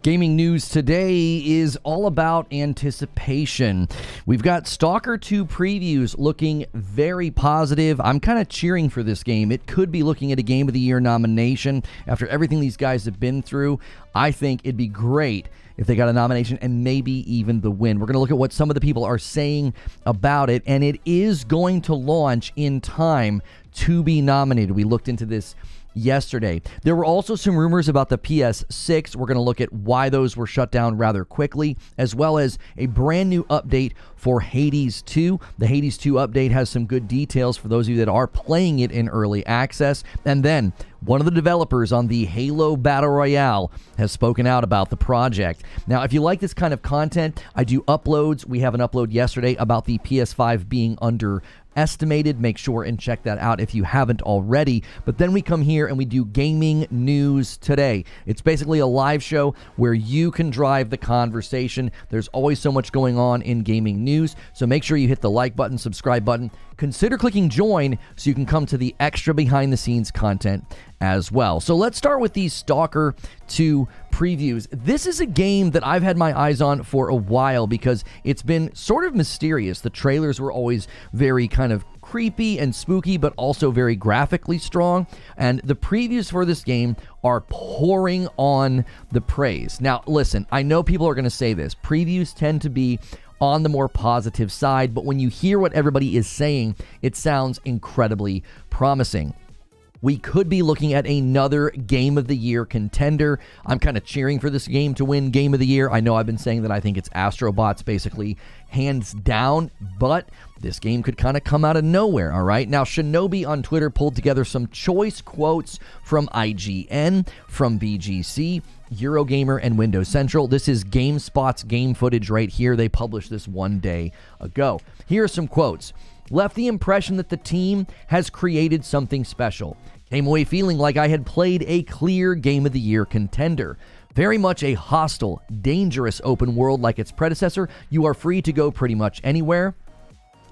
Gaming news today is all about anticipation. We've got Stalker 2 previews looking very positive. I'm kind of cheering for this game. It could be looking at a Game of the Year nomination. After everything these guys have been through, I think it'd be great if they got a nomination and maybe even the win. We're going to look at what some of the people are saying about it, and it is going to launch in time to be nominated. We looked into this yesterday. There were also some rumors about the PS6. We're going to look at why those were shut down rather quickly, as well as a brand new update for Hades 2. The Hades 2 update has some good details for those of you that are playing it in early access. And then one of the developers on the Halo Battle Royale has spoken out about the project. Now, if you like this kind of content, I do uploads. We have an upload yesterday about the PS5 being underestimated. Make sure and check that out if you haven't already. But then we come here and we do gaming news today. It's basically a live show where you can drive the conversation. There's always so much going on in gaming news, so make sure you hit the like button, subscribe button. Consider clicking join so you can come to the extra behind the scenes content as well. So let's start with these Stalker 2 previews. This is a game that I've had my eyes on for a while because it's been sort of mysterious. The trailers were always very kind of creepy and spooky, but also very graphically strong. And the previews for this game are pouring on the praise. Now, listen, I know people are going to say this. Previews tend to be on the more positive side, but when you hear what everybody is saying, it sounds incredibly promising. We could be looking at another Game of the Year contender. I'm kind of cheering for this game to win Game of the Year. I know I've been saying that I think it's Astrobots basically hands down, but this game could kind of come out of nowhere, all right? Now, Shinobi on Twitter pulled together some choice quotes from IGN, from BGC, Eurogamer, and Windows Central. This is GameSpot's game footage right here. They published this one day ago. Here are some quotes. Left the impression that the team has created something special. Came away feeling like I had played a clear Game of the Year contender. Very much a hostile, dangerous open world like its predecessor. You are free to go pretty much anywhere.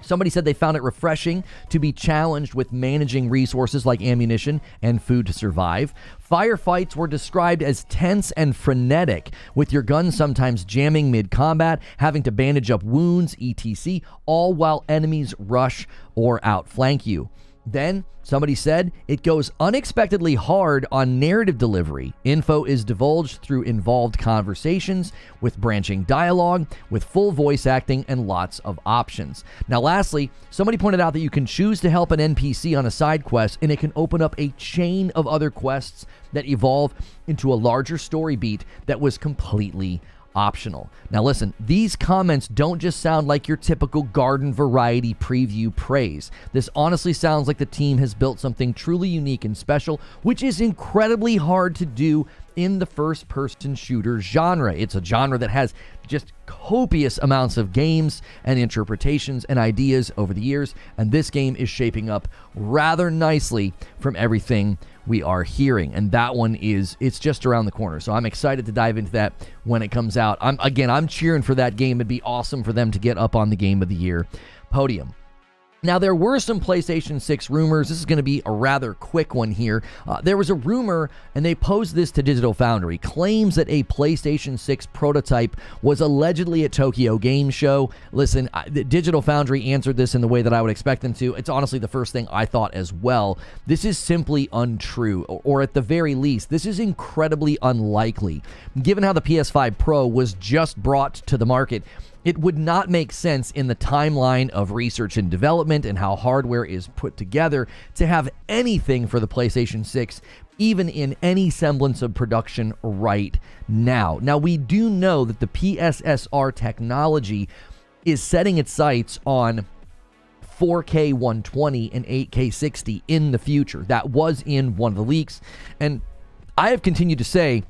Somebody said they found it refreshing to be challenged with managing resources like ammunition and food to survive. Firefights were described as tense and frenetic, with your gun sometimes jamming mid-combat, having to bandage up wounds, etc., all while enemies rush or outflank you. Then, somebody said, it goes unexpectedly hard on narrative delivery. Info is divulged through involved conversations, with branching dialogue, with full voice acting, and lots of options. Now, lastly, somebody pointed out that you can choose to help an NPC on a side quest, and it can open up a chain of other quests that evolve into a larger story beat that was completely optional. Now listen, these comments don't just sound like your typical garden variety preview praise. This honestly sounds like the team has built something truly unique and special, which is incredibly hard to do in the first-person shooter genre. It's a genre that has just copious amounts of games and interpretations and ideas over the years, and this game is shaping up rather nicely from everything we are hearing, and that one it's just around the corner. So I'm excited to dive into that when it comes out. I'm cheering for that game. It'd be awesome for them to get up on the Game of the Year podium. Now, there were some PlayStation 6 rumors. This is going to be a rather quick one here. There was a rumor, and they posed this to Digital Foundry, claims that a PlayStation 6 prototype was allegedly at Tokyo Game Show. Listen, Digital Foundry answered this in the way that I would expect them to. It's honestly the first thing I thought as well. This is simply untrue, or at the very least, this is incredibly unlikely. Given how the PS5 Pro was just brought to the market, it would not make sense in the timeline of research and development and how hardware is put together to have anything for the PlayStation 6, even in any semblance of production right now. Now, we do know that the PSSR technology is setting its sights on 4K 120 and 8K 60 in the future. That was in one of the leaks, and I have continued to say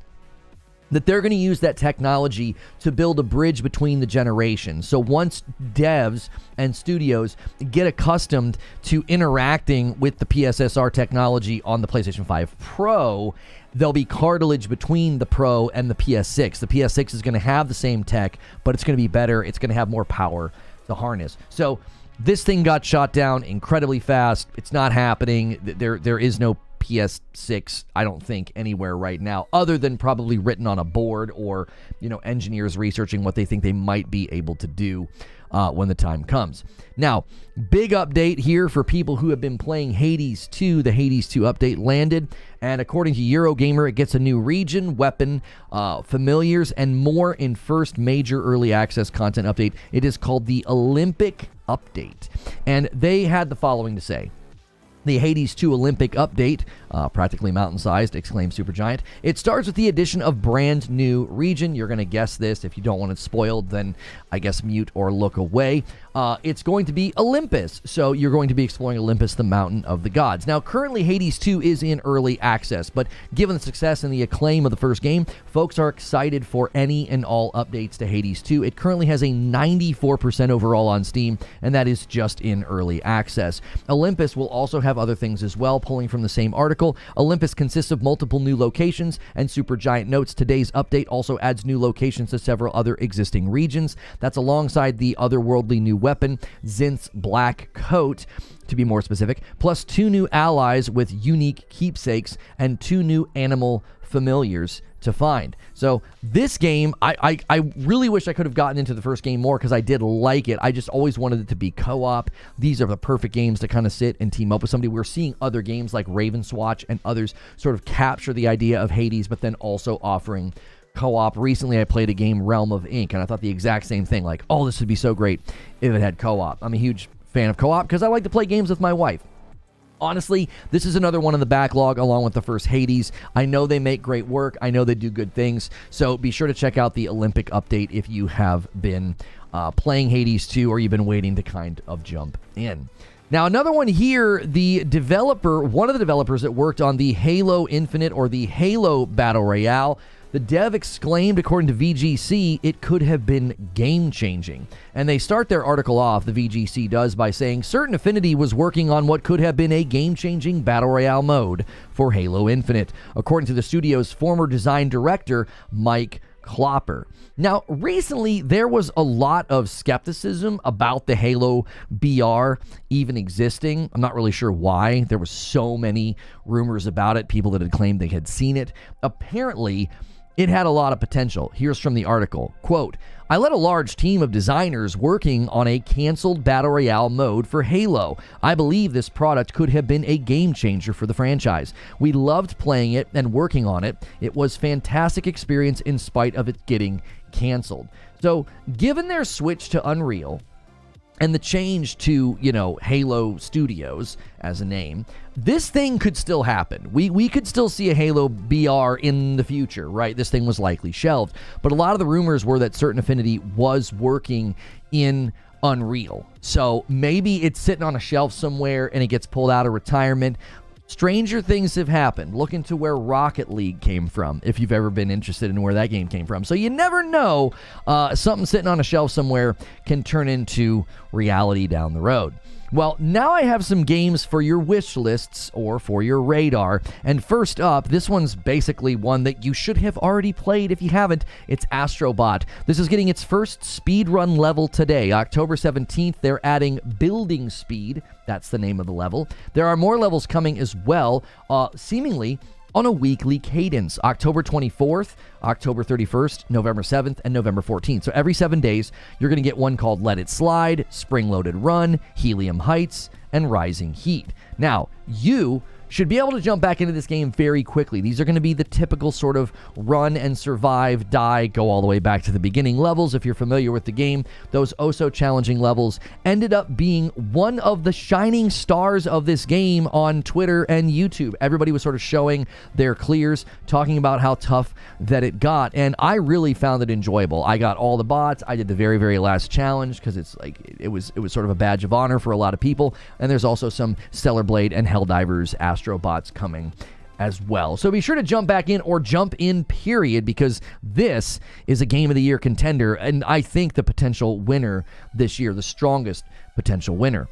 that they're going to use that technology to build a bridge between the generations. So once devs and studios get accustomed to interacting with the PSSR technology on the PlayStation 5 Pro, there'll be cartilage between the Pro and the PS6. The PS6 is going to have the same tech, but it's going to be better. It's going to have more power to harness. So this thing got shot down incredibly fast. It's not happening. There is no PS6, I don't think, anywhere right now, other than probably written on a board or, engineers researching what they think they might be able to do when the time comes. Now, big update here for people who have been playing Hades 2. The Hades 2 update landed, and according to Eurogamer, it gets a new region, weapon, familiars, and more in first major early access content update. It is called the Olympic Update, and they had the following to say. The Hades 2 Olympic Update, practically mountain-sized, exclaimed Supergiant. It starts with the addition of brand new region. You're going to guess this. If you don't want it spoiled, then I guess mute or look away. It's going to be Olympus. So you're going to be exploring Olympus, the mountain of the gods. Now, currently Hades 2 is in early access, but given the success and the acclaim of the first game, folks are excited for any and all updates to Hades 2. It currently has a 94% overall on Steam, and that is just in early access. Olympus will also have other things as well, pulling from the same article. Olympus consists of multiple new locations, and Supergiant notes today's update also adds new locations to several other existing regions. That's alongside the otherworldly new weapon, Zinth's Black Coat, to be more specific, plus 2 new allies with unique keepsakes and 2 new animal familiars to find. So this game, I really wish I could have gotten into the first game more because I did like it. I just always wanted it to be co-op. These are the perfect games to kind of sit and team up with somebody. We're seeing other games like Ravenswatch and others sort of capture the idea of Hades, but then also offering co-op. Recently, I played a game, Realm of Ink, and I thought the exact same thing, like, oh, this would be so great if it had co-op. I'm a huge fan of co-op because I like to play games with my wife. Honestly, this is another one in the backlog along with the first Hades. I know they make great work. I know they do good things. So be sure to check out the Olympic update if you have been playing Hades 2 or you've been waiting to kind of jump in. Now, another one here, one of the developers that worked on the Halo Infinite or the Halo Battle Royale, the dev exclaimed, according to VGC, it could have been game-changing. And they start their article off, the VGC does, by saying, Certain Affinity was working on what could have been a game-changing Battle Royale mode for Halo Infinite, according to the studio's former design director, Mike Klopper. Now, recently, there was a lot of skepticism about the Halo BR even existing. I'm not really sure why. There were so many rumors about it, people that had claimed they had seen it. Apparently, it had a lot of potential. Here's from the article. Quote, I led a large team of designers working on a canceled Battle Royale mode for Halo. I believe this product could have been a game changer for the franchise. We loved playing it and working on it. It was a fantastic experience in spite of it getting canceled. So, given their switch to Unreal and the change to, Halo Studios as a name, this thing could still happen. We could still see a Halo BR in the future, right? This thing was likely shelved. But a lot of the rumors were that Certain Affinity was working in Unreal. So maybe it's sitting on a shelf somewhere and it gets pulled out of retirement. Stranger things have happened. Look into where Rocket League came from, if you've ever been interested in where that game came from. So you never know. Something sitting on a shelf somewhere can turn into reality down the road. Well, now I have some games for your wish lists or for your radar. And first up, this one's basically one that you should have already played if you haven't. It's Astrobot. This is getting its first speedrun level today. October 17th, they're adding Building Speed. That's the name of the level. There are more levels coming as well, seemingly on a weekly cadence. October 24th, October 31st, November 7th, and November 14th. So every 7 days, you're going to get one called Let It Slide, Spring Loaded Run, Helium Heights, and Rising Heat. Now, you should be able to jump back into this game very quickly. These are going to be the typical sort of run and survive, die, go all the way back to the beginning levels. If you're familiar with the game, those oh-so-challenging levels ended up being one of the shining stars of this game on Twitter and YouTube. Everybody was sort of showing their clears, talking about how tough that it got, and I really found it enjoyable. I got all the bots. I did the very, very last challenge because it's like it was sort of a badge of honor for a lot of people, and there's also some Stellar Blade and Helldivers Astrobots coming as well. So be sure to jump back in or jump in, period, because this is a Game of the Year contender, and I think the potential winner this year, the strongest potential winner.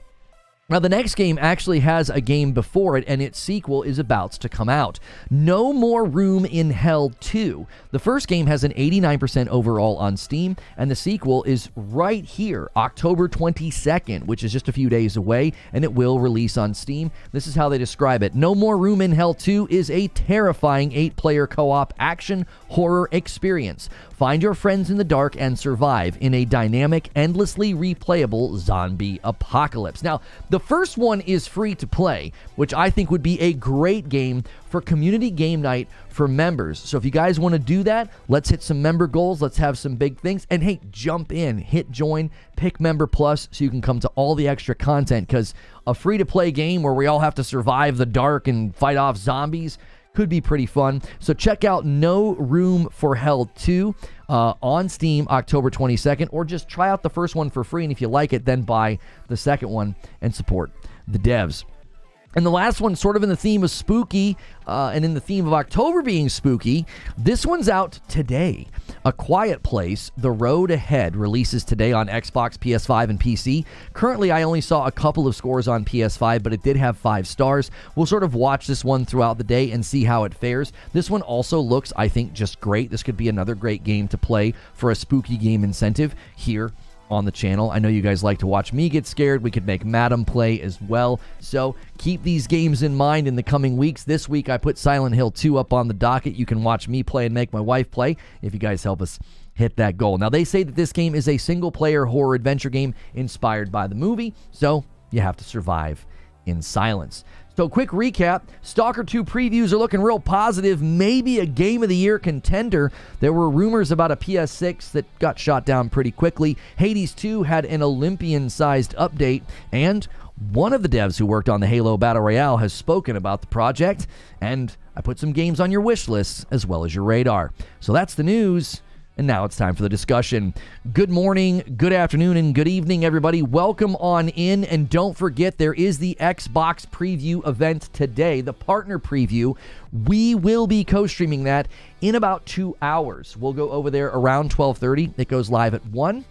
Now, the next game actually has a game before it, and its sequel is about to come out. No More Room in Hell 2. The first game has an 89% overall on Steam, and the sequel is right here, October 22nd, which is just a few days away, and it will release on Steam. This is how they describe it. No More Room in Hell 2 is a terrifying 8-player co-op action horror experience. Find your friends in the dark and survive in a dynamic, endlessly replayable zombie apocalypse. Now, the first one is free to play, which I think would be a great game for community game night for members. So if you guys want to do that, let's hit some member goals. Let's have some big things. And hey, jump in, hit join, pick Member Plus so you can come to all the extra content, because a free-to-play game where we all have to survive the dark and fight off zombies could be pretty fun. So check out No Room for Hell 2 on Steam October 22nd, or just try out the first one for free, and if you like it, then buy the second one and support the devs. And the last one, sort of in the theme of spooky, and in the theme of October being spooky, this one's out today. A Quiet Place, The Road Ahead, releases today on Xbox, PS5, and PC. Currently, I only saw a couple of scores on PS5, but it did have 5 stars. We'll sort of watch this one throughout the day and see how it fares. This one also looks, I think, just great. This could be another great game to play for a spooky game incentive here on the channel. I know you guys like to watch me get scared. We could make Madam play as well. So keep these games in mind in the coming weeks. This week I put Silent Hill 2 up on the docket. You can watch me play and make my wife play if you guys help us hit that goal. Now, they say that this game is a single-player horror adventure game inspired by the movie, so you have to survive in silence. So, quick recap, Stalker 2 previews are looking real positive, maybe a Game of the Year contender. There were rumors about a PS6 that got shot down pretty quickly. Hades 2 had an Olympian-sized update, and one of the devs who worked on the Halo Battle Royale has spoken about the project, and I put some games on your wish lists as well as your radar. So that's the news. And now it's time for the discussion. Good morning, good afternoon, and good evening, everybody. Welcome on in, and don't forget there is the Xbox preview event today, the partner preview. We will be co-streaming that in about 2 hours. We'll go over there around 12:30. It goes live at 1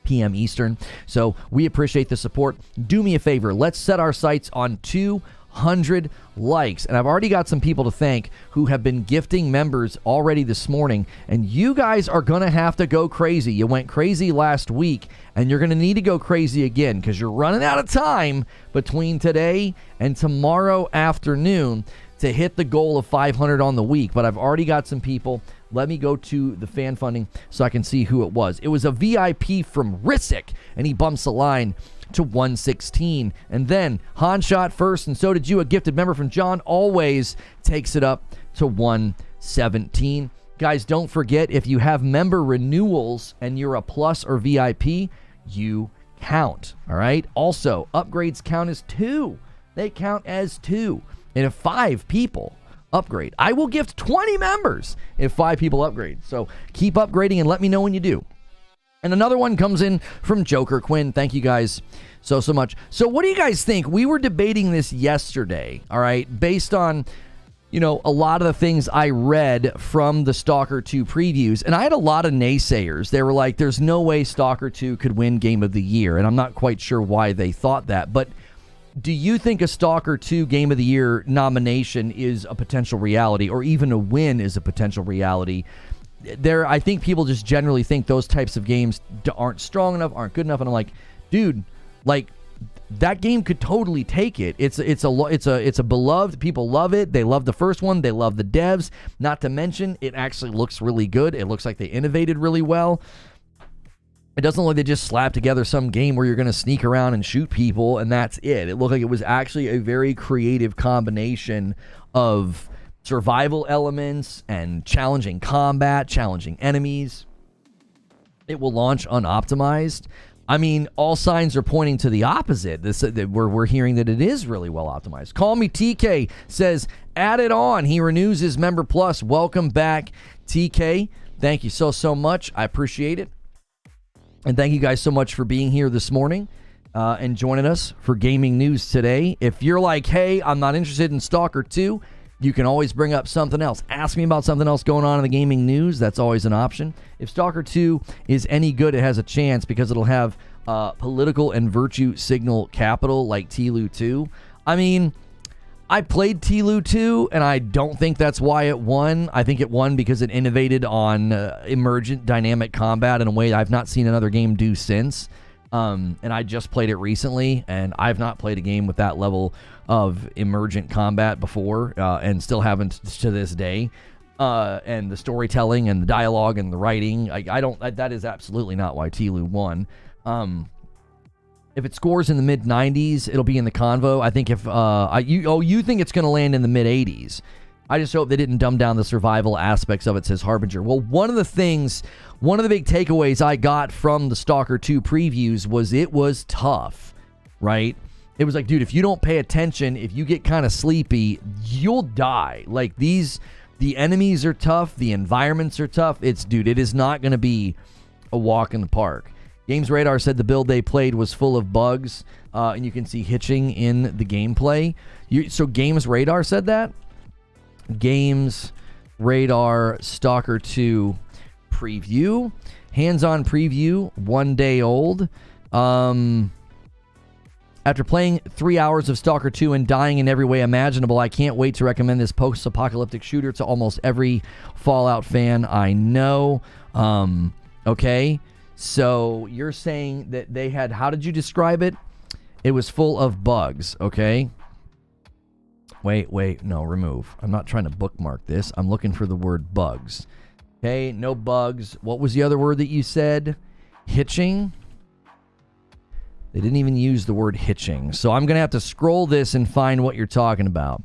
p.m. Eastern. So we appreciate the support. Do me a favor. Let's set our sights on 200 likes, and I've already got some people to thank who have been gifting members already this morning, and you guys are gonna have to go crazy. You went crazy last week, and you're gonna need to go crazy again, because you're running out of time between today and tomorrow afternoon to hit the goal of 500 on the week. But I've already got some people. Let me go to the fan funding so I can see who it was. It was a VIP from Rissick, and he bumps the line to 116. And then Han shot first, and so did you. A gifted member from John always takes it up to 117. Guys, don't forget, if you have member renewals and you're a plus or VIP, you count. All right. Also, upgrades count as 2. They count as 2. And if 5 people upgrade, I will gift 20 members if 5 people upgrade. So keep upgrading and let me know when you do. And another one comes in from Joker Quinn. Thank you guys so much. So what do you guys think? We were debating this yesterday, all right, based on, you know, a lot of the things I read from the Stalker 2 previews. And I had a lot of naysayers. They were like, there's no way Stalker 2 could win Game of the Year. And I'm not quite sure why they thought that. But do you think a Stalker 2 Game of the Year nomination is a potential reality, or even a win is a potential reality? I think people just generally think those types of games aren't strong enough, aren't good enough, and I'm like, dude, like, that game could totally take it. It's a beloved. People love it. They love the first one. They love the devs. Not to mention, it actually looks really good. It looks like they innovated really well. It doesn't look like they just slapped together some game where you're going to sneak around and shoot people, and that's it. It looked like it was actually a very creative combination of survival elements and challenging combat, challenging enemies. It will launch unoptimized. I mean, all signs are pointing to the opposite. We're hearing that it is really well optimized. Call Me TK says, add it on. He renews his Member Plus. Welcome back, TK. Thank you so much. I appreciate it. And thank you guys so much for being here this morning and joining us for gaming news today. If you're like, hey, I'm not interested in Stalker 2, you can always bring up something else. Ask me about something else going on in the gaming news. That's always an option. If Stalker 2 is any good, it has a chance because it'll have political and virtue signal capital like TLU 2. I mean, I played TLU 2, and I don't think that's why it won. I think it won because it innovated on emergent dynamic combat in a way I've not seen another game do since. And I just played it recently, and I've not played a game with that level of emergent combat before, and still haven't to this day. And the storytelling and the dialogue and the writing, that is absolutely not why TLU won. If it scores in the mid-90s, it'll be in the convo. I think if you think it's going to land in the mid-80s. I just hope they didn't dumb down the survival aspects of it, says Harbinger. Well, one of the big takeaways I got from the Stalker 2 previews was it was tough, right? It was like, dude, if you don't pay attention, if you get kind of sleepy, you'll die. Like, the enemies are tough, the environments are tough. It is not going to be a walk in the park. Games Radar said the build they played was full of bugs, and you can see hitching in the gameplay. So Games Radar said that? Games Radar Stalker 2 preview. Hands-on preview, 1 day old. After playing 3 hours of Stalker 2 and dying in every way imaginable, I can't wait to recommend this post-apocalyptic shooter to almost every Fallout fan I know. Okay. So you're saying that they had, how did you describe it? It was full of bugs, okay? Wait, no, remove. I'm not trying to bookmark this. I'm looking for the word bugs. Okay, no bugs. What was the other word that you said? Hitching? They didn't even use the word hitching. So I'm going to have to scroll this and find what you're talking about.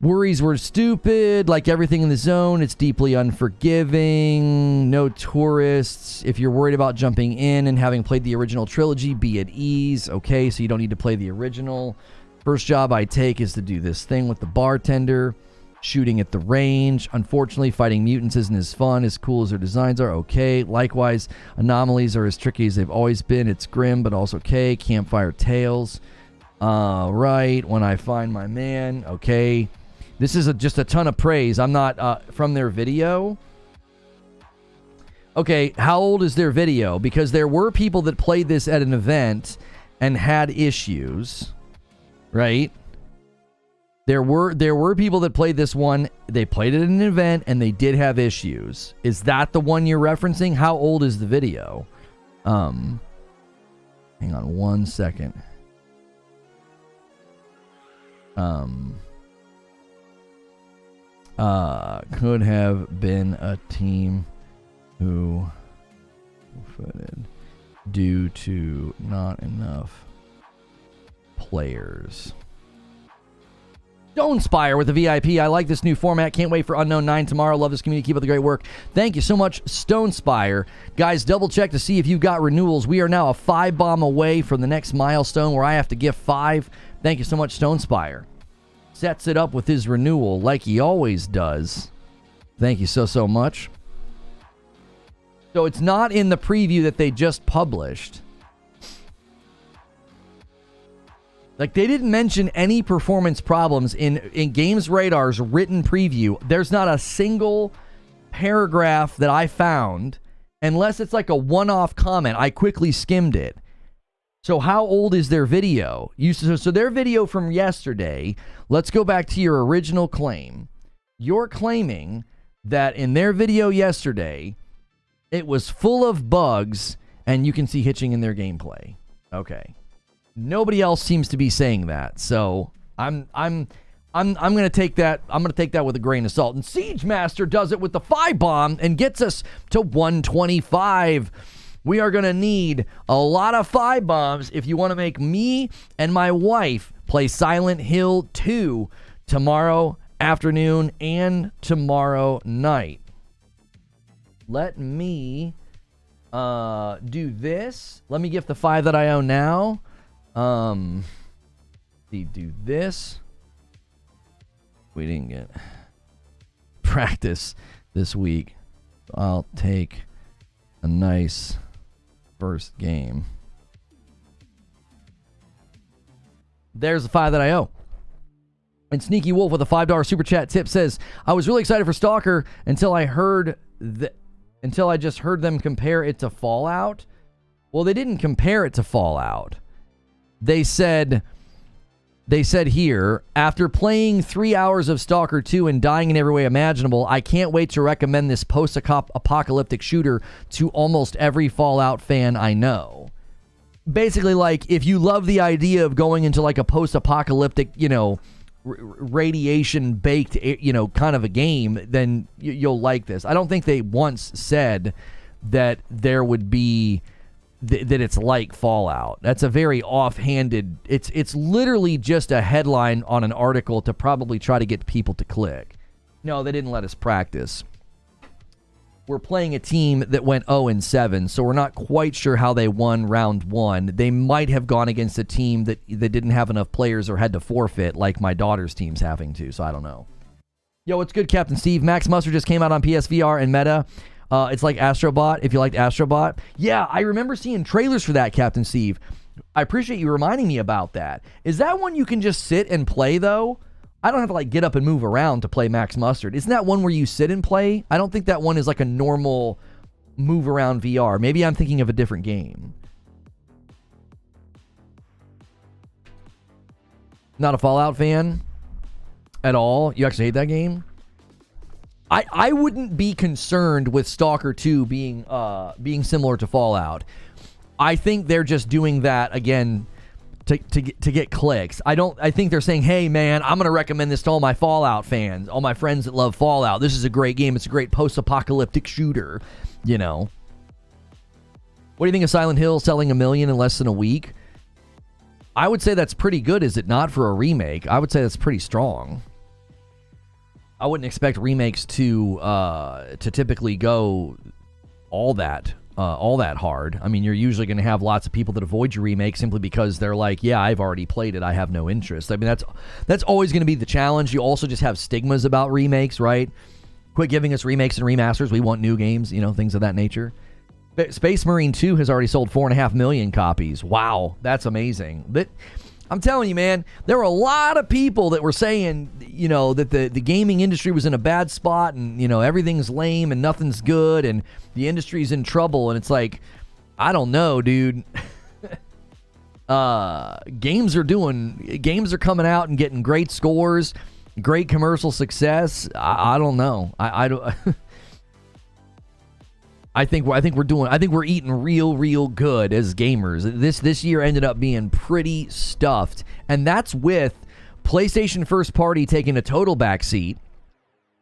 Worries were stupid, like everything in the zone. It's deeply unforgiving. No tourists. If you're worried about jumping in and having played the original trilogy, be at ease. Okay, so you don't need to play the original. First job I take is to do this thing with the bartender. Shooting at the range. Unfortunately, fighting mutants isn't as fun, as cool as their designs are. Okay. Likewise, anomalies are as tricky as they've always been. It's grim, but also okay. Campfire tales. Right. When I find my man. Okay. This is just a ton of praise. I'm not from their video. Okay, how old is their video? Because there were people that played this at an event and had issues, right? There were people that played this one. They played it at an event and they did have issues. Is that the one you're referencing? How old is the video? Hang on 1 second. Could have been a team who footed due to not enough players. Stonespire with the VIP. I like this new format. Can't wait for Unknown 9 tomorrow. Love this community. Keep up the great work. Thank you so much, Stonespire. Guys, double check to see if you've got renewals. We are now a 5 bomb away from the next milestone where I have to gift 5. Thank you so much, Stonespire. Sets it up with his renewal like he always does. Thank you so much. So it's not in the preview that they just published. Like, they didn't mention any performance problems in Games Radar's written preview. There's not a single paragraph that I found, unless it's like a one-off comment. I quickly skimmed it. So how old is their video? So their video from yesterday, let's go back to your original claim. You're claiming that in their video yesterday, it was full of bugs and you can see hitching in their gameplay. Okay. Nobody else seems to be saying that. So I'm going to take that. I'm going to take that with a grain of salt. And Siege Master does it with the 5 bomb and gets us to 125. We are going to need a lot of 5 bombs if you want to make me and my wife play Silent Hill 2 tomorrow afternoon and tomorrow night. Let me do this. Let me gift the 5 that I own now. Do this. We didn't get practice this week. I'll take a nice first game. There's the 5 that I owe. And Sneaky Wolf with a $5 super chat tip says, I was really excited for Stalker until I just heard them compare it to Fallout. Well, they didn't compare it to Fallout. They said here, after playing 3 hours of Stalker 2 and dying in every way imaginable, I can't wait to recommend this post-apocalyptic shooter to almost every Fallout fan I know. Basically, like, if you love the idea of going into like a post-apocalyptic, you know, radiation-baked, you know, kind of a game, then you'll like this. I don't think they once said that there would be that it's like Fallout. That's a very offhanded. It's literally just a headline on an article to probably try to get people to click. No, they didn't let us practice. We're playing a team that went 0-7, so we're not quite sure how they won round 1. They might have gone against a team that didn't have enough players or had to forfeit, like my daughter's team's having to, so I don't know. Yo, what's good, Captain Steve? Max Muster just came out on PSVR and Meta. It's like Astrobot, if you liked Astrobot. Yeah, I remember seeing trailers for that, Captain Steve. I appreciate you reminding me about that. Is that one you can just sit and play, though? I don't have to, like, get up and move around to play Max Mustard. Isn't that one where you sit and play? I don't think that one is like a normal move-around VR. Maybe I'm thinking of a different game. Not a Fallout fan at all? You actually hate that game? I wouldn't be concerned with Stalker 2 being similar to Fallout. I think they're just doing that again to get clicks. I think they're saying, hey man, I'm gonna recommend this to all my Fallout fans, all my friends that love Fallout. This is a great game. It's a great post-apocalyptic shooter. You know. What do you think of Silent Hill selling 1 million in less than a week? I would say that's pretty good, is it not, for a remake? I would say that's pretty strong. I wouldn't expect remakes to typically go all that hard. I mean, you're usually going to have lots of people that avoid your remake simply because they're like, yeah, I've already played it, I have no interest. I mean, that's always going to be the challenge. You also just have stigmas about remakes, right? Quit giving us remakes and remasters. We want new games, you know, things of that nature. Space Marine 2 has already sold 4.5 million copies. Wow, that's amazing. But I'm telling you, man, there were a lot of people that were saying, you know, that the gaming industry was in a bad spot and, you know, everything's lame and nothing's good and the industry's in trouble. And it's like, I don't know, dude. Games are coming out and getting great scores, great commercial success. I don't know. I don't. I think we're eating real good as gamers. This year ended up being pretty stuffed, and that's with PlayStation first party taking a total backseat,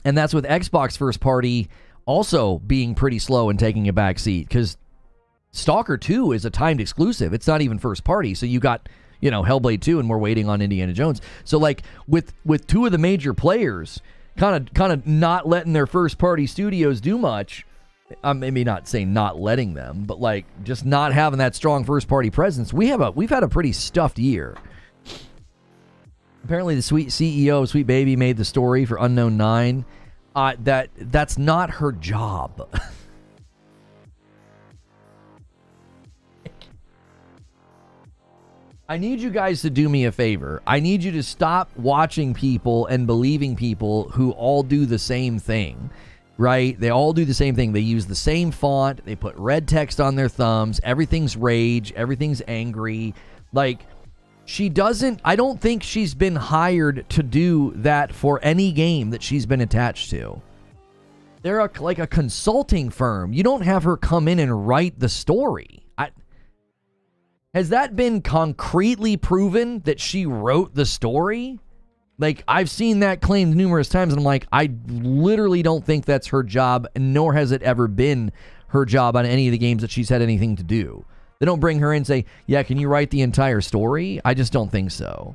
and that's with Xbox first party also being pretty slow and taking a backseat, because Stalker 2 is a timed exclusive. It's not even first party, so you got, you know, Hellblade 2, and we're waiting on Indiana Jones. So like with two of the major players kind of not letting their first party studios do much. Maybe not saying not letting them, but like just not having that strong first party presence. We've had a pretty stuffed year. Apparently the sweet CEO of Sweet Baby made the story for Unknown 9. That's not her job. I need you guys to do me a favor. I need you to stop watching people and believing people who all do the same thing. Right? They all do the same thing. They use the same font. They put red text on their thumbs. Everything's rage. Everything's angry. Like, I don't think she's been hired to do that for any game that she's been attached to. They're like a consulting firm. You don't have her come in and write the story. Has that been concretely proven that she wrote the story? Like, I've seen that claimed numerous times, and I'm like, I literally don't think that's her job, nor has it ever been her job on any of the games that she's had anything to do. They don't bring her in and say, yeah, can you write the entire story? I just don't think so.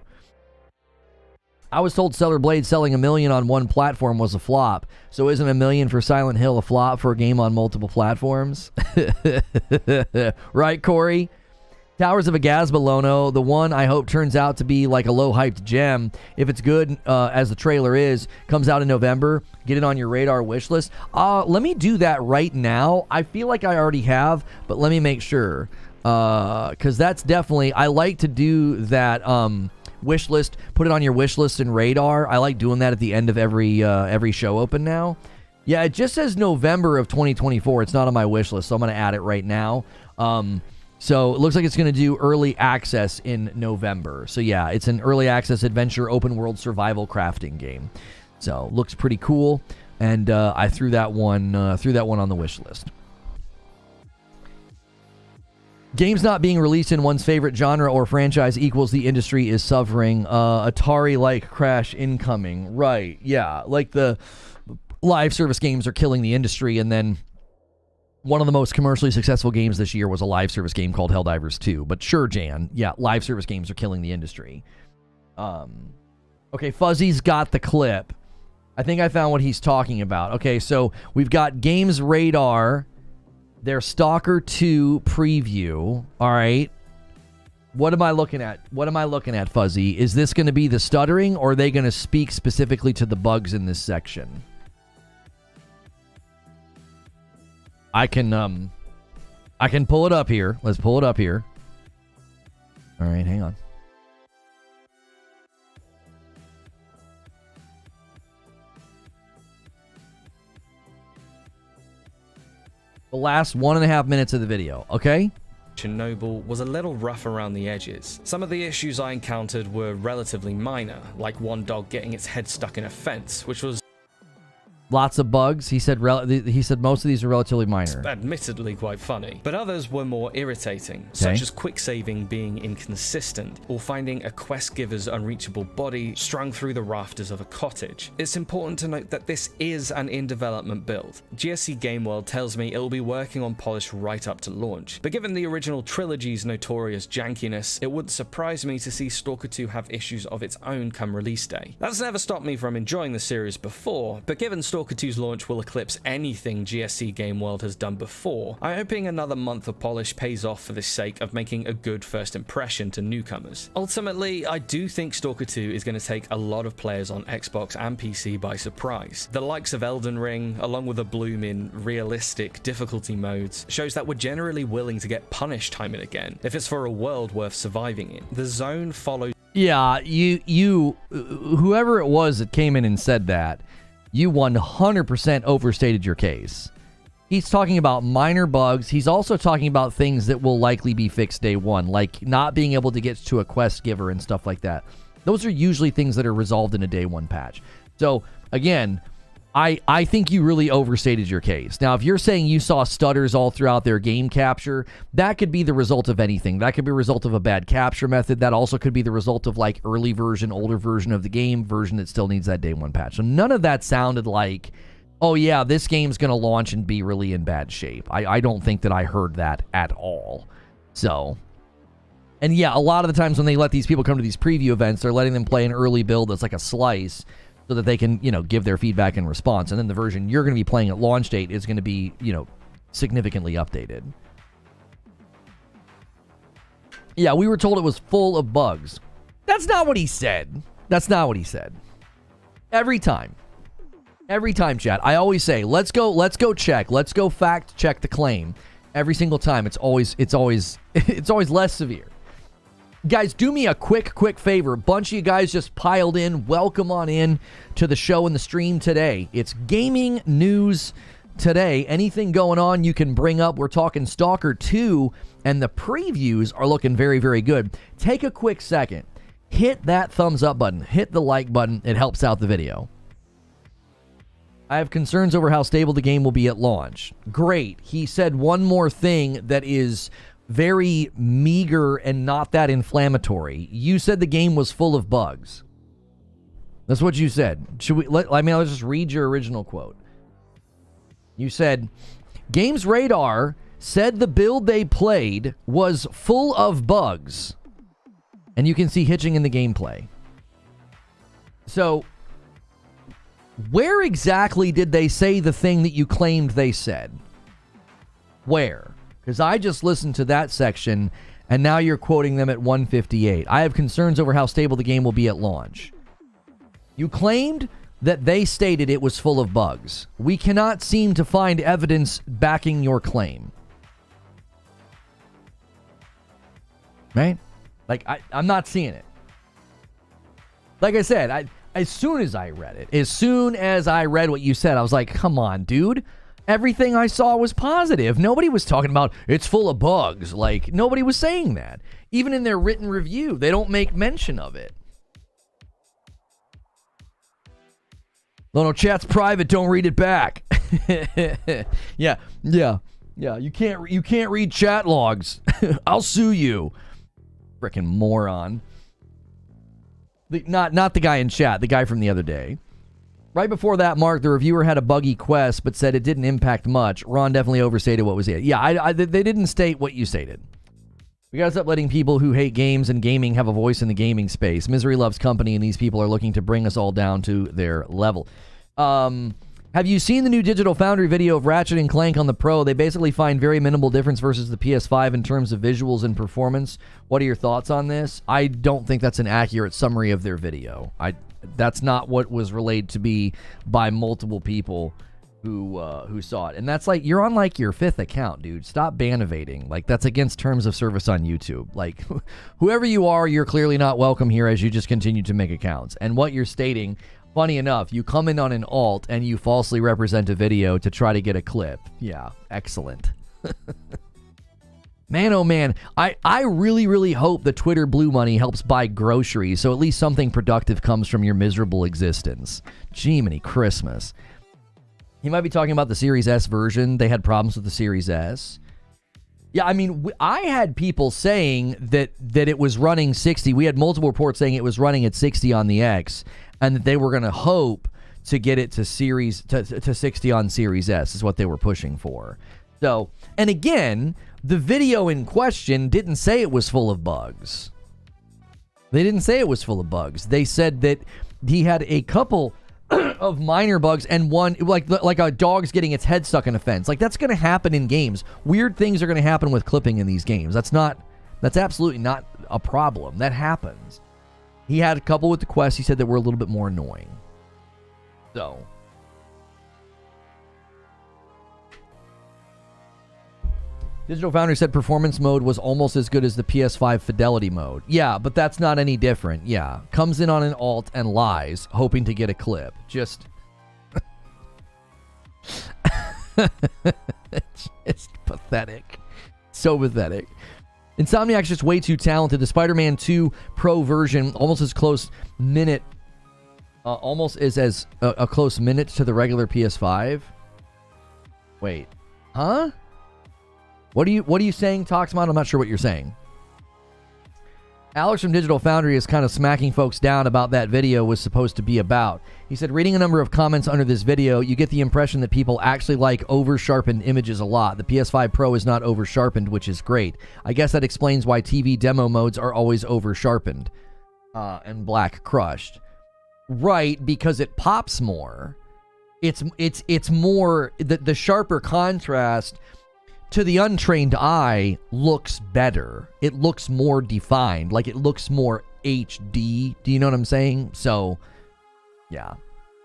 I was told Stellar Blade selling 1 million on one platform was a flop, so isn't 1 million for Silent Hill a flop for a game on multiple platforms? Right, Corey? Towers of Agasbalono, the one I hope turns out to be like a low-hyped gem. If it's good, as the trailer is, comes out in November, get it on your radar wish list. Let me do that right now. I feel like I already have, but let me make sure. Because that's definitely, I like to do that wish list, put it on your wish list and radar. I like doing that at the end of every show open now. Yeah, it just says November of 2024. It's not on my wish list, so I'm going to add it right now. So it looks like it's going to do early access in November. So yeah, it's an early access adventure open world survival crafting game. So looks pretty cool, and I threw that one on the wish list. Games not being released in one's favorite genre or franchise equals the industry is suffering. Atari-like crash incoming. Right, yeah. Like the live service games are killing the industry, and then one of the most commercially successful games this year was a live service game called Helldivers 2. But sure, Jan, yeah, live service games are killing the industry. Okay, Fuzzy's got the clip. I think I found what he's talking about. Okay, so we've got Games Radar, their Stalker 2 preview. All right. What am I looking at? What am I looking at, Fuzzy? Is this going to be the stuttering, or are they going to speak specifically to the bugs in this section? I can pull it up here. Let's pull it up here. All right, hang on. The last 1.5 minutes of the video, okay? Chornobyl was a little rough around the edges. Some of the issues I encountered were relatively minor, like one dog getting its head stuck in a fence, which was lots of bugs. He said most of these are relatively minor. Admittedly quite funny. But others were more irritating, such as quick saving being inconsistent, or finding a quest giver's unreachable body strung through the rafters of a cottage. It's important to note that this is an in-development build. GSC Game World tells me it will be working on polish right up to launch. But given the original trilogy's notorious jankiness, it wouldn't surprise me to see Stalker 2 have issues of its own come release day. That's never stopped me from enjoying the series before, but given Stalker 2's launch will eclipse anything GSC Game World has done before, I'm hoping another month of polish pays off for the sake of making a good first impression to newcomers. Ultimately, I do think Stalker 2 is going to take a lot of players on Xbox and PC by surprise. The likes of Elden Ring, along with a bloom in realistic difficulty modes, shows that we're generally willing to get punished time and again, if it's for a world worth surviving in. The Zone follows. Yeah, whoever it was that came in and said that, you 100% overstated your case. He's talking about minor bugs. He's also talking about things that will likely be fixed day one, like not being able to get to a quest giver and stuff like that. Those are usually things that are resolved in a day one patch. So, again, I think you really overstated your case. Now, if you're saying you saw stutters all throughout their game capture, that could be the result of anything. That could be a result of a bad capture method. That also could be the result of like early version, older version of the game, version that still needs that day one patch. So none of that sounded like, oh yeah, this game's going to launch and be really in bad shape. I don't think that I heard that at all. So, and yeah, a lot of the times when they let these people come to these preview events, they're letting them play an early build that's like a slice, so that they can, give their feedback and response. And then the version you're going to be playing at launch date is going to be, significantly updated. Yeah, we were told it was full of bugs. That's not what he said. That's not what he said. Every time, chat, I always say, let's go check. Let's go fact check the claim. Every single time, it's always less severe. Guys, do me a quick favor. A bunch of you guys just piled in. Welcome on in to the show and the stream today. It's gaming news today. Anything going on you can bring up. We're talking Stalker 2, and the previews are looking very, very good. Take a quick second. Hit that thumbs up button. Hit the like button. It helps out the video. I have concerns over how stable the game will be at launch. Great. He said one more thing that is very meager and not that inflammatory. You said the game was full of bugs. That's what you said. I'll just read your original quote. You said, Games Radar said the build they played was full of bugs. And you can see hitching in the gameplay. So, where exactly did they say the thing that you claimed they said? Where? Because I just listened to that section, and now you're quoting them at 158. I have concerns over how stable the game will be at launch. You claimed that they stated it was full of bugs. We cannot seem to find evidence backing your claim. Right? Like, I'm not seeing it. Like I said, as soon as I read what you said, I was like, come on, dude. Everything I saw was positive. Nobody was talking about it's full of bugs. Like, nobody was saying that. Even in their written review, they don't make mention of it. No, chat's private. Don't read it back. Yeah. You can't read chat logs. I'll sue you. Frickin' moron. Not the guy in chat, the guy from the other day. Right before that, Mark, the reviewer had a buggy quest, but said it didn't impact much. Ron definitely overstated what was it. Yeah, they didn't state what you stated. We gotta stop letting people who hate games and gaming have a voice in the gaming space. Misery loves company, and these people are looking to bring us all down to their level. Have you seen the new Digital Foundry video of Ratchet and Clank on the Pro? They basically find very minimal difference versus the PS5 in terms of visuals and performance. What are your thoughts on this? I don't think that's an accurate summary of their video. That's not what was relayed to me by multiple people who saw it. And that's like, you're on like your 5th account, dude. Stop ban evading. Like, that's against terms of service on YouTube. Like, whoever you are, you're clearly not welcome here as you just continue to make accounts. And what you're stating, funny enough, you come in on an alt and you falsely represent a video to try to get a clip. Yeah, excellent. Man, oh man, I really hope the Twitter blue money helps buy groceries, so at least something productive comes from your miserable existence. Jiminy Christmas. He might be talking about the Series S version. They had problems with the Series S. Yeah, I mean, I had people saying that it was running 60. We had multiple reports saying it was running at 60 on the X, and that they were going to hope to get it to 60 on Series S is what they were pushing for. So, and again, the video in question didn't say it was full of bugs. They didn't say it was full of bugs. They said that he had a couple of minor bugs and one, like a dog's getting its head stuck in a fence. Like, that's going to happen in games. Weird things are going to happen with clipping in these games. That's absolutely not a problem. That happens. He had a couple with the Quest, he said, that were a little bit more annoying. So, Digital Foundry said performance mode was almost as good as the PS5 fidelity mode. Yeah, but that's not any different. Yeah, comes in on an alt and lies, hoping to get a clip. Just pathetic. So pathetic. Insomniac's just way too talented. The Spider-Man 2 Pro version almost as close minute, almost is as a close minute to the regular PS5. Wait, huh? What are you saying, Toxmon? I'm not sure what you're saying. Alex from Digital Foundry is kind of smacking folks down about that video was supposed to be about. He said, reading a number of comments under this video, you get the impression that people actually like over-sharpened images a lot. The PS5 Pro is not over-sharpened, which is great. I guess that explains why TV demo modes are always over-sharpened and black crushed. Right, because it pops more. It's more, the sharper contrast to the untrained eye looks better. It looks more defined. Like, it looks more HD. Do you know what I'm saying? So, yeah.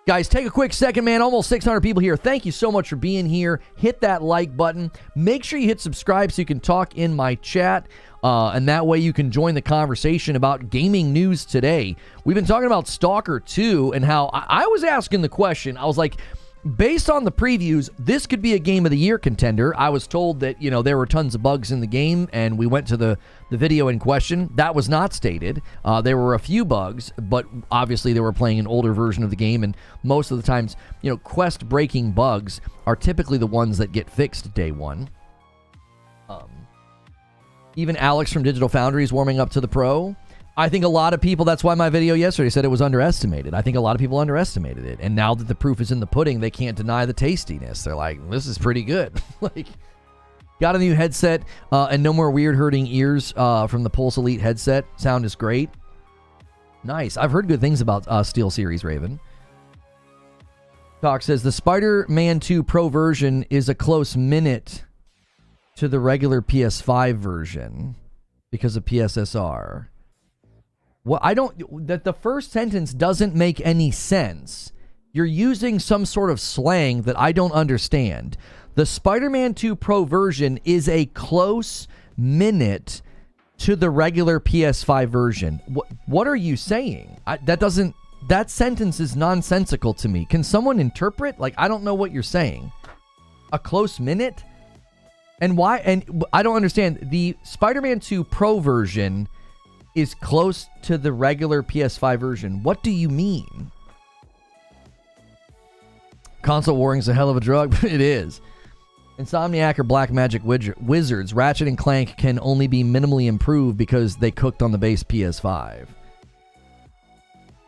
Guys, take a quick second, man. Almost 600 people here. Thank you so much for being here. Hit that like button. Make sure you hit subscribe so you can talk in my chat. And that way you can join the conversation about gaming news today. We've been talking about Stalker 2 and how I was asking the question. I was like, based on the previews, this could be a Game of the Year contender. I was told that, there were tons of bugs in the game, and we went to the video in question. That was not stated. There were a few bugs, but obviously they were playing an older version of the game, and most of the times, quest-breaking bugs are typically the ones that get fixed day one. Even Alex from Digital Foundry is warming up to the Pro. I think a lot of people, that's why my video yesterday said it was underestimated. I think a lot of people underestimated it. And now that the proof is in the pudding, they can't deny the tastiness. They're like, this is pretty good. Like, got a new headset and no more weird hurting ears from the Pulse Elite headset. Sound is great. Nice. I've heard good things about SteelSeries Raven. Talk says, the Spider-Man 2 Pro version is a close minute to the regular PS5 version because of PSSR. Well, the first sentence doesn't make any sense. You're using some sort of slang that I don't understand. The Spider-Man 2 Pro version is a close minute to the regular PS5 version. What are you saying? That sentence is nonsensical to me. Can someone interpret? Like, I don't know what you're saying. a close minute? And why? And I don't understand. The Spider-Man 2 Pro version is close to the regular PS5 version. What do you mean? Console warring's a hell of a drug. It is. Insomniac or Black Magic Wizards, Ratchet and Clank can only be minimally improved because they cooked on the base PS5.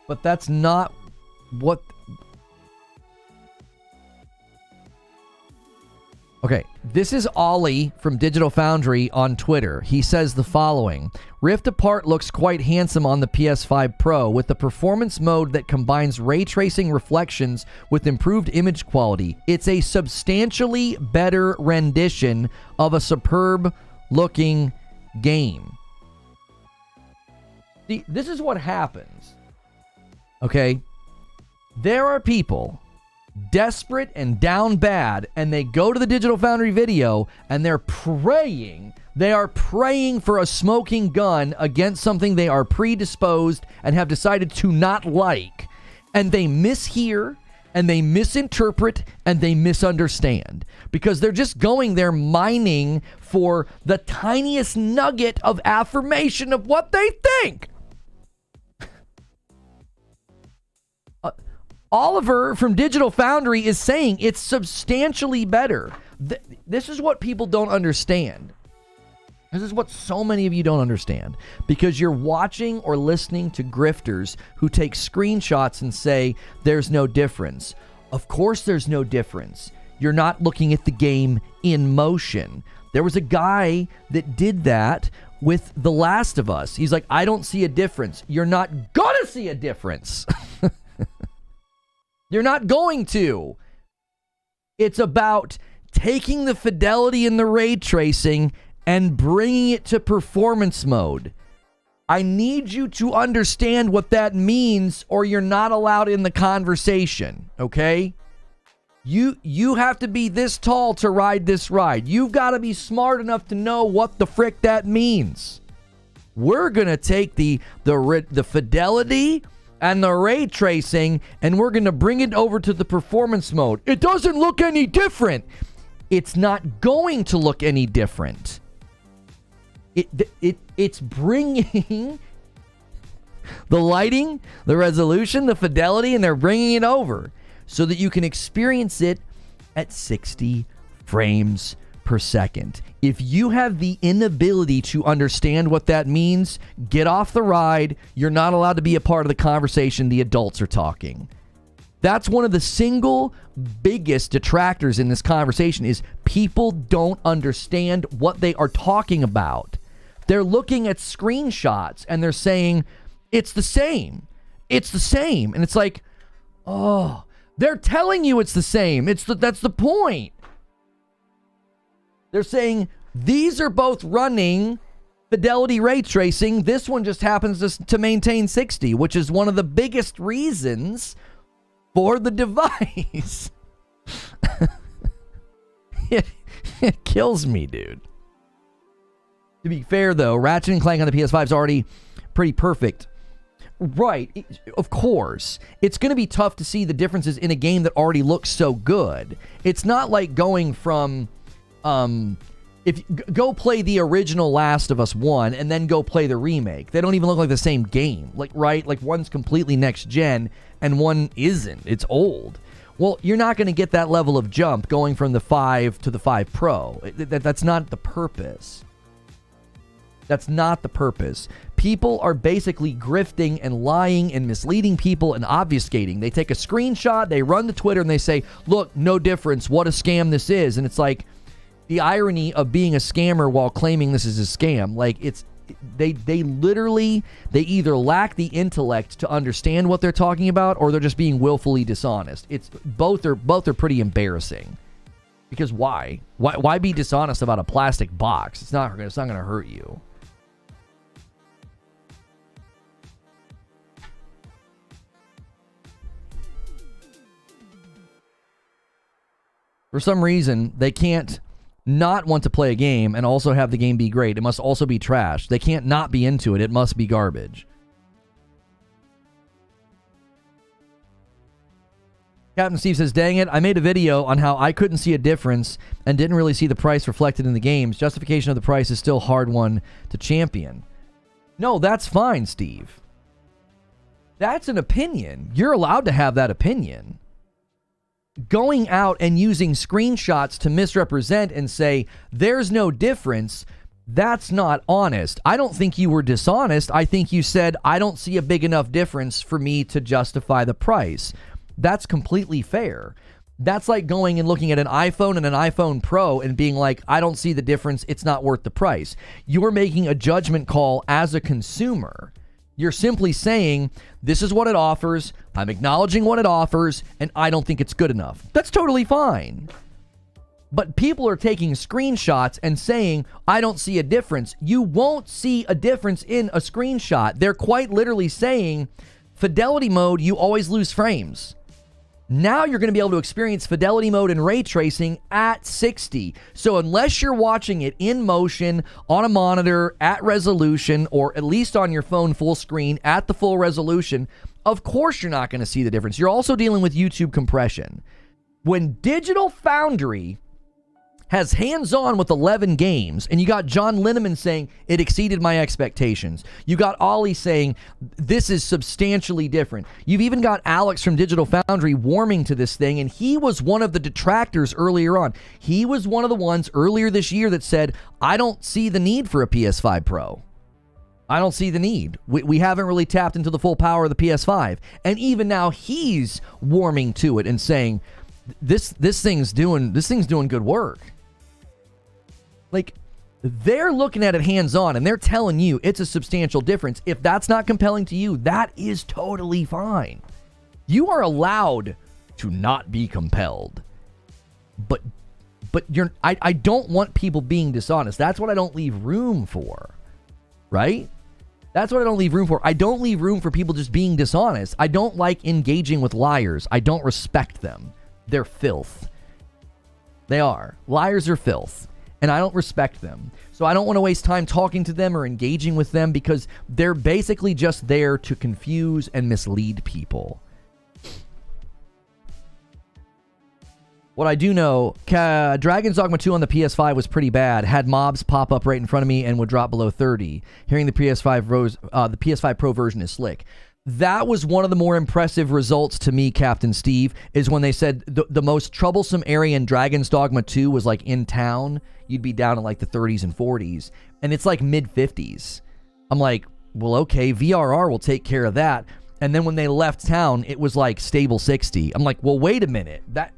But that's not what... Okay, this is Ollie from Digital Foundry on Twitter. He says the following. Rift Apart looks quite handsome on the PS5 Pro with the performance mode that combines ray tracing reflections with improved image quality. It's a substantially better rendition of a superb looking game. See, this is what happens. Okay? There are people desperate and down bad, and they go to the Digital Foundry video and they're praying. They are praying for a smoking gun against something they are predisposed and have decided to not like. And they mishear and they misinterpret and they misunderstand because they're just going there mining for the tiniest nugget of affirmation of what they think. Oliver from Digital Foundry is saying it's substantially better. This is what people don't understand. This is what so many of you don't understand. Because you're watching or listening to grifters who take screenshots and say, there's no difference. Of course there's no difference. You're not looking at the game in motion. There was a guy that did that with The Last of Us. He's like, I don't see a difference. You're not gonna see a difference. You're not going to. It's about taking the fidelity and the ray tracing and bringing it to performance mode. I need you to understand what that means or you're not allowed in the conversation, okay? You have to be this tall to ride this ride. You've got to be smart enough to know what the frick that means. We're going to take the fidelity and the ray tracing, and we're going to bring it over to the performance mode. It doesn't look any different. It's not going to look any different. It's bringing the lighting, the resolution, the fidelity, and they're bringing it over so that you can experience it at 60 frames per second. If you have the inability to understand what that means, get off the ride. You're not allowed to be a part of the conversation. The adults are talking. That's one of the single biggest detractors in this conversation is people don't understand what they are talking about. They're looking at screenshots and they're saying, it's the same. It's the same. And it's like, oh, they're telling you it's the same. That's the point. They're saying these are both running fidelity ray tracing. This one just happens to maintain 60, which is one of the biggest reasons for the device. It kills me, dude. To be fair, though, Ratchet & Clank on the PS5 is already pretty perfect. Right, of course. It's going to be tough to see the differences in a game that already looks so good. It's not like going from... if go play the original Last of Us 1 and then go play the remake. They don't even look like the same game. Like, right? Like one's completely next gen and one isn't. It's old. Well, you're not going to get that level of jump going from the 5 to the 5 Pro. That's not the purpose. That's not the purpose. People are basically grifting and lying and misleading people and obfuscating. They take a screenshot, they run to Twitter and they say, look, no difference. What a scam this is. And it's like, the irony of being a scammer while claiming this is a scam. Like, it's they literally, they either lack the intellect to understand what they're talking about or they're just being willfully dishonest. It's both are pretty embarrassing. Because why be dishonest about a plastic box? It's not going to hurt you. For some reason, they can't not want to play a game and also have the game be great. It must also be trash. They can't not be into it. It must be garbage. Captain Steve says, dang it, I made a video on how I couldn't see a difference and didn't really see the price reflected in the games. Justification of the price is still a hard one to champion. No, that's fine, Steve. That's an opinion. You're allowed to have that opinion. Going out and using screenshots to misrepresent and say, there's no difference, that's not honest. I don't think you were dishonest. I think you said, I don't see a big enough difference for me to justify the price. That's completely fair. That's like going and looking at an iPhone and an iPhone Pro and being like, I don't see the difference. It's not worth the price. You're making a judgment call as a consumer. You're simply saying, this is what it offers. I'm acknowledging what it offers, and I don't think it's good enough. That's totally fine. But people are taking screenshots and saying, I don't see a difference. You won't see a difference in a screenshot. They're quite literally saying, fidelity mode, you always lose frames. Now you're going to be able to experience fidelity mode and ray tracing at 60. So unless you're watching it in motion on a monitor at resolution, or at least on your phone full screen at the full resolution, of course you're not going to see the difference. You're also dealing with YouTube compression. When Digital Foundry has hands-on with 11 games, and you got John Linneman saying it exceeded my expectations. You got Ollie saying this is substantially different. You've even got Alex from Digital Foundry warming to this thing, and he was one of the detractors earlier on. He was one of the ones earlier this year that said, I don't see the need for a PS5 Pro. I don't see the need. We haven't really tapped into the full power of the PS5. And even now he's warming to it and saying, this thing's doing good work. Like, they're looking at it hands-on, and they're telling you it's a substantial difference. If that's not compelling to you, that is totally fine. You are allowed to not be compelled. But I don't want people being dishonest. That's what I don't leave room for. Right? That's what I don't leave room for. I don't leave room for people just being dishonest. I don't like engaging with liars. I don't respect them. They're filth. They are. Liars are filth. And I don't respect them. So I don't want to waste time talking to them or engaging with them, because they're basically just there to confuse and mislead people. What I do know, Dragon's Dogma 2 on the PS5 was pretty bad. Had mobs pop up right in front of me and would drop below 30. Hearing the PS5 Pro version is slick. That was one of the more impressive results to me, Captain Steve, is when they said the most troublesome area in Dragon's Dogma 2 was like in town. You'd be down in like the 30s and 40s, and it's like mid 50s. I'm like, well, okay, VRR will take care of that. And then when they left town, it was like stable 60. I'm like, well, wait a minute. That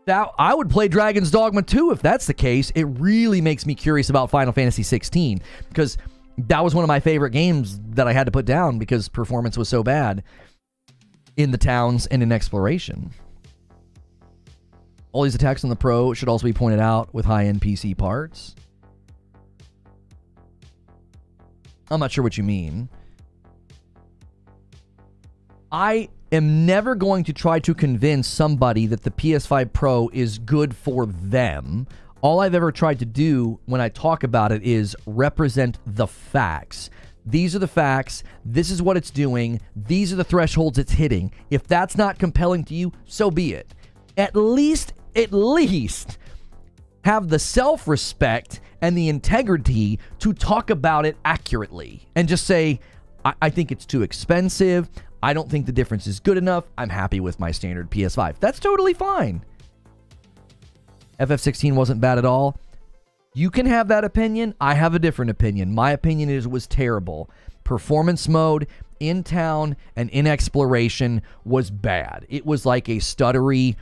I would play Dragon's Dogma 2 if that's the case. It really makes me curious about Final Fantasy 16, because that was one of my favorite games that I had to put down because performance was so bad in the towns and in exploration. All these attacks on the Pro should also be pointed out with high-end PC parts. I'm not sure what you mean. I am never going to try to convince somebody that the PS5 Pro is good for them. All I've ever tried to do when I talk about it is represent the facts. These are the facts. This is what it's doing. These are the thresholds it's hitting. If that's not compelling to you, so be it. At least have the self-respect and the integrity to talk about it accurately and just say, I think it's too expensive. I don't think the difference is good enough. I'm happy with my standard PS5. That's totally fine. FF16 wasn't bad at all. You can have that opinion. I have a different opinion. My opinion is it was terrible. Performance mode in town and in exploration was bad. It was like a stuttery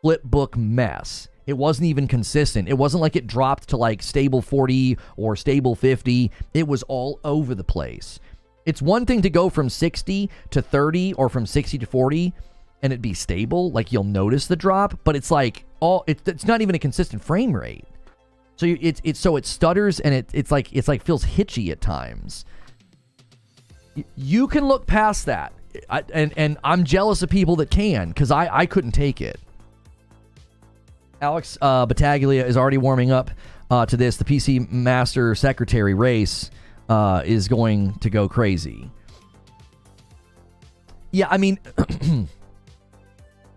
flipbook mess. It wasn't even consistent. It wasn't like it dropped to like stable 40 or stable 50. It was all over the place. It's one thing to go from 60 to 30 or from 60 to 40 and it be stable, like you'll notice the drop, but it's like it's not even a consistent frame rate. So it stutters and it's like feels hitchy at times. You can look past that, and I'm jealous of people that can, because I couldn't take it. Alex Battaglia is already warming up to this. The PC Master Secretary race is going to go crazy. Yeah, I mean,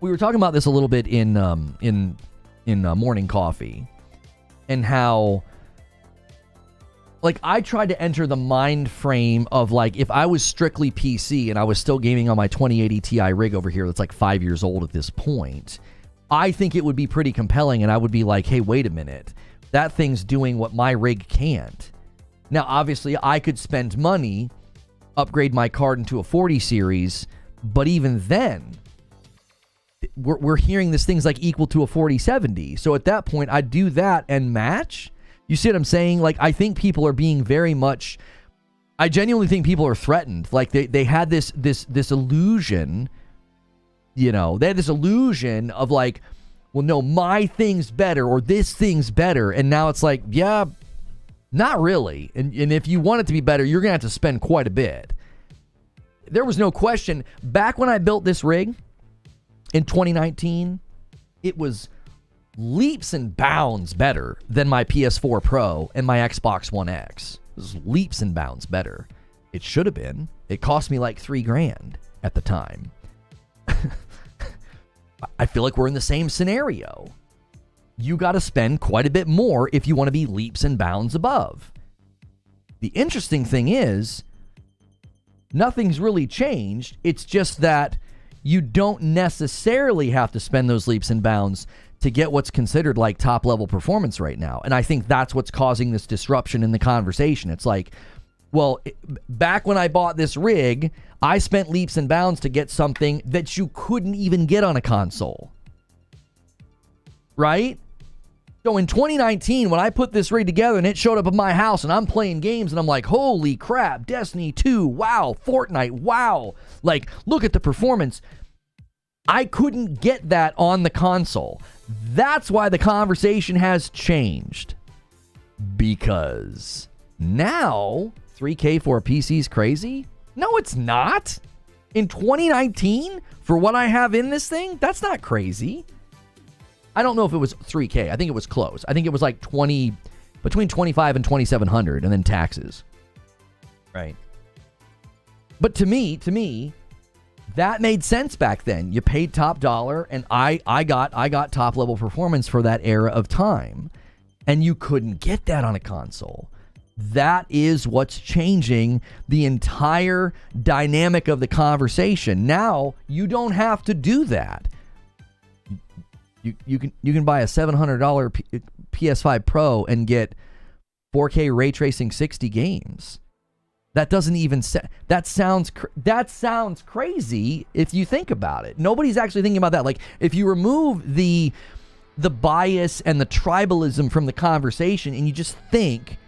we were talking about this a little bit in morning coffee, and how, like, I tried to enter the mind frame of, like, if I was strictly PC and I was still gaming on my 2080 Ti rig over here that's like 5 years old at this point, I think it would be pretty compelling, and I would be like, hey, wait a minute, that thing's doing what my rig can't. Now, obviously, I could spend money, upgrade my card into a 40 series, but even then, we're hearing this thing's like equal to a 4070. So at that point, I'd do that and match. You see what I'm saying? Like, I think people are being very much, I genuinely think people are threatened. Like, they had this illusion, you know, they had this illusion of like, well, no, my thing's better or this thing's better. And now it's like, yeah, not really. And if you want it to be better, you're going to have to spend quite a bit. There was no question. Back when I built this rig in 2019, it was leaps and bounds better than my PS4 Pro and my Xbox One X. It was leaps and bounds better. It should have been. It cost me like $3,000 at the time. I feel like we're in the same scenario. You got to spend quite a bit more if you want to be leaps and bounds above. The interesting thing is, nothing's really changed. It's just that you don't necessarily have to spend those leaps and bounds to get what's considered like top level performance right now. And I think that's what's causing this disruption in the conversation. It's like, well, back when I bought this rig, I spent leaps and bounds to get something that you couldn't even get on a console. Right? So in 2019, when I put this rig together and it showed up at my house and I'm playing games and I'm like, holy crap, Destiny 2, wow, Fortnite, wow. Like, look at the performance. I couldn't get that on the console. That's why the conversation has changed. Because now, $3K for a PC is crazy? No, it's not. In 2019, for what I have in this thing, that's not crazy. I don't know if it was $3K. I think it was close. I think it was like between $2,500 and $2,700, and then taxes. Right. But to me, that made sense back then. You paid top dollar, and I got top level performance for that era of time, and you couldn't get that on a console. That is what's changing the entire dynamic of the conversation. Now you don't have to do that. You can buy a $700 PS5 Pro and get 4K ray tracing 60 games. That doesn't even that sounds crazy if you think about it. Nobody's actually thinking about that. Like, if you remove the bias and the tribalism from the conversation and you just think,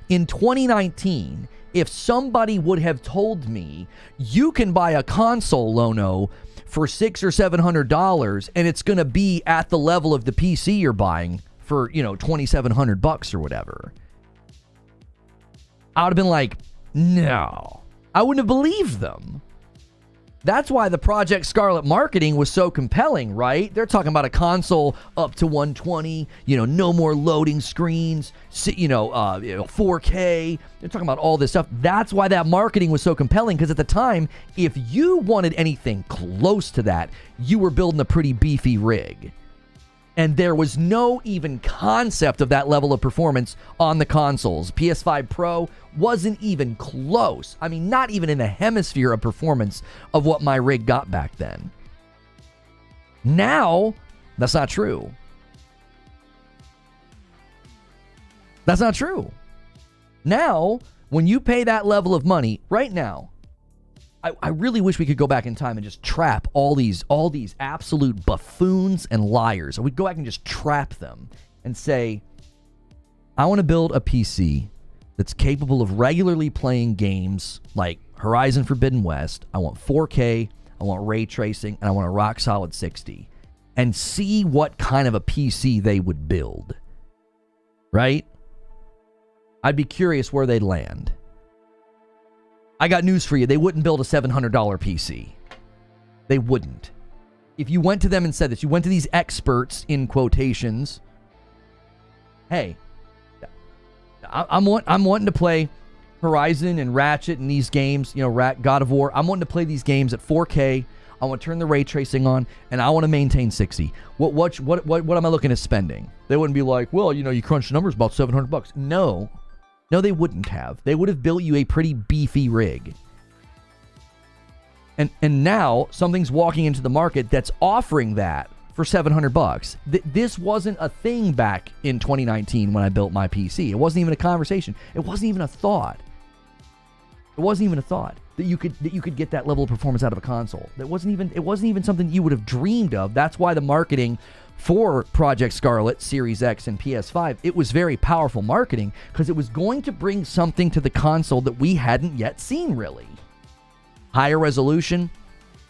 in 2019, if somebody would have told me you can buy a console, Lono, for $600 or $700 and it's going to be at the level of the PC you're buying for, $2,700 or whatever, I would have been like, no. I wouldn't have believed them. That's why the Project Scarlet marketing was so compelling, right? They're talking about a console up to 120, no more loading screens, 4K. They're talking about all this stuff. That's why that marketing was so compelling, because at the time, if you wanted anything close to that, you were building a pretty beefy rig. And there was no even concept of that level of performance on the consoles. PS5 Pro wasn't even close. I mean, not even in the hemisphere of performance of what my rig got back then. Now, that's not true. That's not true. Now, when you pay that level of money, right now, I really wish we could go back in time and just trap all these absolute buffoons and liars. We'd go back and just trap them and say, I want to build a PC that's capable of regularly playing games like Horizon Forbidden West. I want 4K, I want ray tracing, and I want a rock solid 60. And see what kind of a PC they would build. Right? I'd be curious where they'd land. I got news for you. They wouldn't build a $700 PC. They wouldn't. If you went to them and said this, you went to these experts, in quotations, hey, I'm wanting to play Horizon and Ratchet and these games, God of War. I'm wanting to play these games at 4K. I want to turn the ray tracing on, and I want to maintain 60. What am I looking at spending? They wouldn't be like, well, you know, you crunch the numbers, about $700. No, they wouldn't have. They would have built you a pretty beefy rig. And now something's walking into the market that's offering that for $700. This wasn't a thing back in 2019 when I built my PC. It wasn't even a conversation. It wasn't even a thought. It wasn't even a thought that you could get that level of performance out of a console. It wasn't even something you would have dreamed of. That's why the marketing for Project Scarlet, Series X, and PS5, it was very powerful marketing because it was going to bring something to the console that we hadn't yet seen, really. Higher resolution,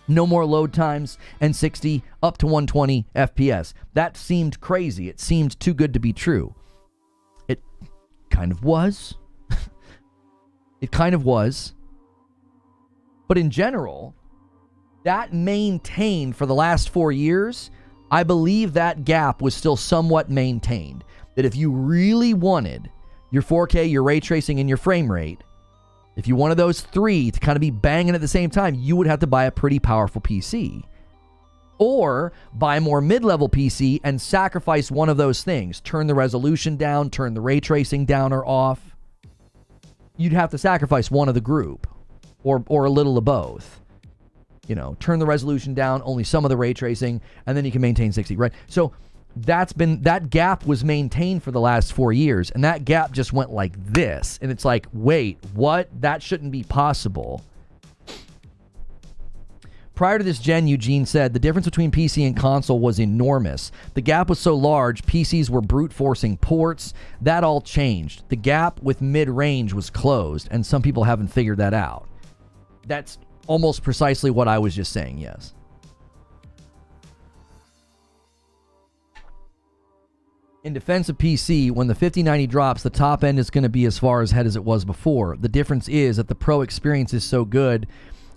no more load times, and 60 up to 120 FPS. That seemed crazy. It seemed too good to be true. It kind of was. It kind of was. But in general, that maintained for the last 4 years. I believe that gap was still somewhat maintained. That if you really wanted your 4K, your ray tracing, and your frame rate, if you wanted those three to kind of be banging at the same time, you would have to buy a pretty powerful PC. Or buy a more mid-level PC and sacrifice one of those things. Turn the resolution down, turn the ray tracing down or off. You'd have to sacrifice one of the group. Or a little of both. You know, turn the resolution down, only some of the ray tracing, and then you can maintain 60, right? So that gap was maintained for the last 4 years, and that gap just went like this. And it's like, wait, what? That shouldn't be possible. Prior to this gen, Eugene said, the difference between PC and console was enormous. The gap was so large, PCs were brute forcing ports. That all changed. The gap with mid-range was closed, and some people haven't figured that out. That's almost precisely what I was just saying, yes. In defense of PC, when the 5090 drops, the top end is going to be as far ahead as it was before. The difference is that the Pro experience is so good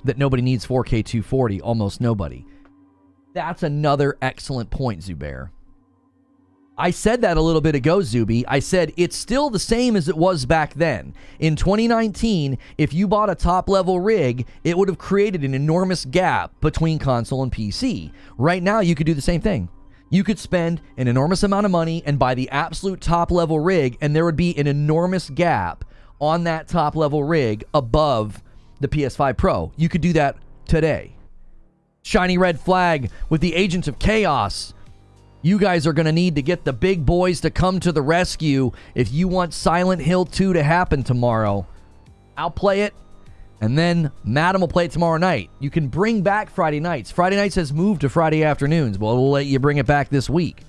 that nobody needs 4K 240, almost nobody. That's another excellent point, Zubair. I said that a little bit ago, Zuby. I said it's still the same as it was back then. In 2019, if you bought a top-level rig, it would have created an enormous gap between console and PC. Right now, you could do the same thing. You could spend an enormous amount of money and buy the absolute top-level rig, and there would be an enormous gap on that top-level rig above the PS5 Pro. You could do that today. Shiny red flag with the Agents of Chaos. You guys are going to need to get the big boys to come to the rescue if you want Silent Hill 2 to happen tomorrow. I'll play it, and then Madam will play it tomorrow night. You can bring back Friday nights. Friday nights has moved to Friday afternoons. Well, we'll let you bring it back this week.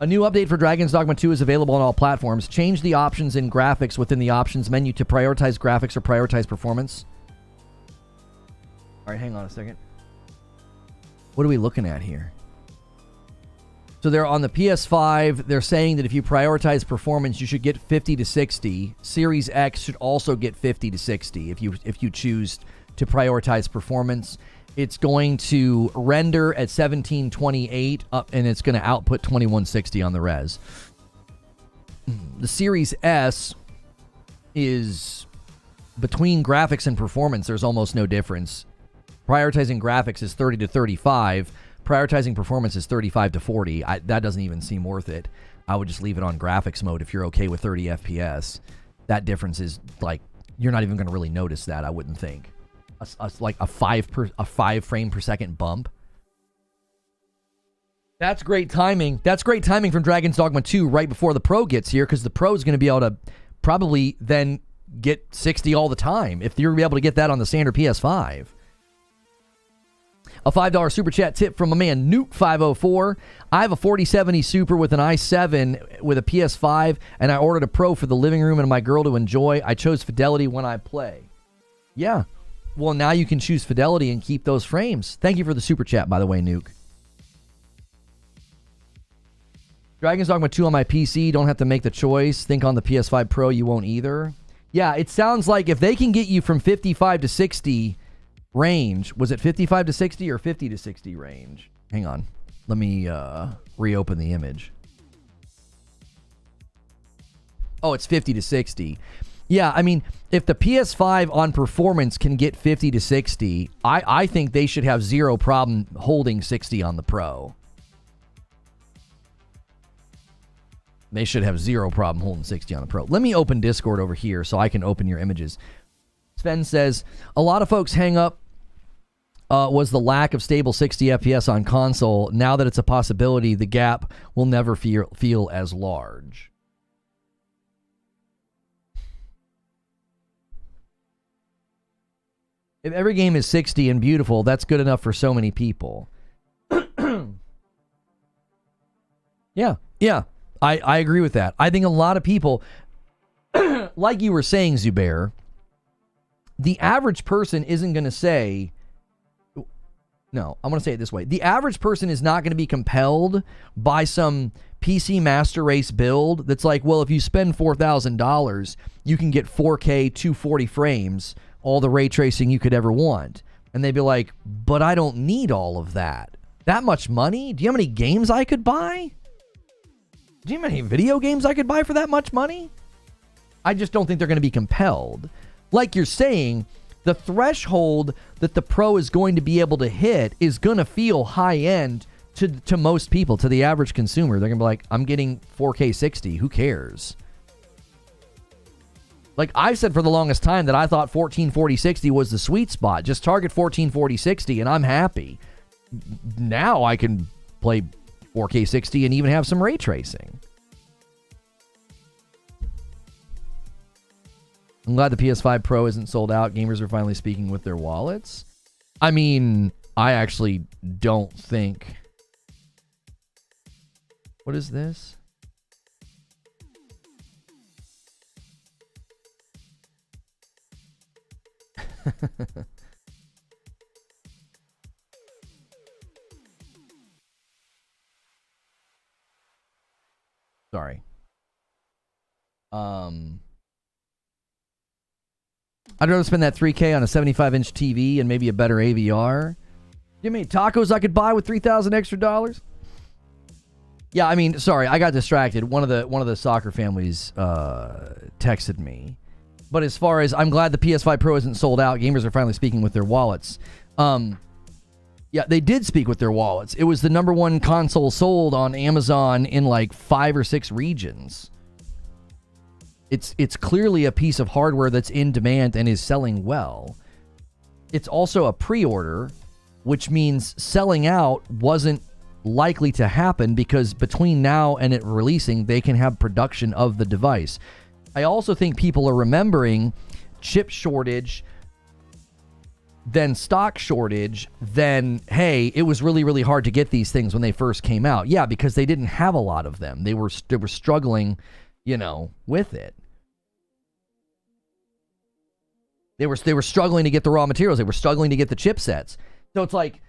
A new update for Dragon's Dogma 2 is available on all platforms. Change the options in graphics within the options menu to prioritize graphics or prioritize performance. All right, hang on a second. What are we looking at here? So they're on the PS5. They're saying that if you prioritize performance, you should get 50 to 60. Series X should also get 50 to 60 if you choose to prioritize performance. It's going to render at 1728 up, and it's going to output 2160 on the res. The Series S is between graphics and performance. There's almost no difference. Prioritizing graphics is 30 to 35. Prioritizing performance is 35 to 40. That doesn't even seem worth it. I would just leave it on graphics mode if you're okay with 30 FPS. That difference is like, you're not even going to really notice that, I wouldn't think. Like a 5 frame per second bump. That's great timing. That's great timing from Dragon's Dogma 2 right before the Pro gets here, because the Pro is going to be able to probably then get 60 all the time if you're able to get that on the standard PS5. A $5 super chat tip from a man, Nuke504. I have a 4070 Super with an i7 with a PS5, and I ordered a Pro for the living room and my girl to enjoy. I chose Fidelity when I play. Yeah. Well, now you can choose Fidelity and keep those frames. Thank you for the super chat, by the way, Nuke. Dragon's Dogma 2 on my PC. Don't have to make the choice. Think on the PS5 Pro, you won't either. Yeah, it sounds like if they can get you from 55 to 60 range, was it 55 to 60 or 50 to 60 range? Hang on. Let me reopen the image. Oh, it's 50 to 60. Yeah, I mean, if the PS5 on performance can get 50 to 60, I think they should have zero problem holding 60 on the Pro. They should have zero problem holding 60 on the Pro. Let me open Discord over here so I can open your images. Sven says, a lot of folks hang up was the lack of stable 60 FPS on console. Now that it's a possibility, the gap will never feel as large. If every game is 60 and beautiful, that's good enough for so many people. Yeah. I agree with that. I think a lot of people, like you were saying, Zubair, the average person isn't going to say, no, I'm going to say it this way. The average person is not going to be compelled by some PC Master Race build that's like, well, if you spend $4,000, you can get 4K 240 frames, all the ray tracing you could ever want. And they'd be like, but I don't need all of that. That much money? Do you know how many games I could buy? Do you know how many video games I could buy for that much money? I just don't think they're going to be compelled. Like you're saying, the threshold that the Pro is going to be able to hit is going to feel high-end to most people, to the average consumer. They're going to be like, I'm getting 4K 60. Who cares? Like I've said for the longest time that I thought 1440-60 was the sweet spot. Just target 1440-60 and I'm happy. Now I can play 4K 60 and even have some ray tracing. I'm glad the PS5 Pro isn't sold out. Gamers are finally speaking with their wallets. I mean, I actually don't think... What is this? Sorry. I'd rather spend that $3K on a 75-inch TV and maybe a better AVR. You mean tacos I could buy with $3,000 extra dollars? Yeah, I mean, sorry, I got distracted. One of the soccer families texted me. But as far as I'm glad the PS5 Pro isn't sold out, gamers are finally speaking with their wallets. Yeah, they did speak with their wallets. It was the #1 console sold on Amazon in like 5 or 6 regions. It's clearly a piece of hardware that's in demand and is selling well. It's also a pre-order, which means selling out wasn't likely to happen because between now and it releasing, they can have production of the device. I also think people are remembering chip shortage, then stock shortage, then, hey, it was really, really hard to get these things when they first came out. Yeah, because they didn't have a lot of them. They were struggling, with it. They were struggling to get the raw materials. They were struggling to get the chipsets. So it's like,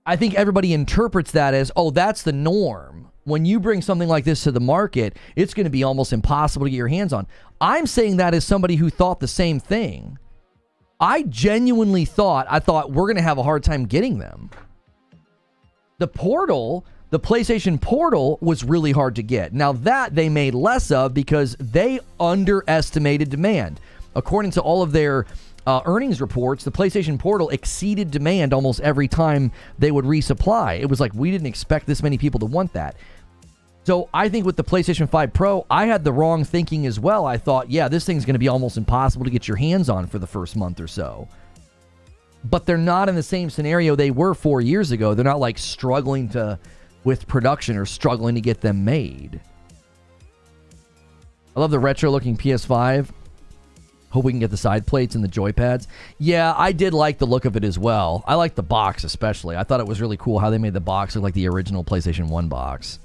I think everybody interprets that as, oh, that's the norm. When you bring something like this to the market, it's going to be almost impossible to get your hands on. I'm saying that as somebody who thought the same thing. I genuinely thought we're going to have a hard time getting them. The Portal, the PlayStation Portal was really hard to get. Now that they made less of because they underestimated demand. According to all of their earnings reports, the PlayStation Portal exceeded demand almost every time they would resupply. It was like, we didn't expect this many people to want that. So I think with the PlayStation 5 Pro, I had the wrong thinking as well. I thought, yeah, this thing's going to be almost impossible to get your hands on for the first month or so. But they're not in the same scenario they were 4 years ago. They're not like struggling with production or struggling to get them made. I love the retro-looking PS5. Hope we can get the side plates and the joypads. Yeah, I did like the look of it as well. I like the box especially. I thought it was really cool how they made the box look like the original PlayStation 1 box.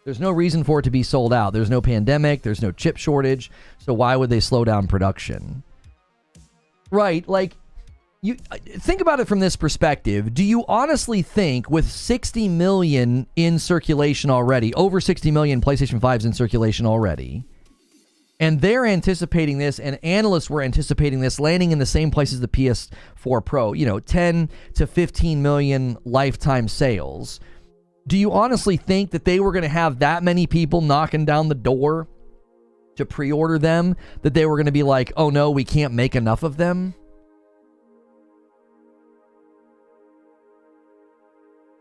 There's no reason for it to be sold out. There's no pandemic. There's no chip shortage. So why would they slow down production? Right, like, you think about it from this perspective. Do you honestly think with 60 million in circulation already, over 60 million PlayStation 5s in circulation already, and they're anticipating this, and analysts were anticipating this landing in the same place as the PS4 Pro, 10 to 15 million lifetime sales. Do you honestly think that they were going to have that many people knocking down the door to pre-order them, that they were going to be like, oh no, we can't make enough of them?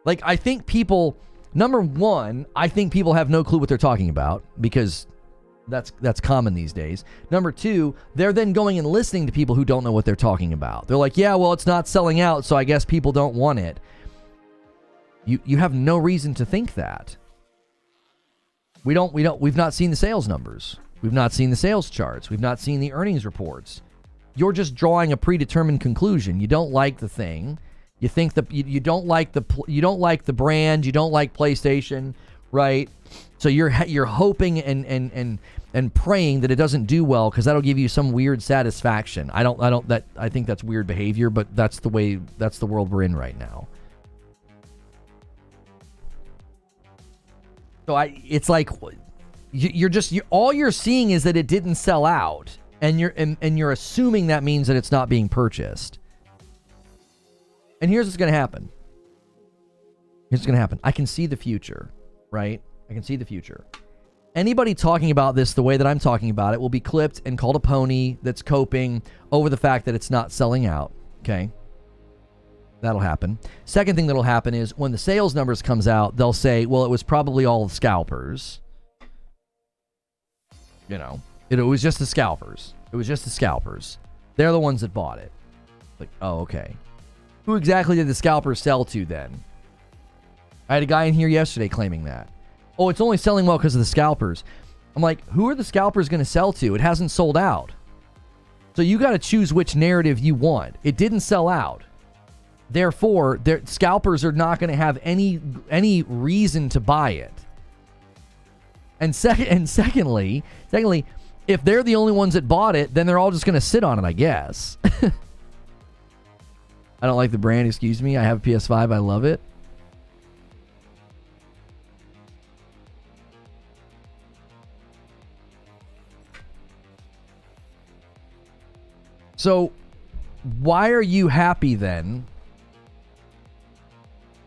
Like, I think people, number one, I think people have no clue what they're talking about, because that's common these days. Number two, they're then going and listening to people who don't know what they're talking about. They're like, yeah, well, it's not selling out, so I guess people don't want it. You have no reason to think that. We've not seen the sales numbers. We've not seen the sales charts. We've not seen the earnings reports. You're just drawing a predetermined conclusion. You don't like the thing. You think you don't like the brand. You don't like PlayStation, right? So you're hoping and praying that it doesn't do well, because that'll give you some weird satisfaction. I think that's weird behavior, but that's the world we're in right now. So it's like all you're seeing is that it didn't sell out, and you're assuming that means that it's not being purchased. And here's what's going to happen. I can see the future, right? I can see the future. Anybody talking about this the way that I'm talking about it will be clipped and called a pony that's coping over the fact that it's not selling out, okay? That'll happen. Second thing that'll happen is when the sales numbers comes out, they'll say, well, it was probably all the scalpers. You know, it was just the scalpers. It was just the scalpers. They're the ones that bought it. Like, oh, okay. Who exactly did the scalpers sell to then? I had a guy in here yesterday claiming that. Oh, it's only selling well because of the scalpers. I'm like, who are the scalpers going to sell to? It hasn't sold out. So you got to choose which narrative you want. It didn't sell out. Therefore, scalpers are not going to have any reason to buy it. And secondly, if they're the only ones that bought it, then they're all just going to sit on it, I guess. I don't like the brand, excuse me. I have a PS5, I love it. So, why are you happy then?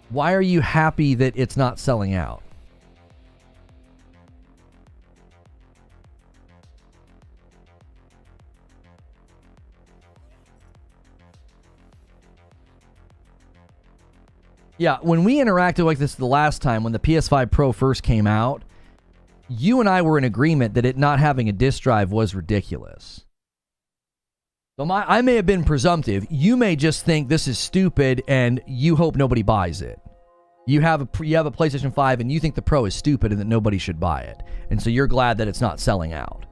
Why are you happy that it's not selling out? Yeah, when we interacted like this the last time, when the PS5 Pro first came out, you and I were in agreement that it not having a disk drive was ridiculous. So I may have been presumptive. You may just think this is stupid and you hope nobody buys it. You have a PlayStation 5 and you think the Pro is stupid and that nobody should buy it. And so you're glad that it's not selling out.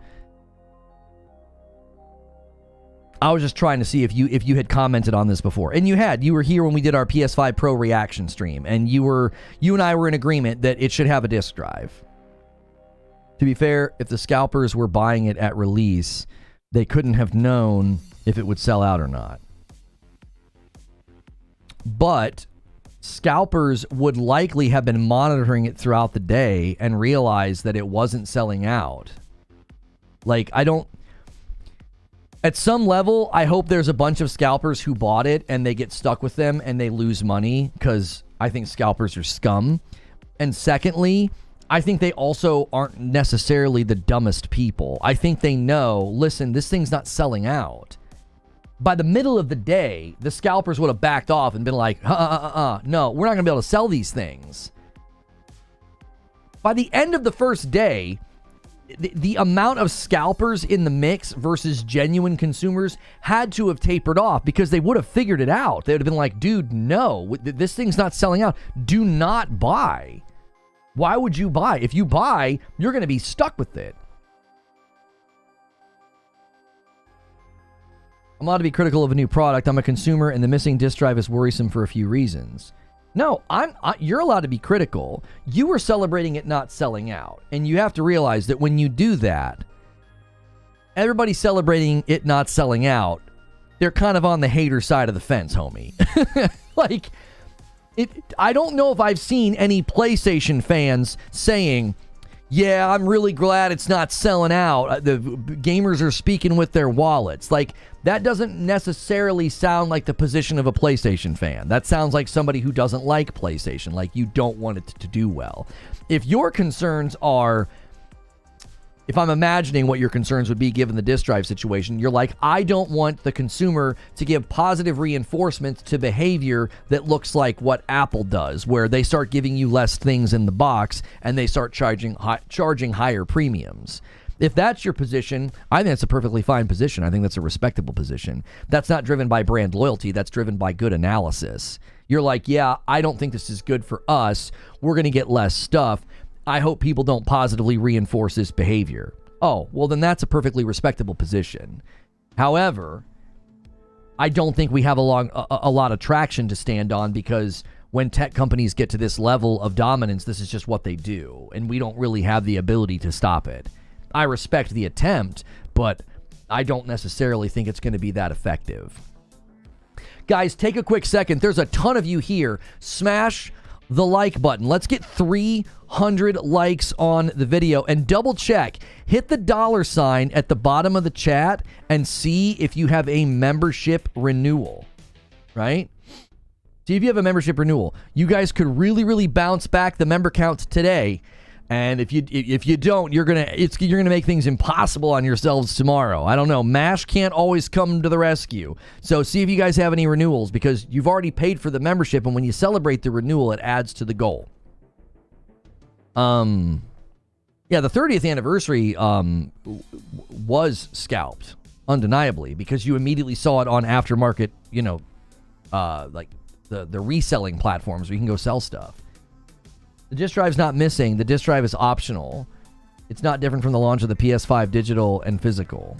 I was just trying to see if you had commented on this before. And you had. You were here when we did our PS5 Pro reaction stream, and you and I were in agreement that it should have a disk drive. To be fair, if the scalpers were buying it at release, they couldn't have known if it would sell out or not. But scalpers would likely have been monitoring it throughout the day and realized that it wasn't selling out. Like, at some level, I hope there's a bunch of scalpers who bought it and they get stuck with them and they lose money, because I think scalpers are scum. And secondly, I think they also aren't necessarily the dumbest people. I think they know, listen, this thing's not selling out. By the middle of the day, the scalpers would have backed off and been like, no, we're not going to be able to sell these things. By the end of the first day, the amount of scalpers in the mix versus genuine consumers had to have tapered off, because they would have figured it out. They would have been like, dude, no, this thing's not selling out. Do not buy. Why would you buy? If you buy, you're going to be stuck with it. I'm allowed to be critical of a new product. I'm a consumer, and the missing disk drive is worrisome for a few reasons. No, you're allowed to be critical. You were celebrating it not selling out. And you have to realize that when you do that, everybody celebrating it not selling out, they're kind of on the hater side of the fence, homie. Like, I don't know if I've seen any PlayStation fans saying, yeah, I'm really glad it's not selling out. The gamers are speaking with their wallets. Like, that doesn't necessarily sound like the position of a PlayStation fan. That sounds like somebody who doesn't like PlayStation, like you don't want it to do well. If your concerns are, if I'm imagining what your concerns would be given the disk drive situation, you're like, I don't want the consumer to give positive reinforcements to behavior that looks like what Apple does, where they start giving you less things in the box and they start charging higher premiums. If that's your position, I think that's a perfectly fine position. I think that's a respectable position. That's not driven by brand loyalty. That's driven by good analysis. You're like, yeah, I don't think this is good for us. We're going to get less stuff. I hope people don't positively reinforce this behavior. Oh, well, then that's a perfectly respectable position. However, I don't think we have a lot of traction to stand on, because when tech companies get to this level of dominance, this is just what they do, and we don't really have the ability to stop it. I respect the attempt, but I don't necessarily think it's going to be that effective. Guys, take a quick second. There's a ton of you here. Smash the like button. Let's get 300 likes on the video, and double check. Hit the $ at the bottom of the chat and see if you have a membership renewal, right? See if you have a membership renewal. You guys could really bounce back the member count today. And if you don't, you're gonna make things impossible on yourselves tomorrow. I don't know. MASH can't always come to the rescue. So see if you guys have any renewals, because you've already paid for the membership, and when you celebrate the renewal, it adds to the goal. Yeah, the 30th anniversary was scalped, undeniably, because you immediately saw it on aftermarket, like the reselling platforms where you can go sell stuff. The disk drive's not missing. The disk drive is optional. It's not different from the launch of the PS5 digital and physical.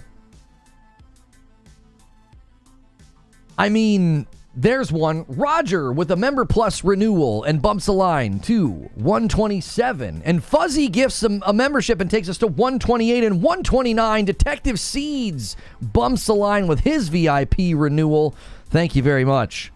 I mean, there's one. Roger with a Member Plus renewal and bumps a line to 127. And Fuzzy gifts a membership and takes us to 128 and 129. Detective Seeds bumps a line with his VIP renewal. Thank you very much.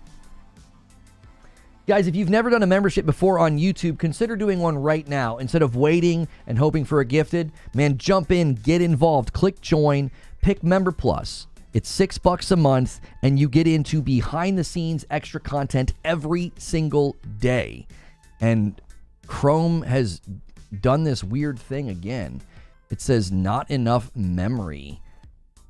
Guys, if you've never done a membership before on YouTube, consider doing one right now. Instead of waiting and hoping for a gifted, man, jump in, get involved, click join, pick Member Plus. It's $6 a month, and you get into behind-the-scenes extra content every single day. And Chrome has done this weird thing again. It says not enough memory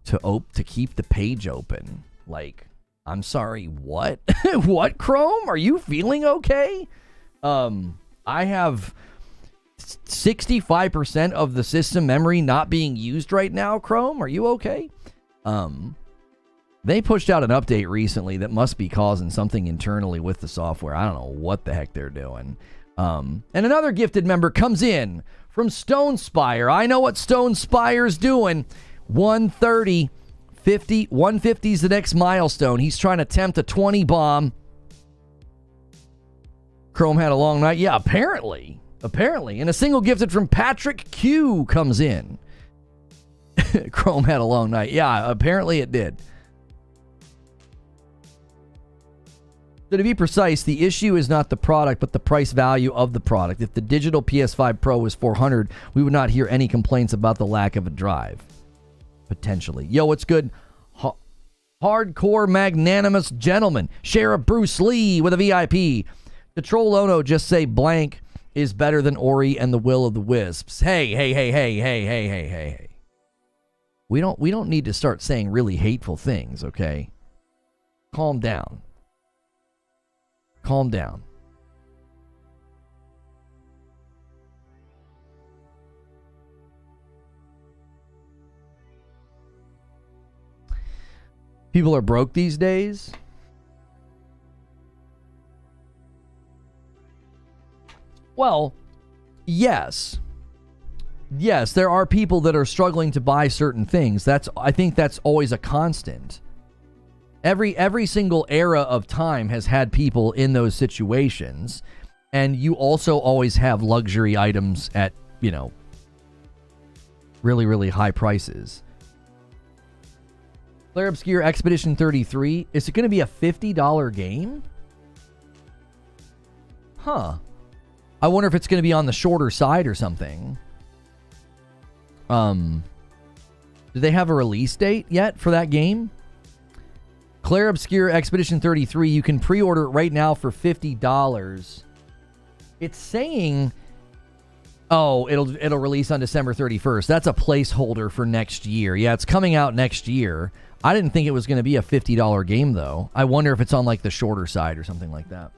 to keep the page open. Like, I'm sorry, what? What, Chrome? Are you feeling okay? I have 65% of the system memory not being used right now, Chrome. Are you okay? They pushed out an update recently that must be causing something internally with the software. I don't know what the heck they're doing. And another gifted member comes in from Stone Spire. I know what Stone Spire's doing. 130. 150 is the next milestone. He's trying to tempt a 20 bomb. Chrome had a long night. Yeah, apparently. And a single gifted from Patrick Q comes in. Chrome had a long night. Yeah, apparently it did. So to be precise, the issue is not the product, but the price value of the product. If the digital PS5 Pro was $400, we would not hear any complaints about the lack of a drive. Potentially. Yo, what's good? Hardcore magnanimous gentleman. Sheriff Bruce Lee with a VIP. The Troll Ono just say blank is better than Ori and the Will of the Wisps. Hey. We don't need to start saying really hateful things, okay? Calm down. People are broke these days. Well, yes. Yes, there are people that are struggling to buy certain things. I think that's always a constant. Every single era of time has had people in those situations, and you also always have luxury items at, really, really high prices. Claire Obscure Expedition 33. Is it going to be a $50 game? Huh. I wonder if it's going to be on the shorter side or something. Do they have a release date yet for that game? Claire Obscure Expedition 33, you can pre-order it right now for $50. It's saying, oh, it'll release on December 31st. That's a placeholder for next year. Yeah, it's coming out next year. I didn't think it was going to be a $50 game, though. I wonder if it's on, like, the shorter side or something like that.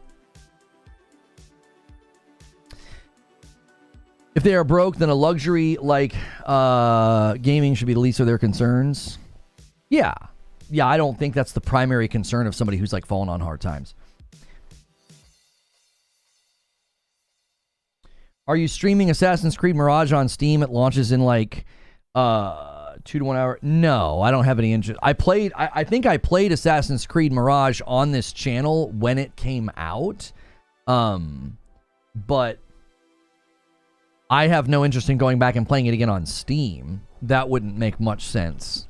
If they are broke, then a luxury like gaming should be the least of their concerns. Yeah. Yeah, I don't think that's the primary concern of somebody who's, like, fallen on hard times. Are you streaming Assassin's Creed Mirage on Steam? It launches in, like, 2 to 1 hour. No, I don't have any interest. I think I played Assassin's Creed Mirage on this channel when it came out. But I have no interest in going back and playing it again on Steam. That wouldn't make much sense.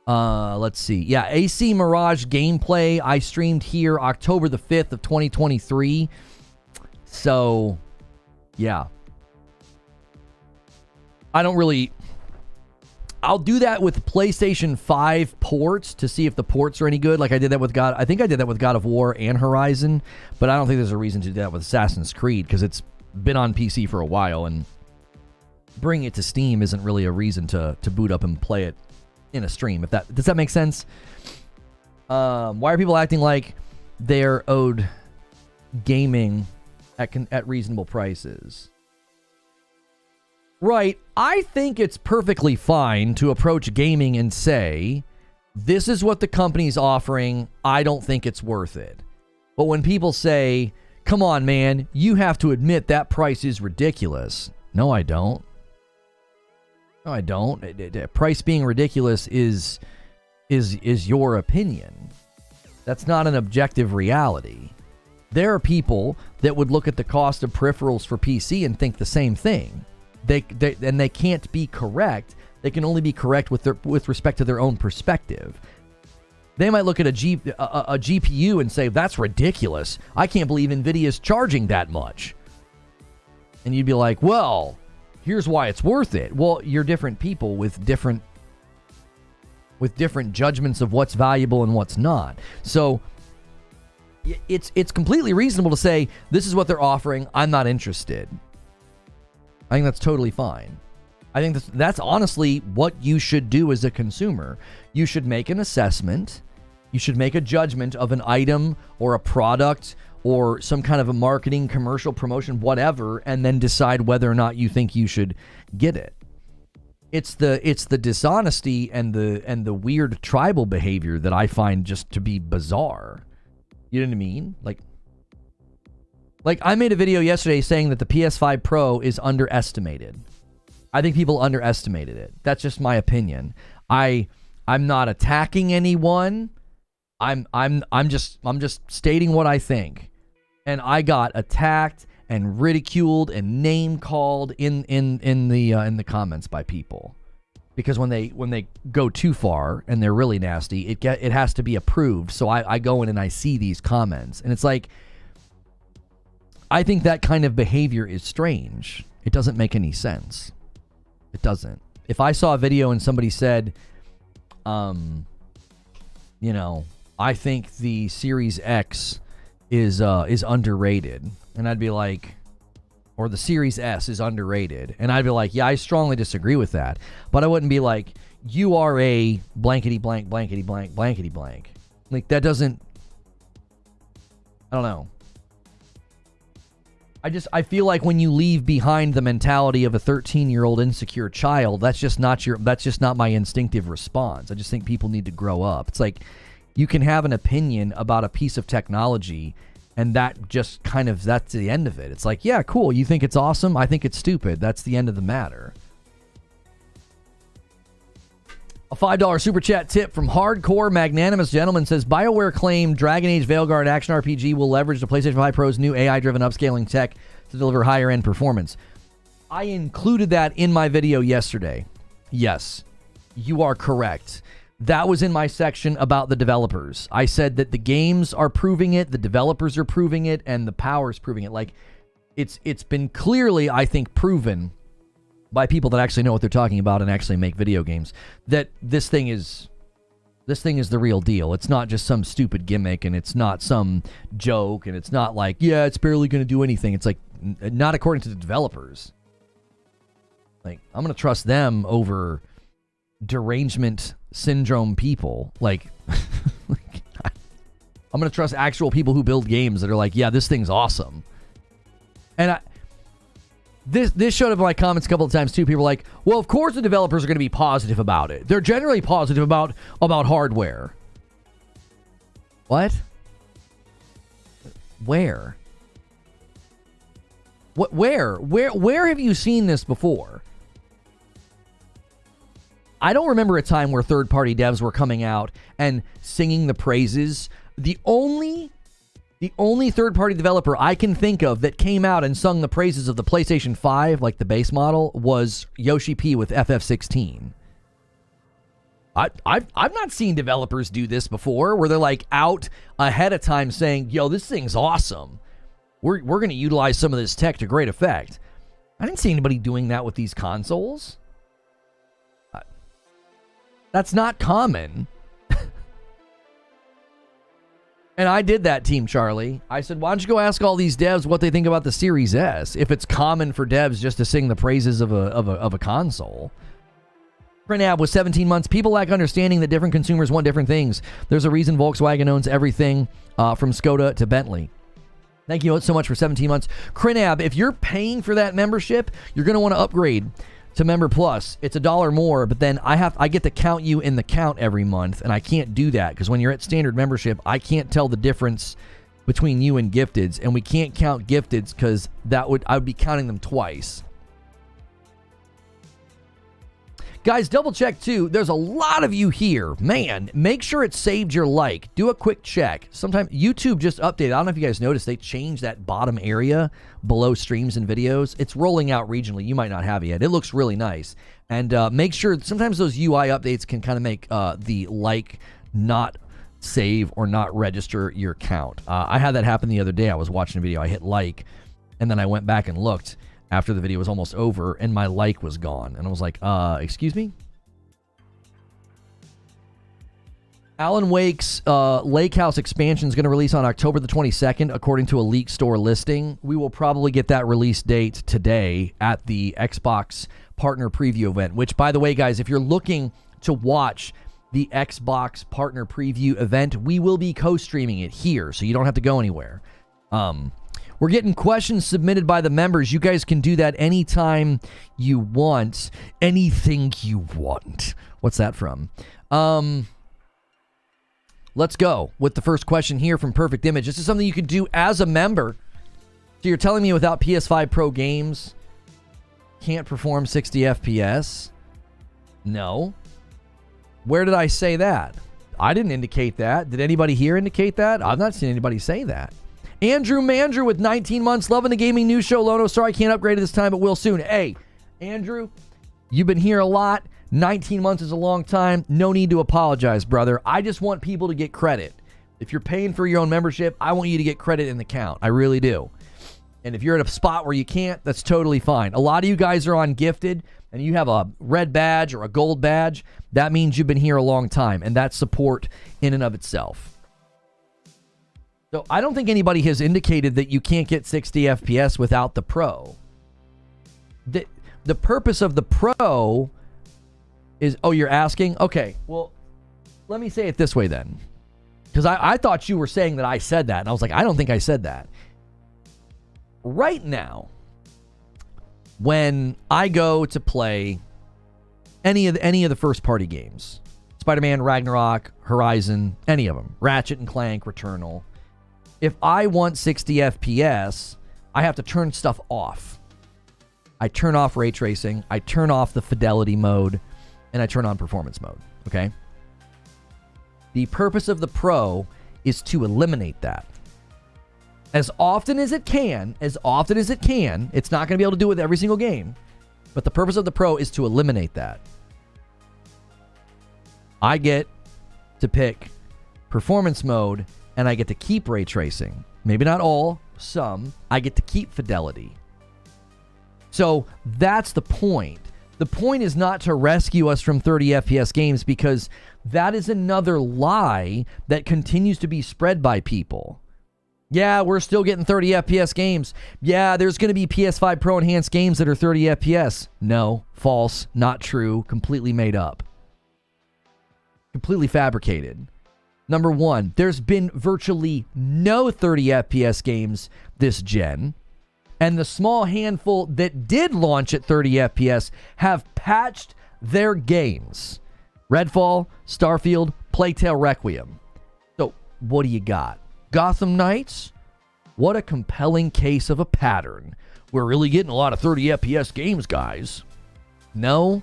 Let's see. Yeah, AC Mirage gameplay I streamed here October the 5th of 2023. So, yeah. I'll do that with PlayStation 5 ports to see if the ports are any good. Like I did that with I think I did that with God of War and Horizon, but I don't think there's a reason to do that with Assassin's Creed because it's been on PC for a while, and bringing it to Steam isn't really a reason to boot up and play it in a stream. Does that make sense? Why are people acting like they're owed gaming at reasonable prices? Right. I think it's perfectly fine to approach gaming and say, this is what the company's offering. I don't think it's worth it. But when people say, come on, man, you have to admit that price is ridiculous. No, I don't. No, I don't. Price being ridiculous is your opinion. That's not an objective reality. There are people that would look at the cost of peripherals for PC and think the same thing. They can't be correct. They can only be correct with respect to their own perspective. They might look at a GPU and say, that's ridiculous. I can't believe NVIDIA's charging that much. And you'd be like, well, here's why it's worth it. Well, you're different people with different judgments of what's valuable and what's not. So it's completely reasonable to say, this is what they're offering. I'm not interested. I think that's totally fine. I think that's honestly what you should do as a consumer. You should make an assessment. You should make a judgment of an item or a product or some kind of a marketing, commercial, promotion, whatever, and then decide whether or not you think you should get it. It's the dishonesty and the weird tribal behavior that I find just to be bizarre. You know what I mean? Like I made a video yesterday saying that the PS5 Pro is underestimated. I think people underestimated it. That's just my opinion. I'm not attacking anyone. I'm just stating what I think. And I got attacked and ridiculed and name called in the comments by people. Because when they go too far and they're really nasty, it has to be approved. So I go in and I see these comments. And it's like, I think that kind of behavior is strange. It doesn't make any sense. It doesn't. If I saw a video and somebody said, I think the Series X is underrated, and I'd be like, or the Series S is underrated, and I'd be like, yeah, I strongly disagree with that. But I wouldn't be like, you are a blankety blank, blankety blank, blankety blank. Like, that doesn't, I don't know. I feel like when you leave behind the mentality of a 13-year-old insecure child, that's just not my instinctive response. I just think people need to grow up. It's like, you can have an opinion about a piece of technology, and that just that's the end of it. It's like, yeah, cool. You think it's awesome? I think it's stupid. That's the end of the matter. A $5 super chat tip from Hardcore Magnanimous Gentleman says, BioWare claimed Dragon Age Veilguard Action RPG will leverage the PlayStation 5 Pro's new AI-driven upscaling tech to deliver higher-end performance. I included that in my video yesterday. Yes, you are correct. That was in my section about the developers. I said that the games are proving it, the developers are proving it, and the power's proving it. Like, it's been clearly, I think, proven by people that actually know what they're talking about and actually make video games, that this thing is the real deal. It's not just some stupid gimmick, and it's not some joke, and it's not like, yeah, it's barely going to do anything. It's like, not according to the developers. Like, I'm going to trust them over derangement syndrome people. Like, I'm going to trust actual people who build games that are like, yeah, this thing's awesome. And this showed up in my comments a couple of times too. People are like, well, of course the developers are going to be positive about it. They're generally positive about hardware. What? Where? What? Where have you seen this before? I don't remember a time where third-party devs were coming out and singing the praises. The only third-party developer I can think of that came out and sung the praises of the PlayStation 5, like the base model, was Yoshi P with FF16. I've not seen developers do this before, where they're like out ahead of time saying, yo, this thing's awesome. We're going to utilize some of this tech to great effect. I didn't see anybody doing that with these consoles. That's not common. And I did that, Team Charlie. I said, why don't you go ask all these devs what they think about the Series S, if it's common for devs just to sing the praises of a console. Printab was 17 months. People lack understanding that different consumers want different things. There's a reason Volkswagen owns everything from Skoda to Bentley. Thank you so much for 17 months. Crinab, if you're paying for that membership, you're going to want to upgrade to Member Plus. It's $1 more, but then I get to count you in the count every month, and I can't do that because when you're at standard membership, I can't tell the difference between you and gifteds, and we can't count gifteds because I would be counting them twice. Guys, double check too. There's a lot of you here. Man, make sure it saved your like. Do a quick check. Sometimes YouTube just updated. I don't know if you guys noticed, they changed that bottom area below streams and videos. It's rolling out regionally. You might not have it yet. It looks really nice. And make sure, sometimes those UI updates can kind of make the like not save or not register your count. I had that happen the other day. I was watching a video. I hit like, and then I went back and looked after the video was almost over, and my like was gone. And I was like, excuse me? Alan Wake's Lake House expansion is going to release on October the 22nd, according to a leak store listing. We will probably get that release date today at the Xbox Partner Preview event, which, by the way, guys, if you're looking to watch the Xbox Partner Preview event, we will be co-streaming it here, so you don't have to go anywhere. We're getting questions submitted by the members. You guys can do that anytime you want. Anything you want. What's that from? Let's go with the first question here from Perfect Image. This is something you could do as a member. So you're telling me without PS5 Pro games can't perform 60 FPS? No. Where did I say that? I didn't indicate that. Did anybody here indicate that? I've not seen anybody say that. Andrew Mandrew with 19 months. Loving the gaming news show, Lono. Sorry I can't upgrade it this time, but will soon. Hey, Andrew, you've been here a lot. 19 months is a long time. No need to apologize, brother. I just want people to get credit. If you're paying for your own membership, I want you to get credit in the count. I really do. And if you're at a spot where you can't, that's totally fine. A lot of you guys are on Gifted, and you have a red badge or a gold badge. That means you've been here a long time, and that's support in and of itself. So I don't think anybody has indicated that you can't get 60 FPS without the Pro. The purpose of the Pro is... Oh, you're asking? Okay, well, let me say it this way then. Because I thought you were saying that I said that, and I was like, I don't think I said that. Right now, when I go to play any of the first-party games, Spider-Man, Ragnarok, Horizon, any of them, Ratchet and Clank, Returnal... If I want 60 FPS, I have to turn stuff off. I turn off ray tracing, I turn off the fidelity mode, and I turn on performance mode, okay? The purpose of the Pro is to eliminate that. As often as it can, it's not going to be able to do it with every single game, but the purpose of the Pro is to eliminate that. I get to pick performance mode, and I get to keep ray tracing. Maybe not all, some. I get to keep fidelity. So that's the point. The point is not to rescue us from 30 FPS games, because that is another lie that continues to be spread by people. Yeah, we're still getting 30 FPS games. Yeah, there's going to be PS5 Pro enhanced games that are 30 FPS. No, false, not true, completely made up. Completely fabricated. Number one, there's been virtually no 30 FPS games this gen. And the small handful that did launch at 30 FPS have patched their games. Redfall, Starfield, Plague Tale Requiem. So, what do you got? Gotham Knights? What a compelling case of a pattern. We're really getting a lot of 30 FPS games, guys. No.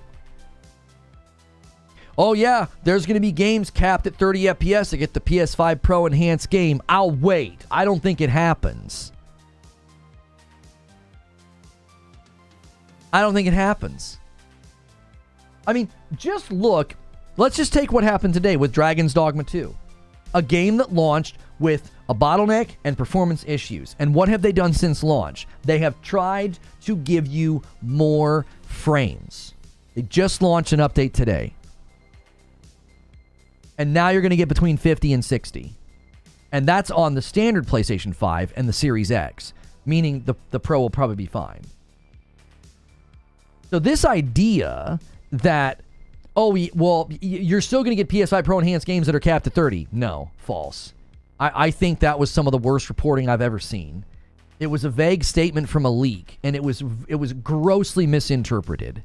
Oh yeah, there's going to be games capped at 30 FPS to get the PS5 Pro enhanced game. I'll wait. I don't think it happens. I don't think it happens. I mean, just look. Let's just take what happened today with Dragon's Dogma 2. A game that launched with a bottleneck and performance issues. And what have they done since launch? They have tried to give you more frames. They just launched an update today. And now you're going to get between 50 and 60. And that's on the standard PlayStation 5 and the Series X. Meaning the Pro will probably be fine. So this idea that, oh, well, you're still going to get PS5 Pro enhanced games that are capped at 30. No, false. I think that was some of the worst reporting I've ever seen. It was a vague statement from a leak, and it was grossly misinterpreted,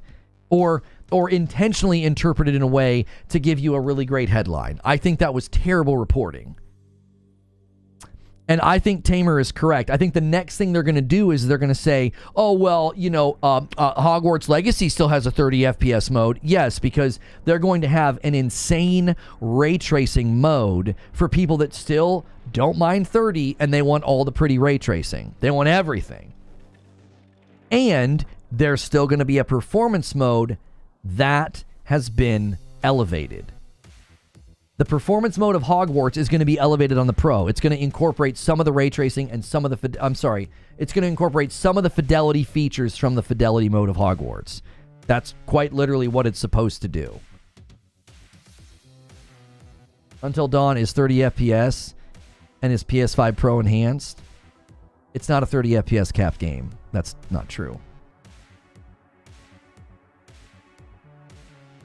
or intentionally interpreted in a way to give you a really great headline. I think that was terrible reporting. And I think Tamer is correct. I think the next thing they're going to do is they're going to say, oh, well, Hogwarts Legacy still has a 30 FPS mode. Yes, because they're going to have an insane ray tracing mode for people that still don't mind 30 and they want all the pretty ray tracing. They want everything. And there's still going to be a performance mode that has been elevated. The performance mode of Hogwarts is going to be elevated on the Pro. It's going to incorporate some of the ray tracing and some of the... It's going to incorporate some of the fidelity features from the fidelity mode of Hogwarts. That's quite literally what it's supposed to do. Until Dawn is 30 FPS and is PS5 Pro enhanced. It's not a 30 FPS capped game. That's not true.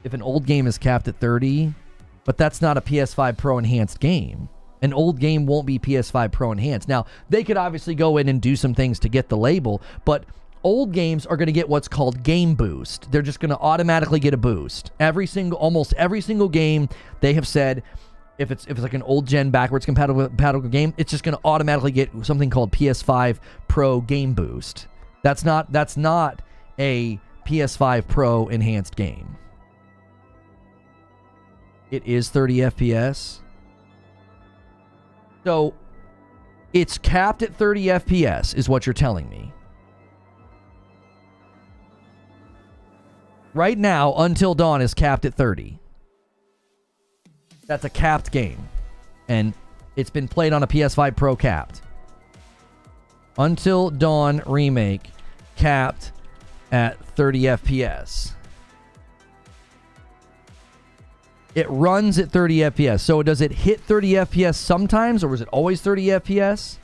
If an old game is capped at 30... But that's not a PS5 Pro enhanced game. An old game won't be PS5 Pro enhanced. Now, they could obviously go in and do some things to get the label, but old games are going to get what's called game boost. They're just going to automatically get a boost. Almost every single game, they have said, if it's like an old gen backwards compatible game, it's just going to automatically get something called PS5 Pro game boost. That's not a PS5 Pro enhanced game. It is 30 FPS. So, it's capped at 30 FPS, is what you're telling me. Right now, Until Dawn is capped at 30. That's a capped game. And it's been played on a PS5 Pro capped. Until Dawn Remake, capped at 30 FPS. It runs at 30 FPS. So does it hit 30 FPS sometimes, or is it always 30 FPS?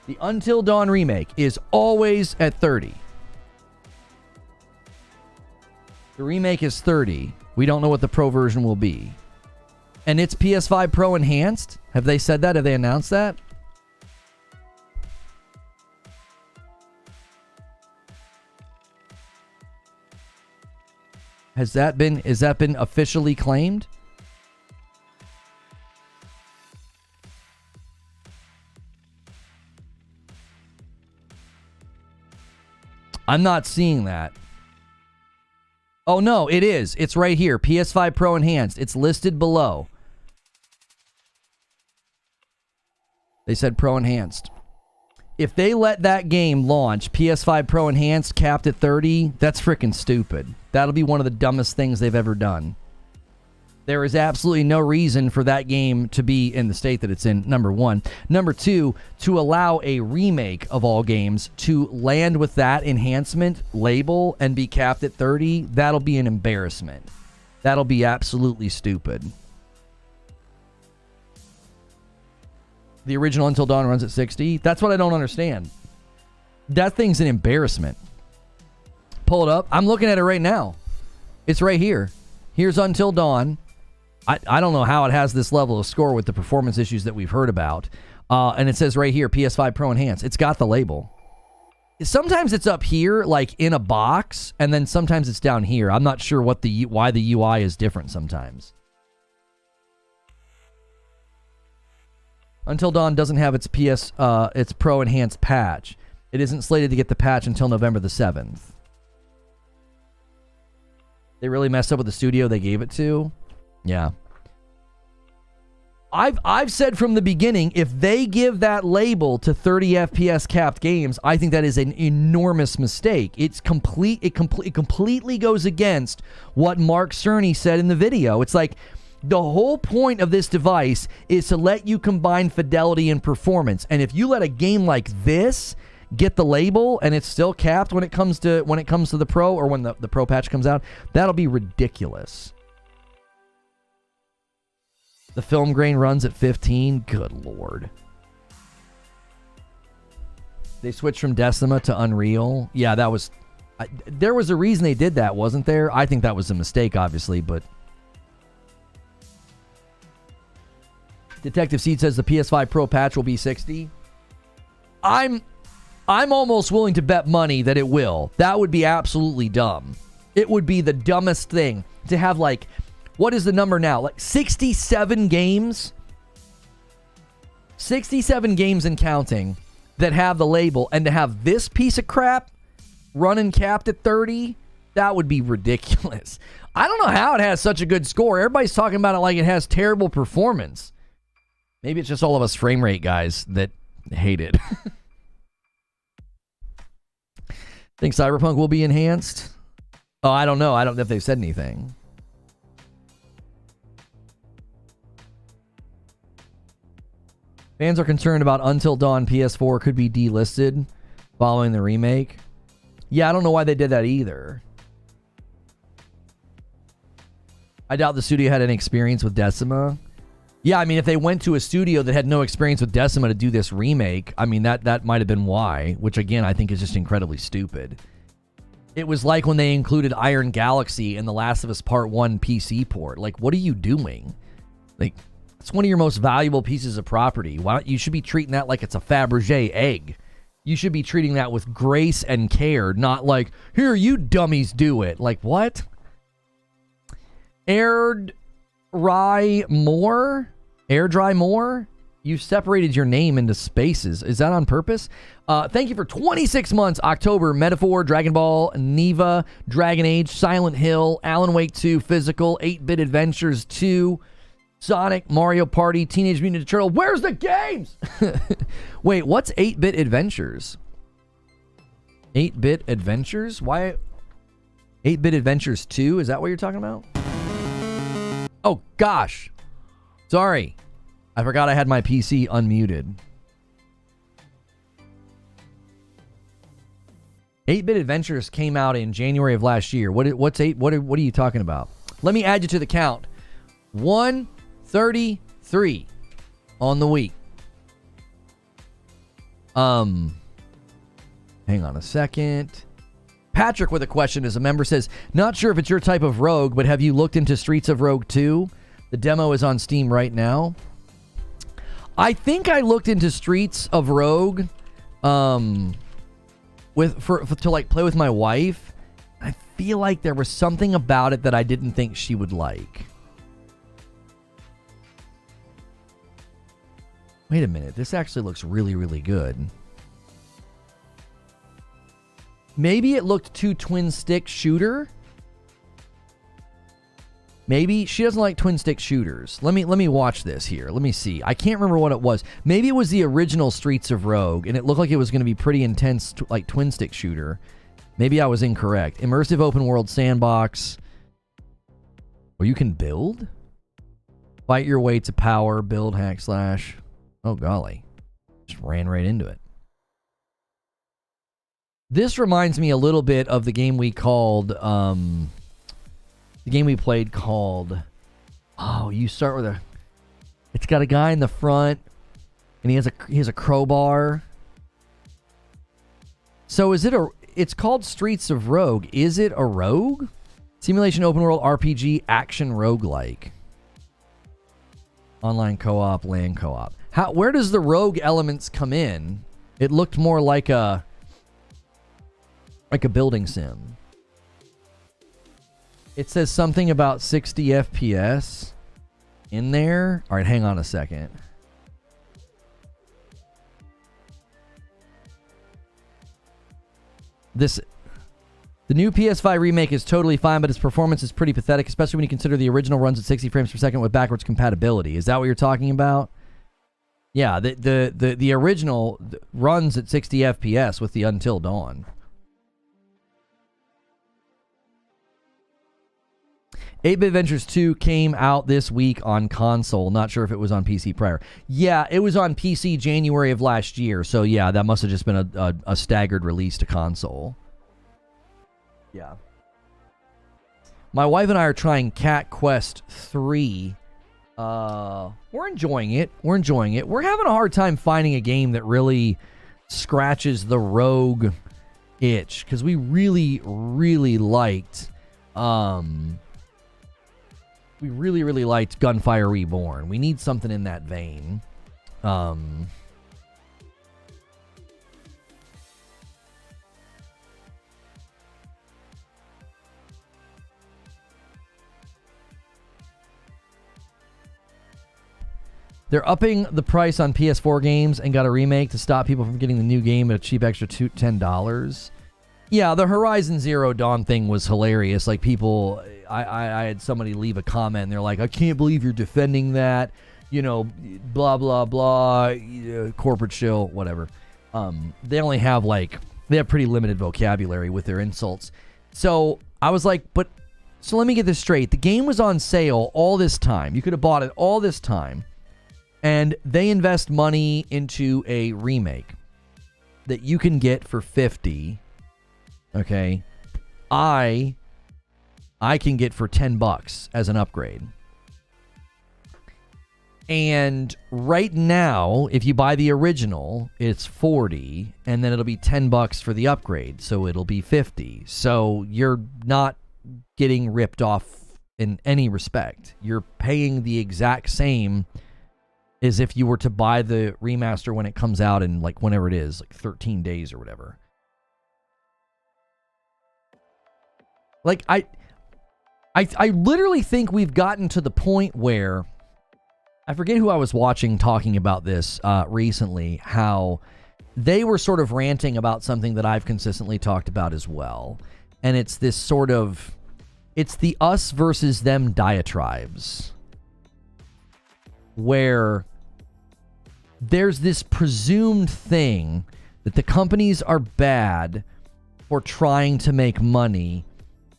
The Until Dawn remake is always at 30. The remake is 30. We don't know what the Pro version will be. And it's PS5 Pro enhanced? Have they said that? Have they announced that? Has that been officially claimed? I'm not seeing that. Oh no, it is. It's right here. PS5 Pro enhanced. It's listed below. They said Pro enhanced. If they let that game launch, PS5 Pro enhanced, capped at 30, that's freaking stupid. That'll be one of the dumbest things they've ever done. There is absolutely no reason for that game to be in the state that it's in, number one. Number two, to allow a remake of all games to land with that enhancement label and be capped at 30, that'll be an embarrassment. That'll be absolutely stupid. The original Until Dawn runs at 60. That's what I don't understand. That thing's an embarrassment. Pull it up. I'm looking at it right now. It's right here. Here's Until Dawn. I don't know how it has this level of score with the performance issues that we've heard about. And it says right here, PS5 Pro Enhanced. It's got the label. Sometimes it's up here, like in a box, and then sometimes it's down here. I'm not sure why the UI is different sometimes. Until Dawn doesn't have its its Pro Enhanced patch. It isn't slated to get the patch until November the 7th. They really messed up with the studio they gave it to. Yeah. I've said from the beginning, if they give that label to 30 FPS capped games, I think that is an enormous mistake. It completely goes against what Mark Cerny said in the video. It's like the whole point of this device is to let you combine fidelity and performance. And if you let a game like this get the label and it's still capped when it comes to the Pro, or when the Pro patch comes out, that'll be ridiculous. The film grain runs at 15. Good Lord. They switched from Decima to Unreal. Yeah, that was... there was a reason they did that, wasn't there? I think that was a mistake, obviously, but... Detective Seed says the PS5 Pro patch will be 60. I'm almost willing to bet money that it will. That would be absolutely dumb. It would be the dumbest thing to have, like... What is the number now? Like 67 games? 67 games and counting that have the label, and to have this piece of crap running capped at 30? That would be ridiculous. I don't know how it has such a good score. Everybody's talking about it like it has terrible performance. Maybe it's just all of us frame rate guys that hate it. Think Cyberpunk will be enhanced? Oh, I don't know. I don't know if they've said anything. Fans are concerned about Until Dawn PS4 could be delisted following the remake. Yeah, I don't know why they did that either. I doubt the studio had any experience with Decima. Yeah, I mean, if they went to a studio that had no experience with Decima to do this remake, I mean, that might have been why, which again, I think is just incredibly stupid. It was like when they included Iron Galaxy in The Last of Us Part 1 PC port. Like, what are you doing? Like... It's one of your most valuable pieces of property. Why don't you should be treating that like it's a Fabergé egg. You should be treating that with grace and care, not like, here, you dummies do it. Like, what? Air Dry More? You separated your name into spaces. Is that on purpose? Thank you for 26 months. October, Metaphor, Dragon Ball, Neva, Dragon Age, Silent Hill, Alan Wake 2, Physical, 8-Bit Adventures 2, Sonic, Mario Party, Teenage Mutant Ninja Turtle. Where's the games? Wait, what's 8-Bit Adventures? 8-Bit Adventures? Why? 8-Bit Adventures 2? Is that what you're talking about? Oh, gosh. Sorry. I forgot I had my PC unmuted. 8-Bit Adventures came out in January of last year. What are you talking about? Let me add you to the count. 133 on the week. Hang on a second. Patrick with a question as a member says, not sure if it's your type of Rogue, but have you looked into Streets of Rogue 2? The demo is on Steam right now. I think I looked into Streets of Rogue to like play with my wife. I feel like there was something about it that I didn't think she would like. Wait a minute, this actually looks really, really good. Maybe it looked too twin-stick shooter? Maybe she doesn't like twin-stick shooters. Let me watch this here. Let me see. I can't remember what it was. Maybe it was the original Streets of Rogue, and it looked like it was going to be pretty intense, like twin-stick shooter. Maybe I was incorrect. Immersive open world sandbox. Or you can build? Fight your way to power, build, hack, slash. Oh, golly. Just ran right into it. This reminds me a little bit of the game we called, the game we played called, oh, you start with a, it's got a guy in the front, and he has a crowbar. So is it it's called Streets of Rogue. Is it a rogue? Simulation open world RPG action roguelike. Online co-op, LAN co-op. Where does the rogue elements come in? It looked more like a building sim. It says something about 60 FPS in there. All right, hang on a second. The new PS5 remake is totally fine, but its performance is pretty pathetic, especially when you consider the original runs at 60 frames per second with backwards compatibility. Is that what you're talking about? Yeah, the original runs at 60 FPS with the Until Dawn. 8-Bit Ventures 2 came out this week on console. Not sure if it was on PC prior. Yeah, it was on PC January of last year. So yeah, that must have just been a staggered release to console. Yeah. My wife and I are trying Cat Quest 3. We're enjoying it. We're having a hard time finding a game that really scratches the rogue itch, because we really, really liked Gunfire Reborn. We need something in that vein. They're upping the price on PS4 games and got a remake to stop people from getting the new game at a cheap extra $10. Yeah, the Horizon Zero Dawn thing was hilarious. Like, people, I had somebody leave a comment and they're like, I can't believe you're defending that, you know, blah, blah, blah, corporate shill, whatever. They only have they have pretty limited vocabulary with their insults. So I was like, so let me get this straight. The game was on sale all this time. You could have bought it all this time. And they invest money into a remake that you can get for $50. Okay, I can get for $10 as an upgrade. And right now, if you buy the original, it's $40, and then it'll be $10 for the upgrade, so it'll be $50. So you're not getting ripped off in any respect. You're paying the exact same as if you were to buy the remaster when it comes out in whenever it is, 13 days or whatever. I literally think we've gotten to the point where, I forget who I was watching talking about this recently, how they were sort of ranting about something that I've consistently talked about as well. And it's this sort of, it's the us versus them diatribes, where there's this presumed thing that the companies are bad for trying to make money,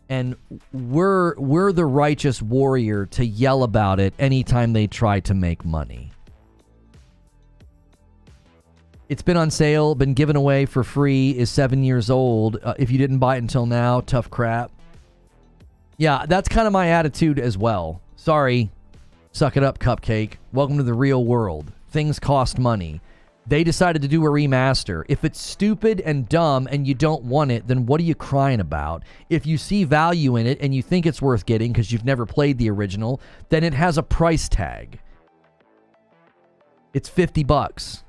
and we're the righteous warrior to yell about it anytime they try to make money. It's been on sale, been given away for free, is 7 years old. If you didn't buy it until now, tough crap. Yeah, that's kind of my attitude as well. Sorry, suck it up, Cupcake. Welcome to the real world. Things cost money. They decided to do a remaster. If it's stupid and dumb and you don't want it, then what are you crying about? If you see value in it and you think it's worth getting because you've never played the original, then it has a price tag. It's $50.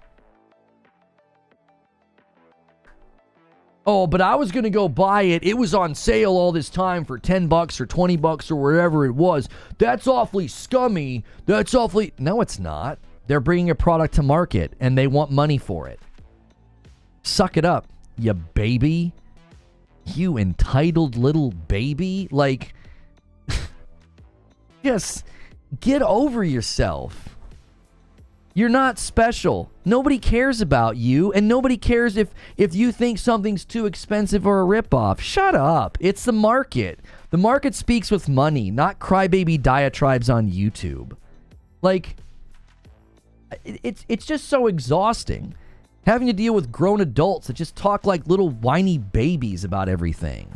Oh, but I was going to go buy it. It was on sale all this time for $10 or $20 or wherever it was. That's awfully scummy. That's awfully... No, it's not. They're bringing a product to market, and they want money for it. Suck it up, you baby. You entitled little baby. Yes, get over yourself. You're not special. Nobody cares about you, and nobody cares if you think something's too expensive or a ripoff. Shut up. It's the market. The market speaks with money, not crybaby diatribes on YouTube. Like, it's just so exhausting. Having to deal with grown adults that just talk like little whiny babies about everything.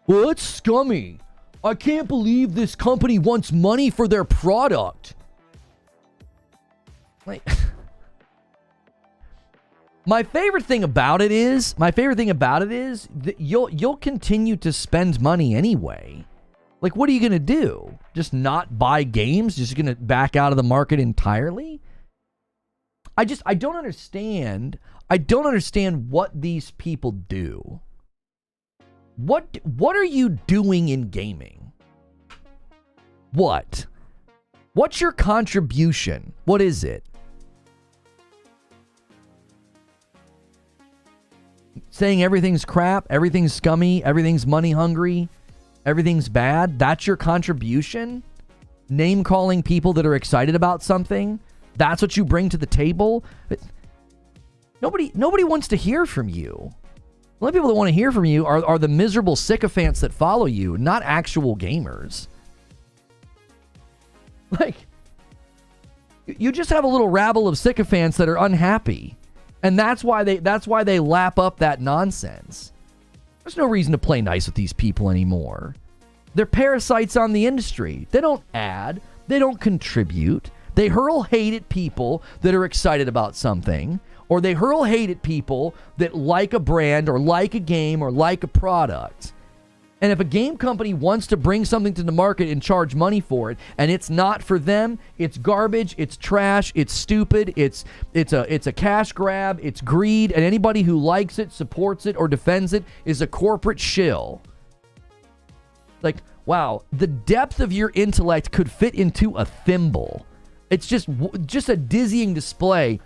Well, it's scummy. I can't believe this company wants money for their product. Like, my favorite thing about it is that you'll continue to spend money anyway. Like, what are you going to do? Just not buy games? Just going to back out of the market entirely? I don't understand. I don't understand what these people do. What are you doing in gaming? What? What's your contribution? What is it? Saying everything's crap, everything's scummy, everything's money hungry, everything's bad? That's your contribution? Name calling people that are excited about something? That's what you bring to the table? Nobody wants to hear from you. The only people that want to hear from you are the miserable sycophants that follow you, not actual gamers. Like, you just have a little rabble of sycophants that are unhappy. And that's why they lap up that nonsense. There's no reason to play nice with these people anymore. They're parasites on the industry. They don't add. They don't contribute. They hurl hate at people that are excited about something, or they hurl hate at people that like a brand or like a game or like a product. And if a game company wants to bring something to the market and charge money for it, and it's not for them, it's garbage, it's trash, it's stupid, it's a cash grab, it's greed, and anybody who likes it, supports it, or defends it is a corporate shill. Like, wow, the depth of your intellect could fit into a thimble. It's just a dizzying display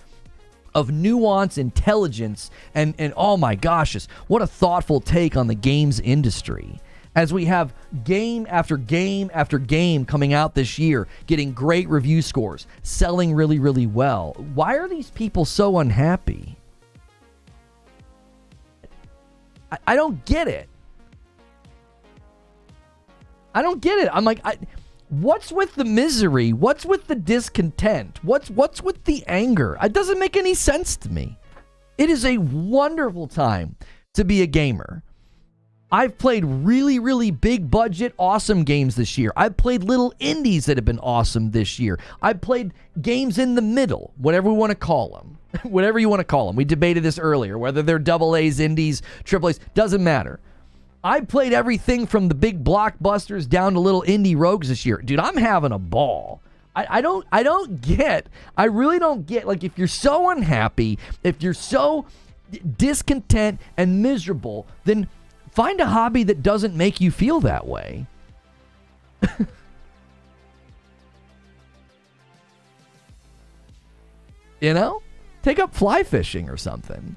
of nuance, intelligence, and oh my gosh, what a thoughtful take on the games industry. As we have game after game after game coming out this year, getting great review scores, selling really, really well. Why are these people so unhappy? I don't get it. I don't get it. I'm like, what's with the misery? What's with the discontent? What's with the anger? It doesn't make any sense to me. It is a wonderful time to be a gamer. I've played really, really big budget, awesome games this year. I've played little indies that have been awesome this year. I've played games in the middle, whatever we want to call them. Whatever you want to call them. We debated this earlier, whether they're double A's, indies, triple A's, doesn't matter. I played everything from the big blockbusters down to little indie rogues this year. Dude, I'm having a ball. I really don't get, like, if you're so unhappy, if you're so discontent and miserable, then find a hobby that doesn't make you feel that way. You know? Take up fly fishing or something.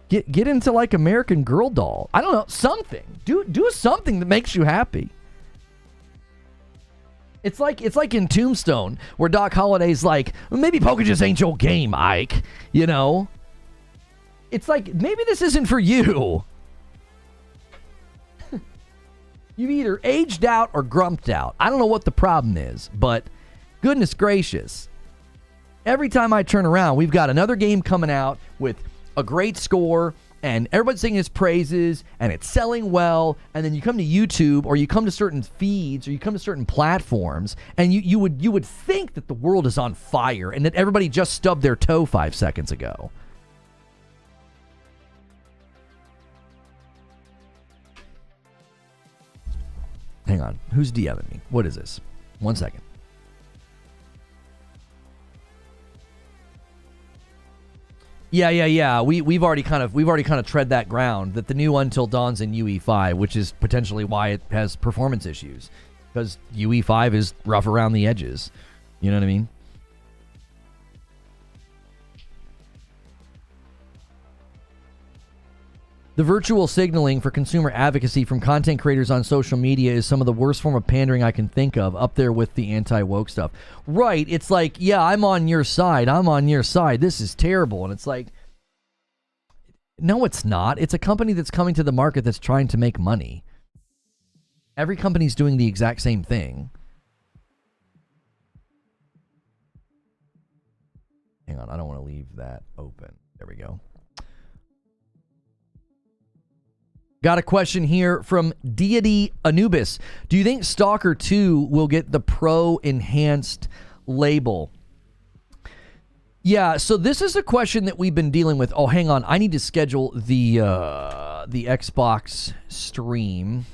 Get into like American Girl doll. I don't know, something. Do something that makes you happy. It's like in Tombstone where Doc Holliday's like, maybe poker just ain't your game, Ike. You know? It's like, maybe this isn't for you. You've either aged out or grumped out. I don't know what the problem is, but goodness gracious. Every time I turn around, we've got another game coming out with a great score, and everybody's singing its praises, and it's selling well, and then you come to YouTube, or you come to certain feeds, or you come to certain platforms, and you would think that the world is on fire, and that everybody just stubbed their toe 5 seconds ago. Hang on. Who's DMing me? What is this? 1 second. Yeah. We've already kind of tread that ground that the new Until Dawn's in UE5, which is potentially why it has performance issues, because UE5 is rough around the edges. You know what I mean? The virtual signaling for consumer advocacy from content creators on social media is some of the worst form of pandering I can think of, up there with the anti-woke stuff. Right, it's like, yeah, I'm on your side, this is terrible. And it's like, no, it's not. It's a company that's coming to the market that's trying to make money. Every company's doing the exact same thing. Hang on, I don't want to leave that open. There we go. Got a question here from Deity Anubis. Do you think Stalker 2 will get the Pro Enhanced label? Yeah, so this is a question that we've been dealing with. Oh, hang on. I need to schedule the Xbox stream.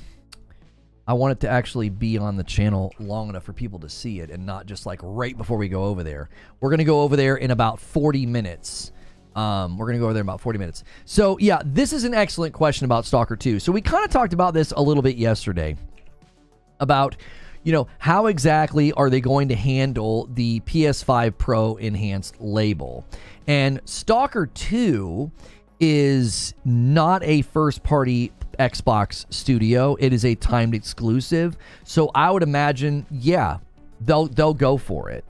I want it to actually be on the channel long enough for people to see it and not just like right before we go over there. We're going to go over there in about 40 minutes. We're going to go over there in about 40 minutes. So, yeah, this is an excellent question about Stalker 2. So we kind of talked about this a little bit yesterday about, you know, how exactly are they going to handle the PS5 Pro Enhanced label? And Stalker 2 is not a first-party Xbox studio. It is a timed exclusive. So I would imagine, yeah, they'll go for it.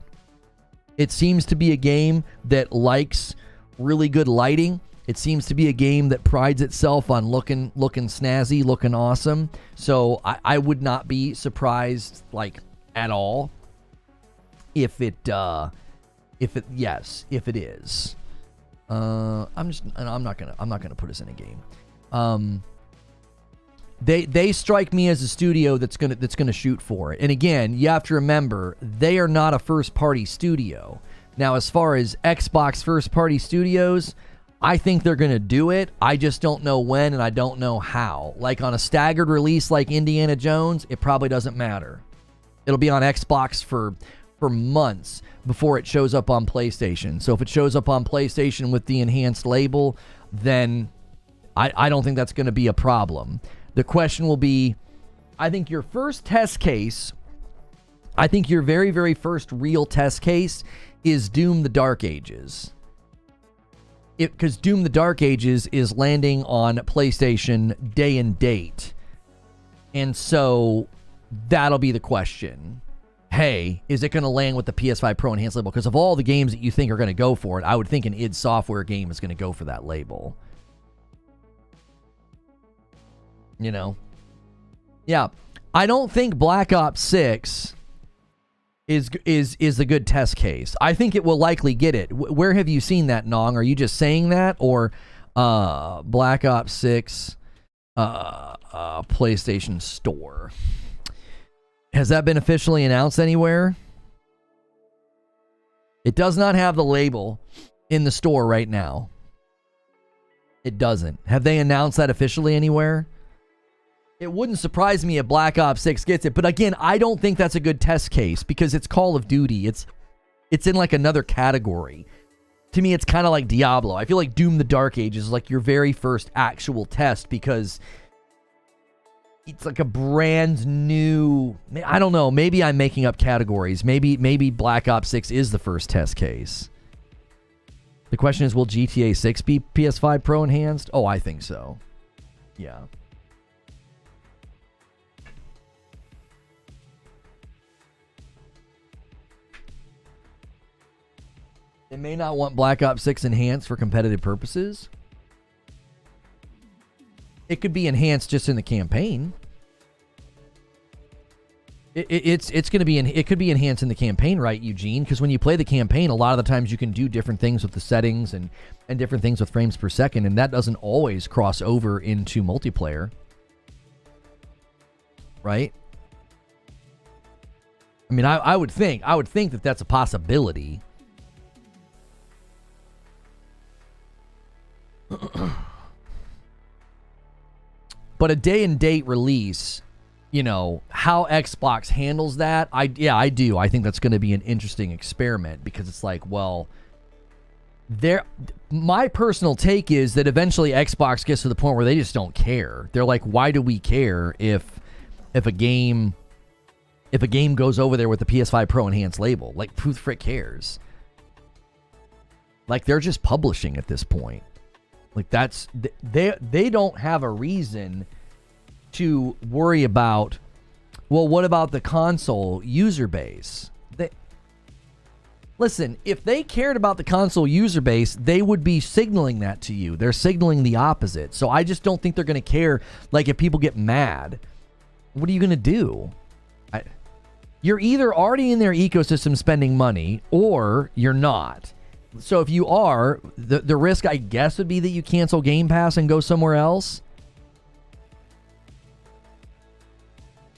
It seems to be a game that likes really good lighting. It seems to be a game that prides itself on looking snazzy, looking awesome. So I would not be surprised, like, at all if it is. I'm not gonna put us in a game. They strike me as a studio that's gonna shoot for it. And again, you have to remember, they are not a first party studio. Now, as far as Xbox first party studios, I think they're gonna do it. I just don't know when, and I don't know how. Like on a staggered release like Indiana Jones, it probably doesn't matter. It'll be on Xbox for months before it shows up on PlayStation. So if it shows up on PlayStation with the enhanced label, then I don't think that's going to be a problem. The question will be, I think your first test case, I think your very, very first real test case is Doom the Dark Ages. Because Doom the Dark Ages is landing on PlayStation day and date. And so that'll be the question. Hey, is it going to land with the PS5 Pro Enhanced label? Because of all the games that you think are going to go for it, I would think an id Software game is going to go for that label. You know? Yeah. I don't think Black Ops 6 is a good test case. I think it will likely get it. Where have you seen that, Nong? Are you just saying that? Or Black Ops 6 PlayStation Store? Has that been officially announced anywhere? It does not have the label in the store right now. It doesn't. Have they announced that officially anywhere? It wouldn't surprise me if Black Ops 6 gets it. But again, I don't think that's a good test case because it's Call of Duty. It's in like another category. To me, it's kind of like Diablo. I feel like Doom the Dark Ages is like your very first actual test because it's like a brand new... I don't know. Maybe I'm making up categories. Maybe Black Ops 6 is the first test case. The question is, will GTA 6 be PS5 Pro Enhanced? Oh, I think so. Yeah. They may not want Black Ops 6 enhanced for competitive purposes. It could be enhanced just in the campaign. It's going to be it could be enhanced in the campaign, right, Eugene? Because when you play the campaign, a lot of the times you can do different things with the settings and different things with frames per second, and that doesn't always cross over into multiplayer, right? I mean, I would think that that's a possibility. But a day and date release, you know, how Xbox handles that, I do. I think that's going to be an interesting experiment because it's like, well, my personal take is that eventually Xbox gets to the point where they just don't care. They're like, why do we care if a game goes over there with the PS5 Pro Enhanced label? Like, who the frick cares? Like, they're just publishing at this point. Like, that's... They don't have a reason to worry about, well, what about the console user base? Listen, if they cared about the console user base, they would be signaling that to you. They're signaling the opposite. So I just don't think they're going to care, like, if people get mad What are you going to do? You're either already in their ecosystem spending money or you're not. So if you are, the risk, I guess, would be that you cancel Game Pass and go somewhere else.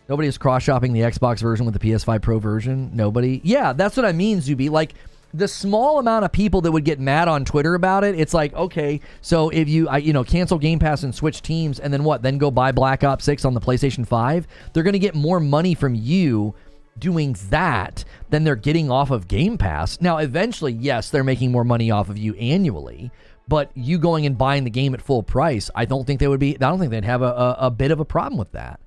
Nobody is cross-shopping the Xbox version with the PS5 Pro version. Nobody. Yeah, that's what I mean, Zuby. Like, the small amount of people that would get mad on Twitter about it, it's like, okay, so if you cancel Game Pass and switch teams and then what? Then go buy Black Ops 6 on the PlayStation 5? They're going to get more money from you doing that than they're getting off of Game Pass. Now, eventually, yes, they're making more money off of you annually, but you going and buying the game at full price, I don't think they'd have a bit of a problem with that.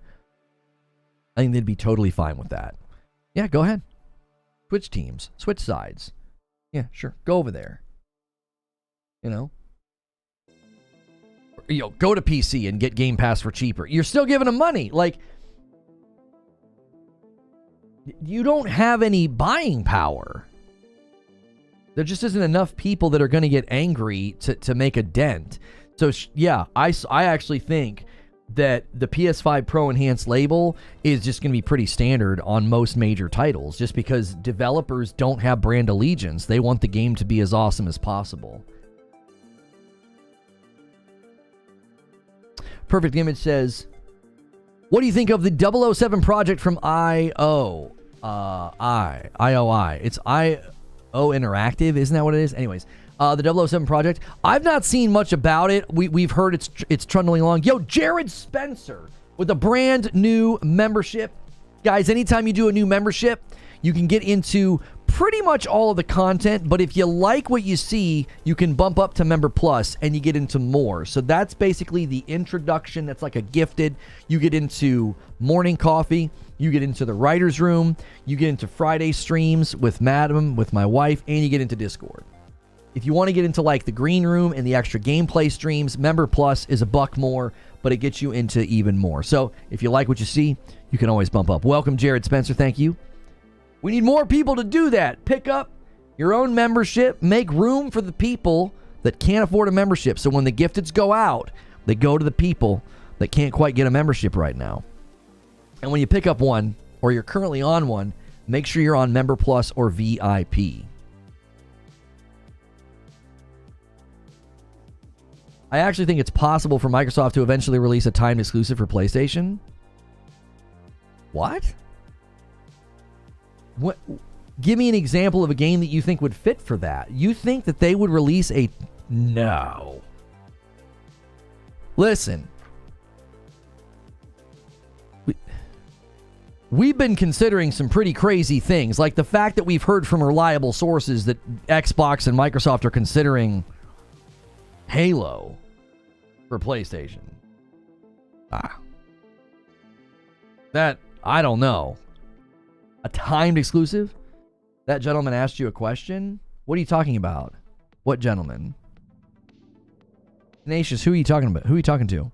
I think they'd be totally fine with that. Yeah, go ahead. Switch teams, switch sides. Yeah, sure. Go over there. Go to PC and get Game Pass for cheaper. You're still giving them money. Like, you don't have any buying power. There just isn't enough people that are going to get angry to make a dent. So, yeah, I actually think that the PS5 Pro Enhanced label is just going to be pretty standard on most major titles, just because developers don't have brand allegiance. They want the game to be as awesome as possible. Perfect Image says, what do you think of the 007 project from IO? IOI. It's IO Interactive, isn't that what it is? Anyways, the 007 project. I've not seen much about it. We've heard it's trundling along. Yo, Jared Spencer with a brand new membership. Guys, anytime you do a new membership, you can get into pretty much all of the content, but if you like what you see, you can bump up to Member Plus and you get into more. So that's basically the introduction. That's like a gifted. You get into morning coffee, you get into the writer's room, you get into Friday streams with Madam, with my wife, and you get into Discord. If you want to get into like the green room and the extra gameplay streams, Member Plus is $1 more, but it gets you into even more. So if you like what you see, you can always bump up. Welcome, Jared Spencer. Thank you. We need more people to do that. Pick up your own membership. Make room for the people that can't afford a membership. So when the gifteds go out, they go to the people that can't quite get a membership right now. And when you pick up one, or you're currently on one, make sure you're on Member Plus or VIP. I actually think it's possible for Microsoft to eventually release a timed exclusive for PlayStation. What? What? Give me an example of a game that you think would fit for that. You think that they would release a... No. Listen. We've been considering some pretty crazy things, like the fact that we've heard from reliable sources that Xbox and Microsoft are considering Halo for PlayStation. That, I don't know. A timed exclusive? That gentleman asked you a question? What are you talking about? What gentleman? Tenacious, who are you talking about? Who are you talking to?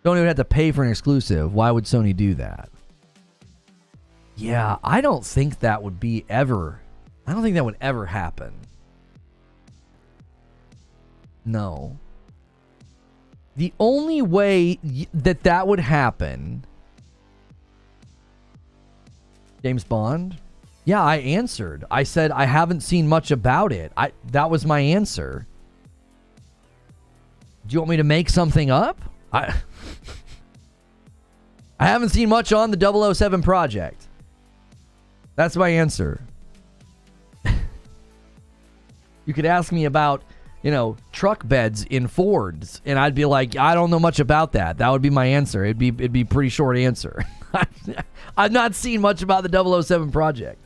Sony would have to pay for an exclusive. Why would Sony do that? Yeah, I don't think that would be ever. I don't think that would ever happen. No. The only way that would happen... James Bond? Yeah, I answered. I said I haven't seen much about it. That was my answer. Do you want me to make something up? I haven't seen much on the 007 project. That's my answer. You could ask me about, truck beds in Fords, and I'd be like, I don't know much about that. That would be my answer. It'd be a pretty short answer. I've not seen much about the 007 project.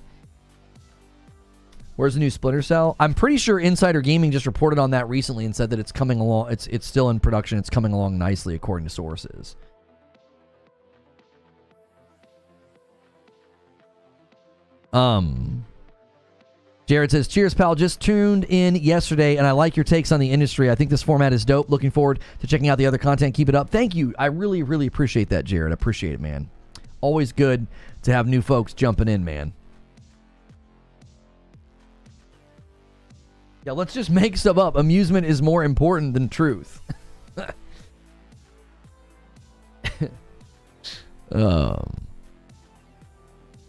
Where's the new Splinter Cell? I'm pretty sure Insider Gaming just reported on that recently and said that it's coming along. It's still in production. It's coming along nicely, according to sources. Jared says, cheers, pal. Just tuned in yesterday, and I like your takes on the industry. I think this format is dope. Looking forward to checking out the other content. Keep it up. Thank you. I really, really appreciate that, Jared. I appreciate it, man. Always good to have new folks jumping in, man. Yeah, let's just make stuff up. Amusement is more important than truth.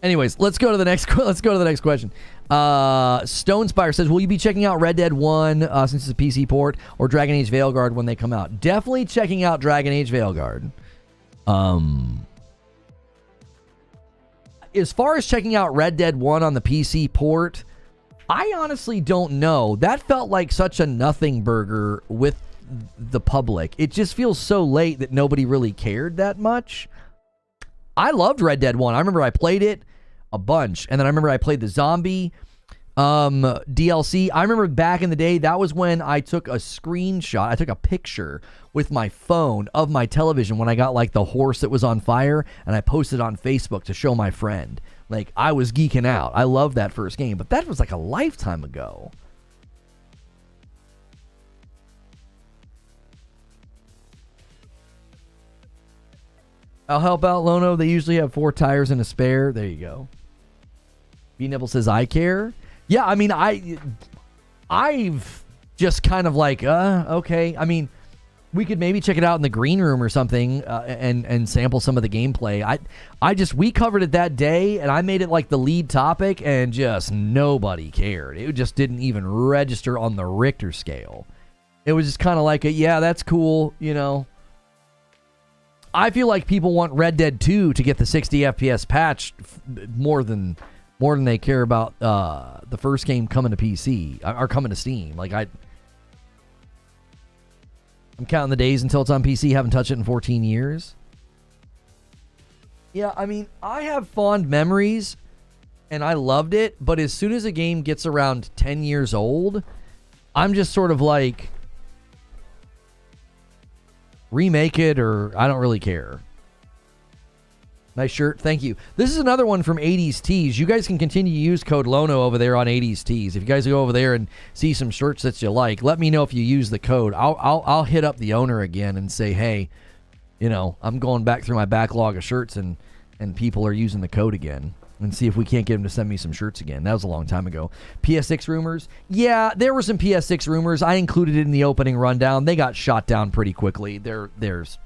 Anyways, let's go to the next question. Stonespire says, will you be checking out Red Dead 1 since it's a PC port, or Dragon Age Veilguard when they come out? Definitely checking out Dragon Age Veilguard. As far as checking out Red Dead 1 on the PC port, I honestly don't know. That felt like such a nothing burger with the public. It just feels so late that nobody really cared that much. I loved Red Dead 1. I remember I played it a bunch, and then I remember I played the zombie DLC. I remember back in the day, that was when I took a screenshot. I took a picture with my phone of my television when I got like the horse that was on fire, and I posted on Facebook to show my friend. Like, I was geeking out. I loved that first game, but that was like a lifetime ago. I'll help out, Lono. They usually have 4 tires and a spare. There you go. B-Nibble says, I care. Yeah, I mean, I've just kind of like, okay. I mean, we could maybe check it out in the green room or something and sample some of the gameplay. We covered it that day, and I made it like the lead topic, and just nobody cared. It just didn't even register on the Richter scale. It was just kind of like, yeah, that's cool, you know. I feel like people want Red Dead 2 to get the 60 FPS patch more than they care about the first game coming to PC or coming to Steam. Like, I'm counting the days until it's on PC. Haven't touched it in 14 years. Yeah, I mean, I have fond memories, and I loved it. But as soon as a game gets around 10 years old, I'm just sort of like, remake it, or I don't really care. Nice shirt. Thank you. This is another one from 80s Tees. You guys can continue to use code Lono over there on 80s Tees. If you guys go over there and see some shirts that you like, let me know if you use the code. I'll hit up the owner again and say, hey, you know, I'm going back through my backlog of shirts and people are using the code again, and see if we can't get them to send me some shirts again. That was a long time ago. PS6 rumors. Yeah, there were some PS6 rumors. I included it in the opening rundown. They got shot down pretty quickly. There's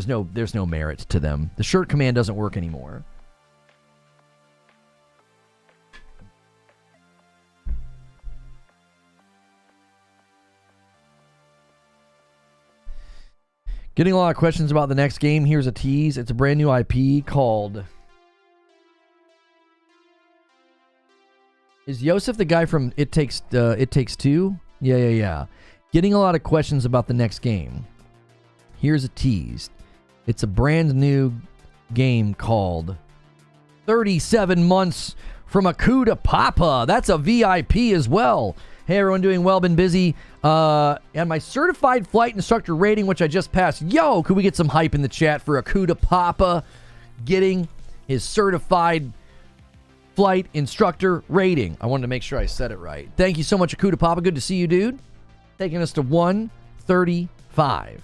no merit to them. The shirt command doesn't work anymore. Getting a lot of questions about the next game. Here's a tease. It's a brand new IP called... Is Yosef the guy from It Takes Two? Yeah. Getting a lot of questions about the next game. Here's a tease. It's a brand new game called 37 Months from a Coup to Papa. That's a VIP as well. Hey, everyone, doing well, been busy. And my certified flight instructor rating, which I just passed. Yo, could we get some hype in the chat for a Coup to Papa getting his certified flight instructor rating? I wanted to make sure I said it right. Thank you so much, Coup to Papa. Good to see you, dude. Taking us to 135.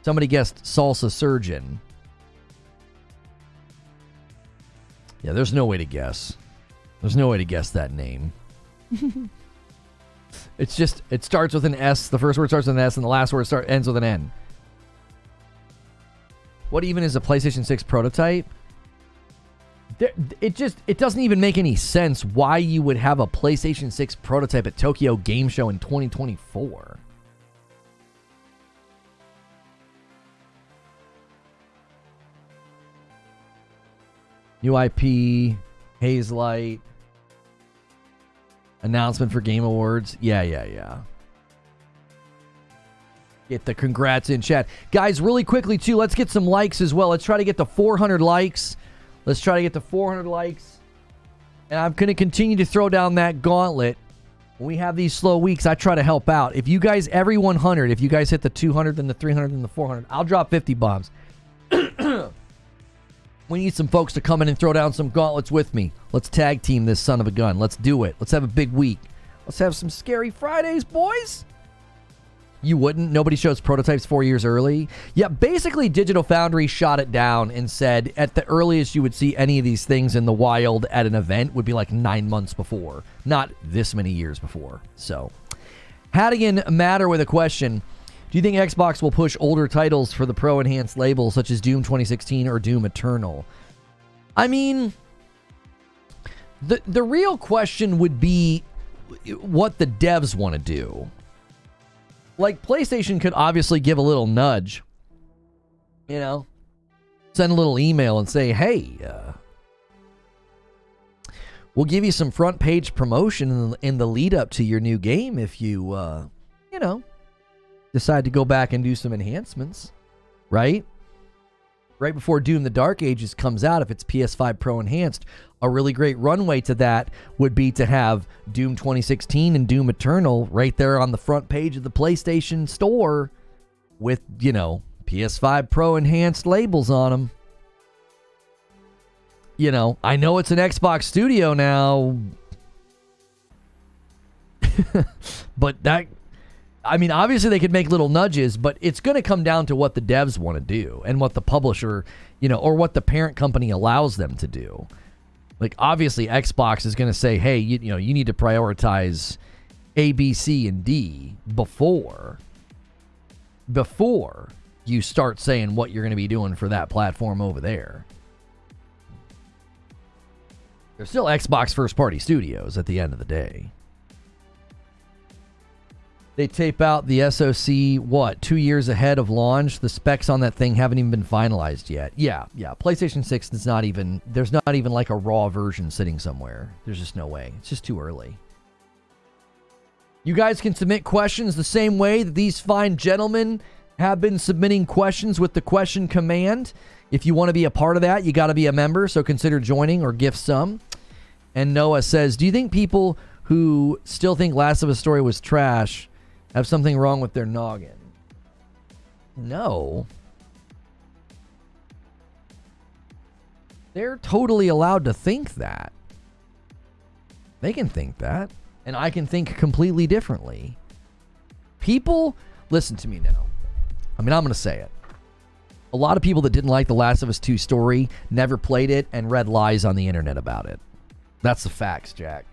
Somebody guessed salsa surgeon. Yeah, there's no way to guess. There's no way to guess that name. It's just, it starts with an S. The first word starts with an S, and the last word ends with an N. What even is a PlayStation 6 prototype? It doesn't even make any sense why you would have a PlayStation 6 prototype at Tokyo Game Show in 2024. New IP, Haze Light, announcement for Game Awards. Yeah. Get the congrats in chat. Guys, really quickly, too, let's get some likes as well. Let's try to get to 400 likes. Let's try to get to 400 likes. And I'm going to continue to throw down that gauntlet. When we have these slow weeks, I try to help out. If you guys, every 100, if you guys hit the 200, then the 300, then the 400, I'll drop 50 bombs. We need some folks to come in and throw down some gauntlets with me. Let's tag team this son of a gun. Let's do it. Let's have a big week. Let's have some scary Fridays, boys. You wouldn't? Nobody shows prototypes 4 years early? Yeah, basically Digital Foundry shot it down and said at the earliest you would see any of these things in the wild at an event would be like 9 months before. Not this many years before. So, Hadigan Matter with a question. Do you think Xbox will push older titles for the Pro Enhanced label, such as Doom 2016 or Doom Eternal? I mean, the real question would be what the devs want to do. Like, PlayStation could obviously give a little nudge, you know, send a little email and say, hey, we'll give you some front page promotion in the lead up to your new game if you, you know, decide to go back and do some enhancements, right? Right before Doom the Dark Ages comes out, if it's PS5 Pro Enhanced, a really great runway to that would be to have Doom 2016 and Doom Eternal right there on the front page of the PlayStation Store with, you know, PS5 Pro Enhanced labels on them. You know, I know it's an Xbox studio now, but that, I mean, obviously they could make little nudges, but it's going to come down to what the devs want to do and what the publisher, you know, or what the parent company allows them to do. Like, obviously Xbox is going to say, hey, you know, you need to prioritize A, B, C, and D before you start saying what you're going to be doing for that platform over there. They're still Xbox first-party studios at the end of the day. They tape out the SoC, 2 years ahead of launch? The specs on that thing haven't even been finalized yet. Yeah. PlayStation 6 is not even, there's not even like a raw version sitting somewhere. There's just no way. It's just too early. You guys can submit questions the same way that these fine gentlemen have been submitting questions with the question command. If you want to be a part of that, you got to be a member, so consider joining or gift some. And Noah says, do you think people who still think Last of Us story was trash have something wrong with their noggin? No. They're totally allowed to think that. They can think that. And I can think completely differently. People, listen to me now. I mean, I'm going to say it. A lot of people that didn't like The Last of Us 2 story never played it and read lies on the internet about it. That's the facts, Jack.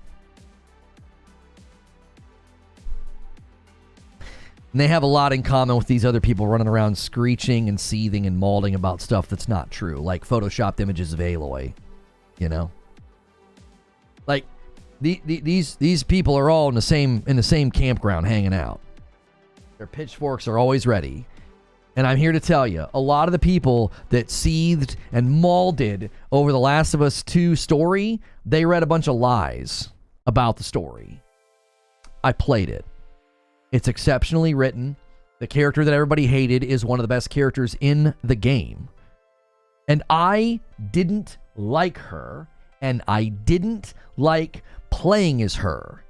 And they have a lot in common with these other people running around screeching and seething and malding about stuff that's not true, like photoshopped images of Aloy, you know? Like, these people are all in the same campground hanging out. Their pitchforks are always ready. And I'm here to tell you, a lot of the people that seethed and mauled over The Last of Us 2 story, they read a bunch of lies about the story. I played it. It's exceptionally written. The character that everybody hated is one of the best characters in the game. And I didn't like her, and I didn't like playing as her.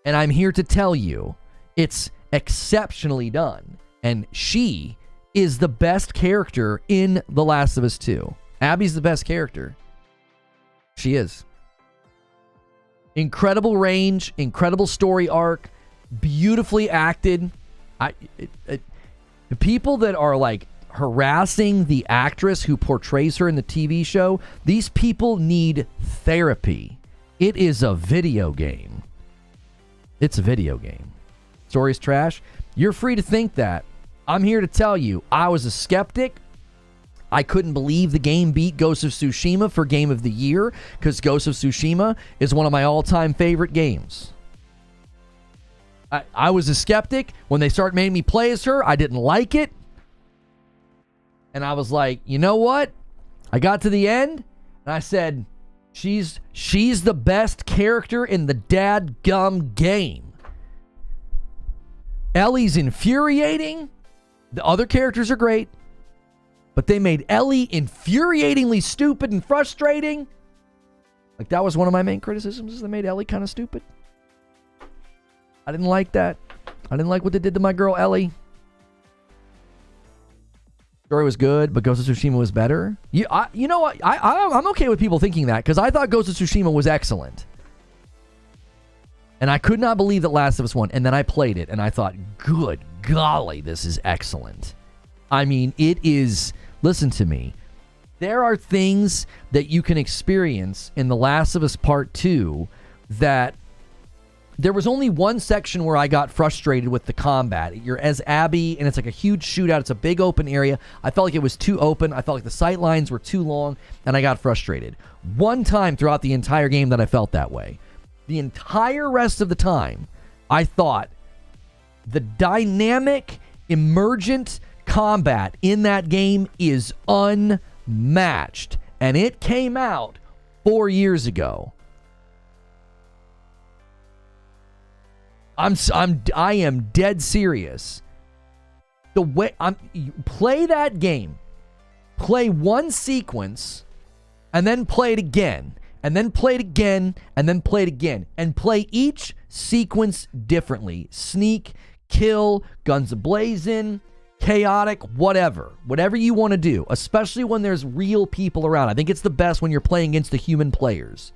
And I'm here to tell you, it's exceptionally done. And she is the best character in The Last of Us 2. Abby's the best character. She is. Incredible range, incredible story arc, beautifully acted. The people that are like harassing the actress who portrays her in the TV show, these people need therapy. It is a video game. It's a video game. Story's trash. You're free to think that. I'm here to tell you, I was a skeptic. I couldn't believe the game beat Ghost of Tsushima for Game of the Year, because Ghost of Tsushima is one of my all-time favorite games. I was a skeptic. When they started making me play as her, I didn't like it. And I was like, you know what? I got to the end, and I said, she's the best character in the dadgum game. Ellie's infuriating. The other characters are great. But they made Ellie infuriatingly stupid and frustrating. Like, that was one of my main criticisms, is they made Ellie kind of stupid. I didn't like that. I didn't like what they did to my girl Ellie. Story was good, but Ghost of Tsushima was better. You know what? I'm okay with people thinking that, because I thought Ghost of Tsushima was excellent. And I could not believe that Last of Us won. And then I played it, and I thought, good golly, this is excellent. I mean, it is... Listen to me. There are things that you can experience in The Last of Us Part 2 that There was only one section where I got frustrated with the combat. You're as Abby, and it's like a huge shootout. It's a big open area. I felt like it was too open. I felt like the sight lines were too long, and I got frustrated. One time throughout the entire game that I felt that way. The entire rest of the time, I thought the dynamic, emergent combat in that game is unmatched. And it came out 4 years ago. I am dead serious. The way play that game, play one sequence, and then play it again, and then play it again, and then play it again, and play each sequence differently. Sneak, kill, guns a-blazing, chaotic, whatever you want to do, especially when there's real people around. I think it's the best when you're playing against the human players.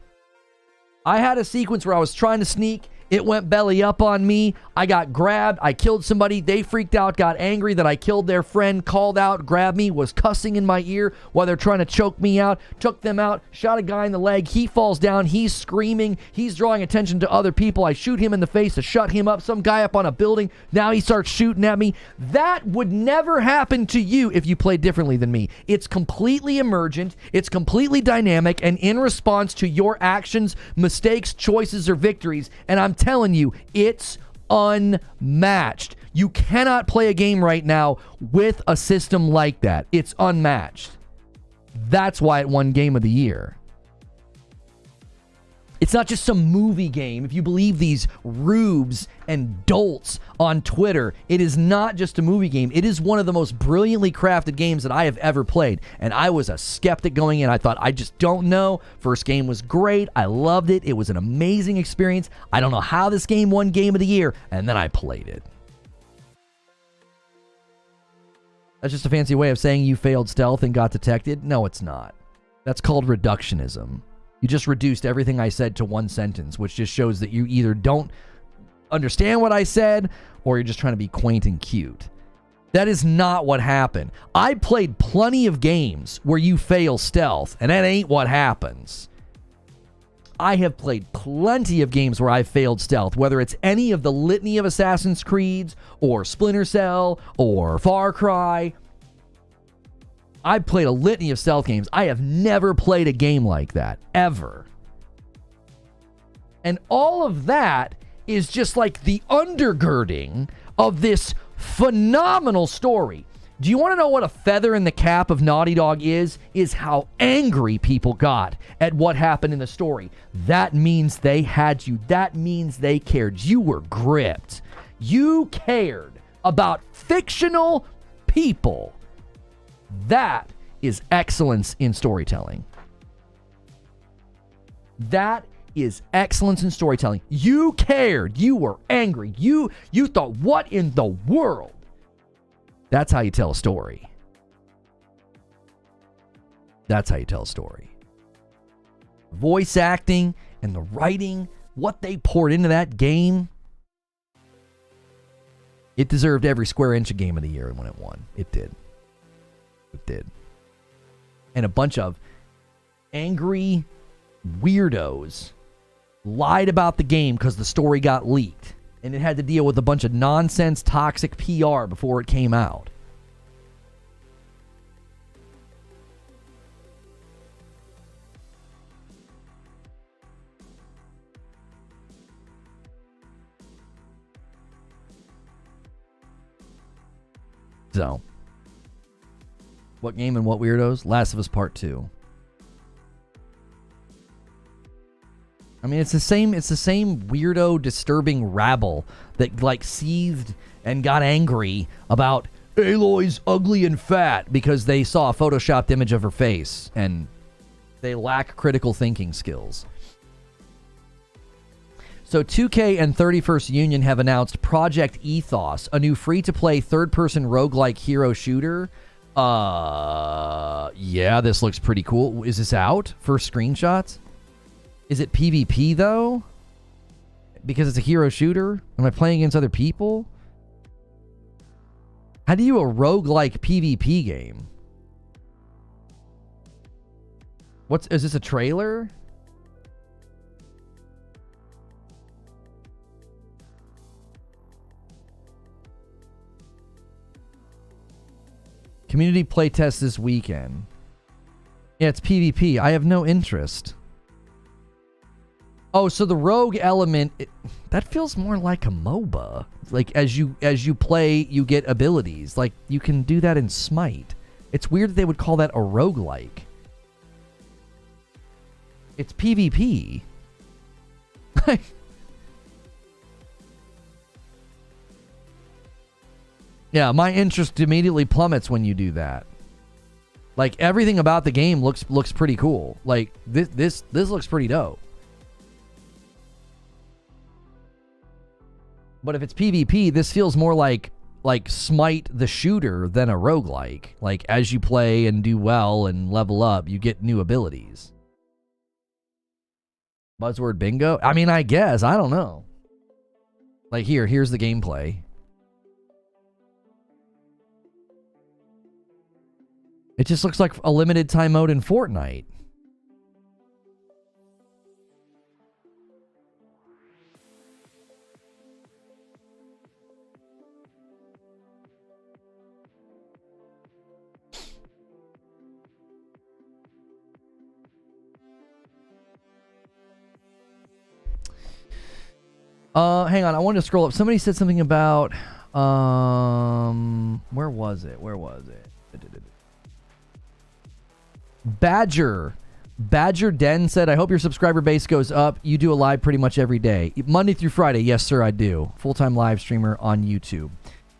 I had a sequence where I was trying to sneak. It went belly up on me. I got grabbed. I killed somebody. They freaked out, got angry that I killed their friend, called out, grabbed me, was cussing in my ear while they're trying to choke me out, took them out, shot a guy in the leg. He falls down. He's screaming. He's drawing attention to other people. I shoot him in the face to shut him up. Some guy up on a building. Now he starts shooting at me. That would never happen to you if you played differently than me. It's completely emergent. It's completely dynamic and in response to your actions, mistakes, choices, or victories. And I'm telling you, it's unmatched. You cannot play a game right now with a system like that. It's unmatched. That's why it won Game of the Year. It's not just some movie game. If you believe these rubes and dolts on Twitter, it is not just a movie game. It is one of the most brilliantly crafted games that I have ever played. And I was a skeptic going in. I thought, I just don't know. First game was great. I loved it. It was an amazing experience. I don't know how this game won Game of the Year. And then I played it. That's just a fancy way of saying you failed stealth and got detected? No, it's not. That's called reductionism. You just reduced everything I said to one sentence, which just shows that you either don't understand what I said or you're just trying to be quaint and cute. That is not what happened. I played plenty of games where you fail stealth, and that ain't what happens. I have played plenty of games where I failed stealth, whether it's any of the litany of Assassin's Creeds or Splinter Cell or Far Cry. I've played a litany of stealth games. I have never played a game like that, ever. And all of that is just like the undergirding of this phenomenal story. Do you want to know what a feather in the cap of Naughty Dog is? Is how angry people got at what happened in the story. That means they had you. That means they cared. You were gripped. You cared about fictional people. That is excellence in storytelling. That is excellence in storytelling. You cared. You were angry. You thought, what in the world? That's how you tell a story. That's how you tell a story. Voice acting and the writing, what they poured into that game, it deserved every square inch of Game of the Year when it won. It did. It did. And a bunch of angry weirdos lied about the game because the story got leaked. And it had to deal with a bunch of nonsense, toxic PR before it came out. So, what game and what weirdos? Last of Us Part 2. I mean, it's the same weirdo, disturbing rabble that like seethed and got angry about Aloy's ugly and fat because they saw a photoshopped image of her face and they lack critical thinking skills. So 2K and 31st Union have announced Project Ethos, a new free-to-play third-person roguelike hero shooter. Yeah, this looks pretty cool. Is this out for screenshots? Is it PvP, though? Because it's a hero shooter? Am I playing against other people? How do you do a roguelike PvP game? Is this a trailer? Community playtest this weekend. Yeah, it's PvP. I have no interest. Oh, so the rogue element, that feels more like a MOBA. Like, as you play, you get abilities. Like, you can do that in Smite. It's weird that they would call that a roguelike. It's PvP. Yeah, my interest immediately plummets when you do that. Like, everything about the game looks pretty cool. Like, this looks pretty dope. But if it's PvP, this feels more like Smite the shooter than a roguelike. Like, as you play and do well and level up, you get new abilities. Buzzword bingo? I mean, I guess. I don't know. Like, here's the gameplay. It just looks like a limited time mode in Fortnite. Hang on, I wanted to scroll up. Somebody said something about where was it? Badger Den said, I hope your subscriber base goes up. You do a live pretty much every day. Monday through Friday. Yes, sir, I do. Full-time live streamer on YouTube.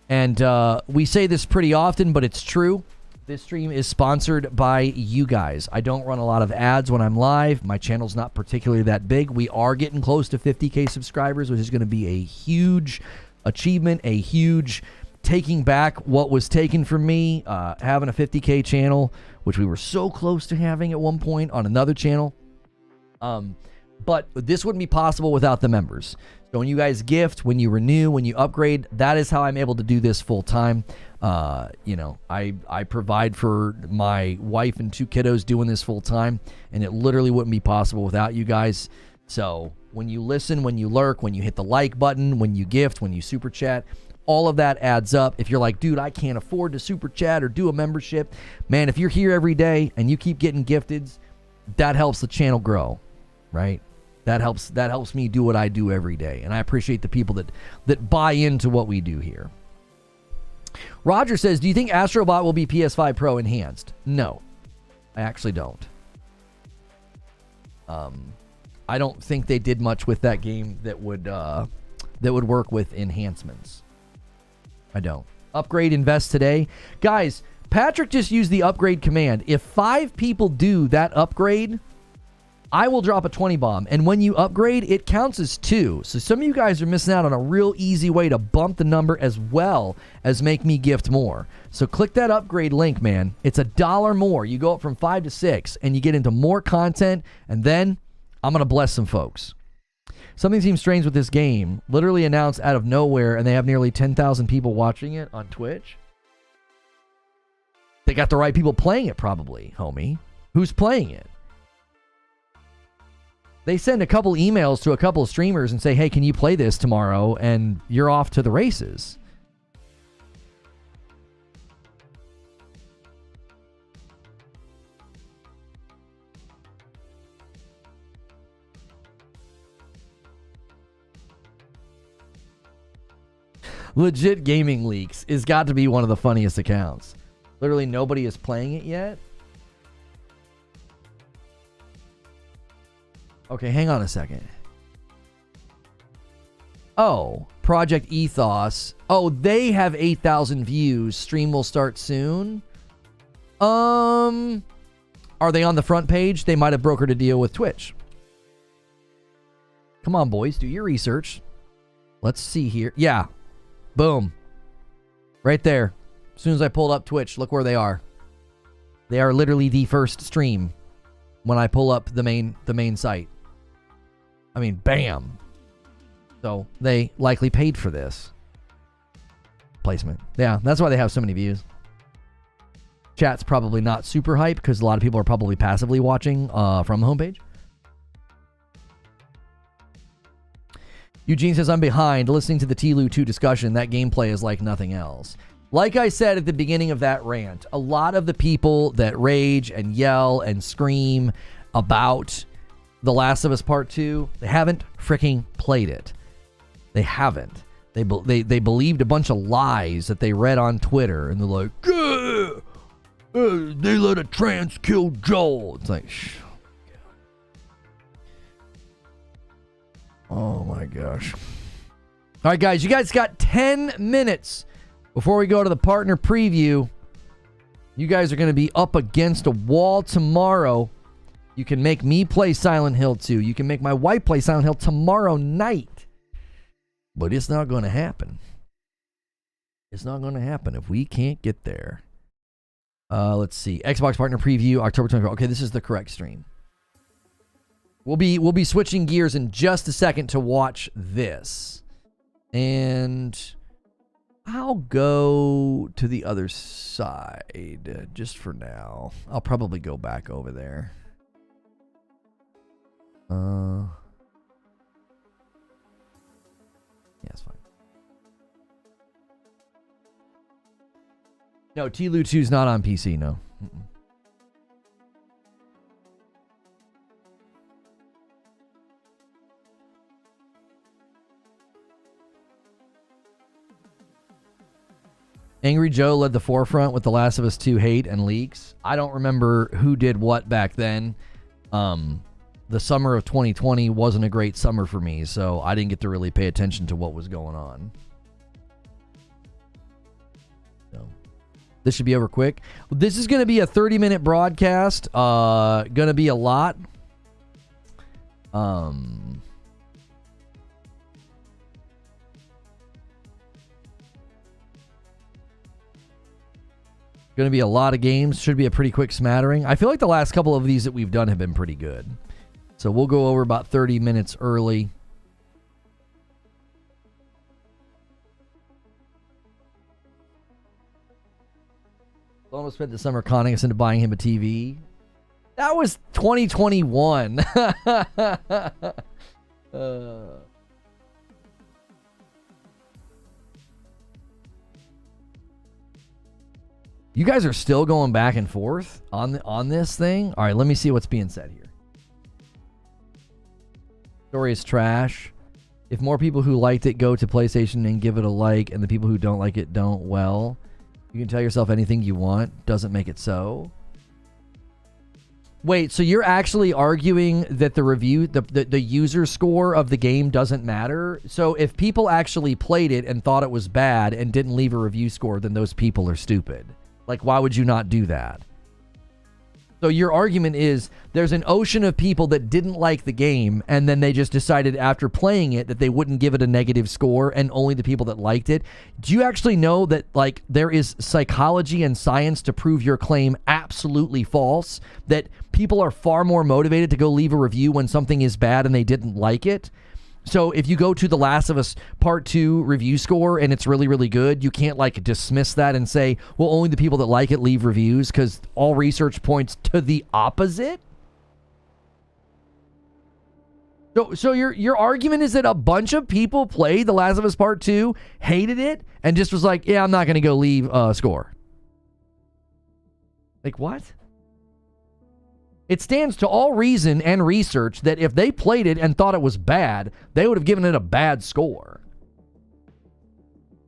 And we say this pretty often, but it's true. This stream is sponsored by you guys. I don't run a lot of ads when I'm live. My channel's not particularly that big. We are getting close to 50K subscribers, which is going to be a huge achievement, a huge taking back what was taken from me, having a 50K channel, which we were so close to having at one point on another channel. But this wouldn't be possible without the members. So when you guys gift, when you renew, when you upgrade, that is how I'm able to do this full time. You know, I provide for my wife and 2 kiddos doing this full time, and it literally wouldn't be possible without you guys. So when you listen, when you lurk, when you hit the like button, when you gift, when you super chat, all of that adds up. If you're like, dude, I can't afford to super chat or do a membership, man, if you're here every day and you keep getting gifted, that helps the channel grow, right? That helps me do what I do every day. And I appreciate the people that buy into what we do here. Roger says, do you think Astrobot will be PS5 Pro enhanced? No, I actually don't. I don't think they did much with that game that would work with enhancements. I don't. Upgrade, invest today. Guys, Patrick just used the upgrade command. If 5 people do that upgrade, I will drop a 20 bomb. And when you upgrade, it counts as 2. So some of you guys are missing out on a real easy way to bump the number as well as make me gift more. So click that upgrade link, man. It's $1 more. You go up from 5 to 6 and you get into more content. And then I'm going to bless some folks. Something seems strange with this game. Literally announced out of nowhere, and they have nearly 10,000 people watching it on Twitch. They got the right people playing it, probably, homie. Who's playing it? They send a couple emails to a couple of streamers and say, hey, can you play this tomorrow? And you're off to the races. Legit Gaming Leaks is got to be one of the funniest accounts. Literally nobody is playing it yet. Okay, hang on a second. Oh, Project Ethos. Oh, they have 8,000 views. Stream will start soon. Are they on the front page? They might have brokered a deal with Twitch. Come on, boys, do your research. Let's see here. Yeah. Boom. Right there. As soon as I pulled up Twitch, look where they are. They are literally the first stream when I pull up the main site. I mean, bam. So they likely paid for this placement. Yeah, that's why they have so many views. Chat's probably not super hype because a lot of people are probably passively watching from the homepage. Eugene says, I'm behind. Listening to the TLU 2 discussion, that gameplay is like nothing else. Like I said at the beginning of that rant, a lot of the people that rage and yell and scream about The Last of Us Part 2, they haven't freaking played it. They haven't. They believed a bunch of lies that they read on Twitter, and they're like, they let a trans kill Joel. It's like, oh my gosh. All right, guys, you guys got 10 minutes before we go to the partner preview. You guys are going to be up against a wall tomorrow. You can make me play Silent Hill 2. You can make my wife play Silent Hill tomorrow night. But it's not going to happen. It's not going to happen if we can't get there. Let's see. Xbox partner preview, October 24th. Okay, this is the correct stream. We'll be switching gears in just a second to watch this. And I'll go to the other side just for now. I'll probably go back over there. Yeah, it's fine. No, T-Lu 2's not on PC, no. Mm-mm. Angry Joe led the forefront with The Last of Us 2 hate and leaks. I don't remember who did what back then. The summer of 2020 wasn't a great summer for me, so I didn't get to really pay attention to what was going on. So, this should be over quick. This is going to be a 30-minute broadcast. Going to be a lot. Going to be a lot of games. Should be a pretty quick smattering. I feel like the last couple of these that we've done have been pretty good. So we'll go over about 30 minutes early. Almost spent the summer conning us into buying him a TV. That was 2021. You guys are still going back and forth on this thing? All right, let me see what's being said here. Story is trash. If more people who liked it go to PlayStation and give it a like, and the people who don't like it don't, well, you can tell yourself anything you want. Doesn't make it so. Wait, so you're actually arguing that the review, the user score of the game doesn't matter? So if people actually played it and thought it was bad and didn't leave a review score, then those people are stupid. Like, why would you not do that? So your argument is there's an ocean of people that didn't like the game, and then they just decided after playing it that they wouldn't give it a negative score, and only the people that liked it. Do you actually know that, like, there is psychology and science to prove your claim absolutely false? That people are far more motivated to go leave a review when something is bad and they didn't like it? So if you go to The Last of Us Part 2 review score and it's really, really good, you can't, like, dismiss that and say, well, only the people that like it leave reviews because all research points to the opposite? So your argument is that a bunch of people played The Last of Us Part 2, hated it, and just was like, yeah, I'm not going to go leave a score. Like, what? It stands to all reason and research that if they played it and thought it was bad, they would have given it a bad score.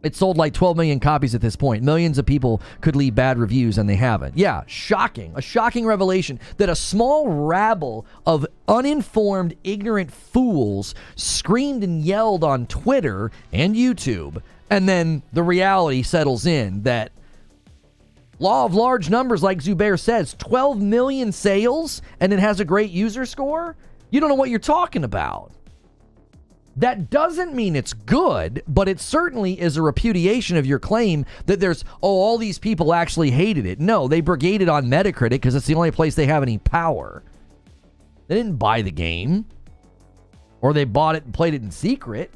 It sold like 12 million copies at this point. Millions of people could leave bad reviews and they haven't. Yeah, shocking. A shocking revelation that a small rabble of uninformed, ignorant fools screamed and yelled on Twitter and YouTube, and then the reality settles in that law of large numbers, like Zubair says, 12 million sales, and it has a great user score? You don't know what you're talking about. That doesn't mean it's good, but it certainly is a repudiation of your claim that there's, all these people actually hated it. No, they brigaded on Metacritic because it's the only place they have any power. They didn't buy the game. Or they bought it and played it in secret.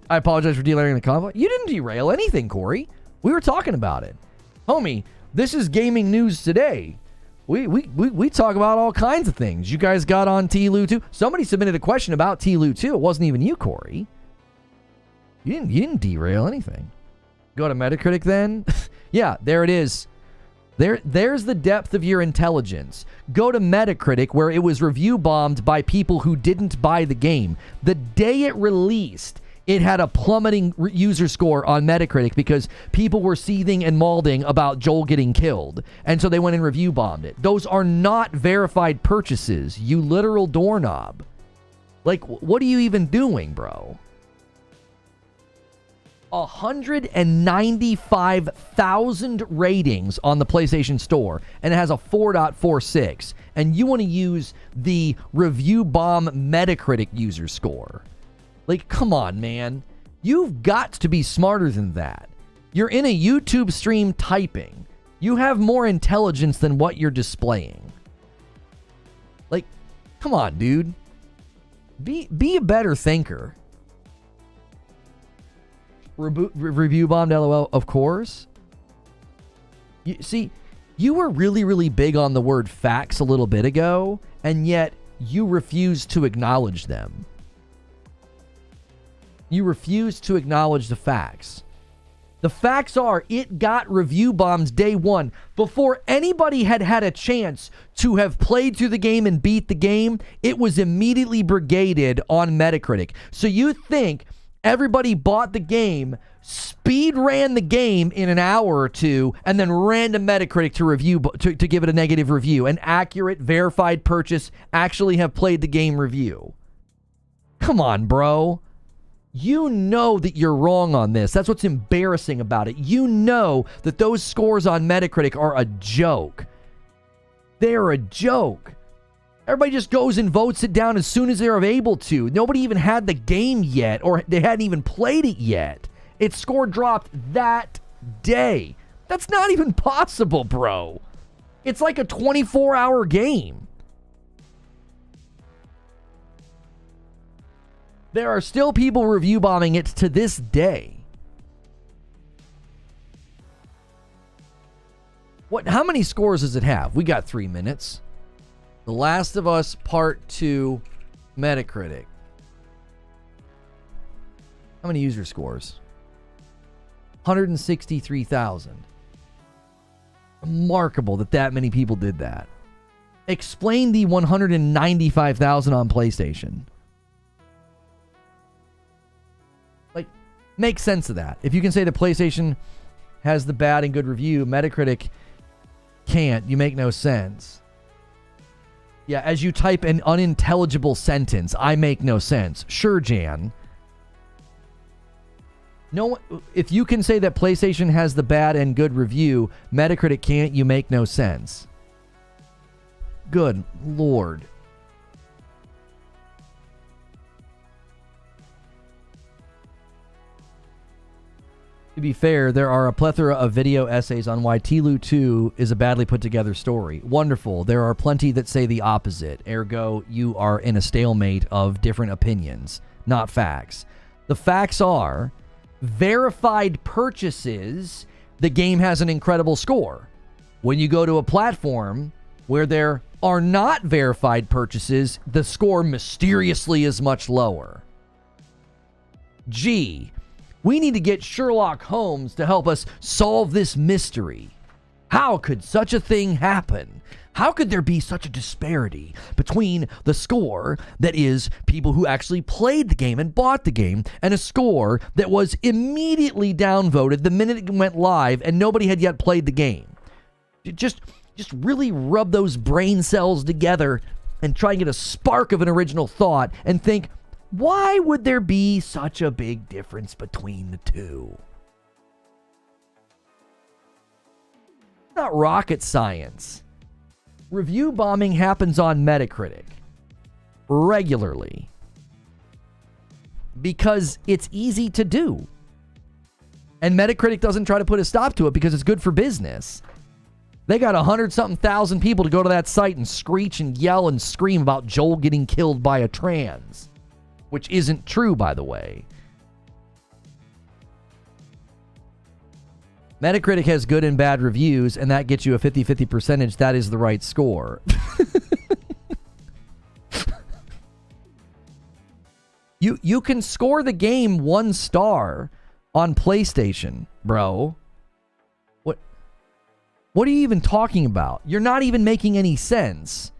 I apologize for derailing the conflict. You didn't derail anything, Corey. We were talking about it. Homie, this is gaming news today. We talk about all kinds of things. You guys got on TLU 2. Somebody submitted a question about TLU 2. It wasn't even you, Corey. You didn't derail anything. Go to Metacritic then. Yeah, there it is. There's the depth of your intelligence. Go to Metacritic, where it was review bombed by people who didn't buy the game. The day it released, it had a plummeting user score on Metacritic because people were seething and malding about Joel getting killed. And so they went and review bombed it. Those are not verified purchases, you literal doorknob. Like, what are you even doing, bro? 195,000 ratings on the PlayStation Store, and it has a 4.46. And you want to use the review bomb Metacritic user score. Like, come on, man. You've got to be smarter than that. You're in a YouTube stream typing. You have more intelligence than what you're displaying. Like, come on, dude. Be a better thinker. Review bombed, LOL, of course. See, you were really, really big on the word facts a little bit ago, and yet you refused to acknowledge them. You refused to acknowledge the facts. The facts are, it got review bombs day one. Before anybody had had a chance to have played through the game and beat the game, it was immediately brigaded on Metacritic. So you think everybody bought the game, speed ran the game in an hour or two, and then ran to Metacritic to give it a negative review, an accurate, verified purchase, actually have played the game review. Come on, bro. You know that you're wrong on this. That's what's embarrassing about it. You know that those scores on Metacritic are a joke. They're a joke. Everybody just goes and votes it down as soon as they're able to. Nobody even had the game yet, or they hadn't even played it yet. Its score dropped that day. That's not even possible, bro. It's like a 24-hour game. There are still people review bombing it to this day. How many scores does it have? We got 3 minutes. The Last of Us Part 2 Metacritic. How many user scores? 163,000. Remarkable that many people did that. Explain the 195,000 on PlayStation. Like, make sense of that. If you can say that PlayStation has the bad and good review, Metacritic can't, you make no sense. Yeah, as you type an unintelligible sentence, I make no sense. Sure, Jan. No, if you can say that PlayStation has the bad and good review, Metacritic can't, you make no sense. Good Lord. To be fair, there are a plethora of video essays on why TLU 2 is a badly put together story. Wonderful. There are plenty that say the opposite. Ergo, you are in a stalemate of different opinions, not facts. The facts are, verified purchases, the game has an incredible score. When you go to a platform where there are not verified purchases, the score mysteriously is much lower. G. We need to get Sherlock Holmes to help us solve this mystery. How could such a thing happen? How could there be such a disparity between the score that is people who actually played the game and bought the game and a score that was immediately downvoted the minute it went live and nobody had yet played the game? Just really rub those brain cells together and try and get a spark of an original thought and think, why would there be such a big difference between the two? It's not rocket science. Review bombing happens on Metacritic regularly because it's easy to do. And Metacritic doesn't try to put a stop to it because it's good for business. They got 100-something thousand people to go to that site and screech and yell and scream about Joel getting killed by a trans. Which isn't true, by the way. Metacritic has good and bad reviews, and that gets you a 50-50 percentage. That is the right score. You can score the game 1 star on PlayStation, bro. What are you even talking about? You're not even making any sense.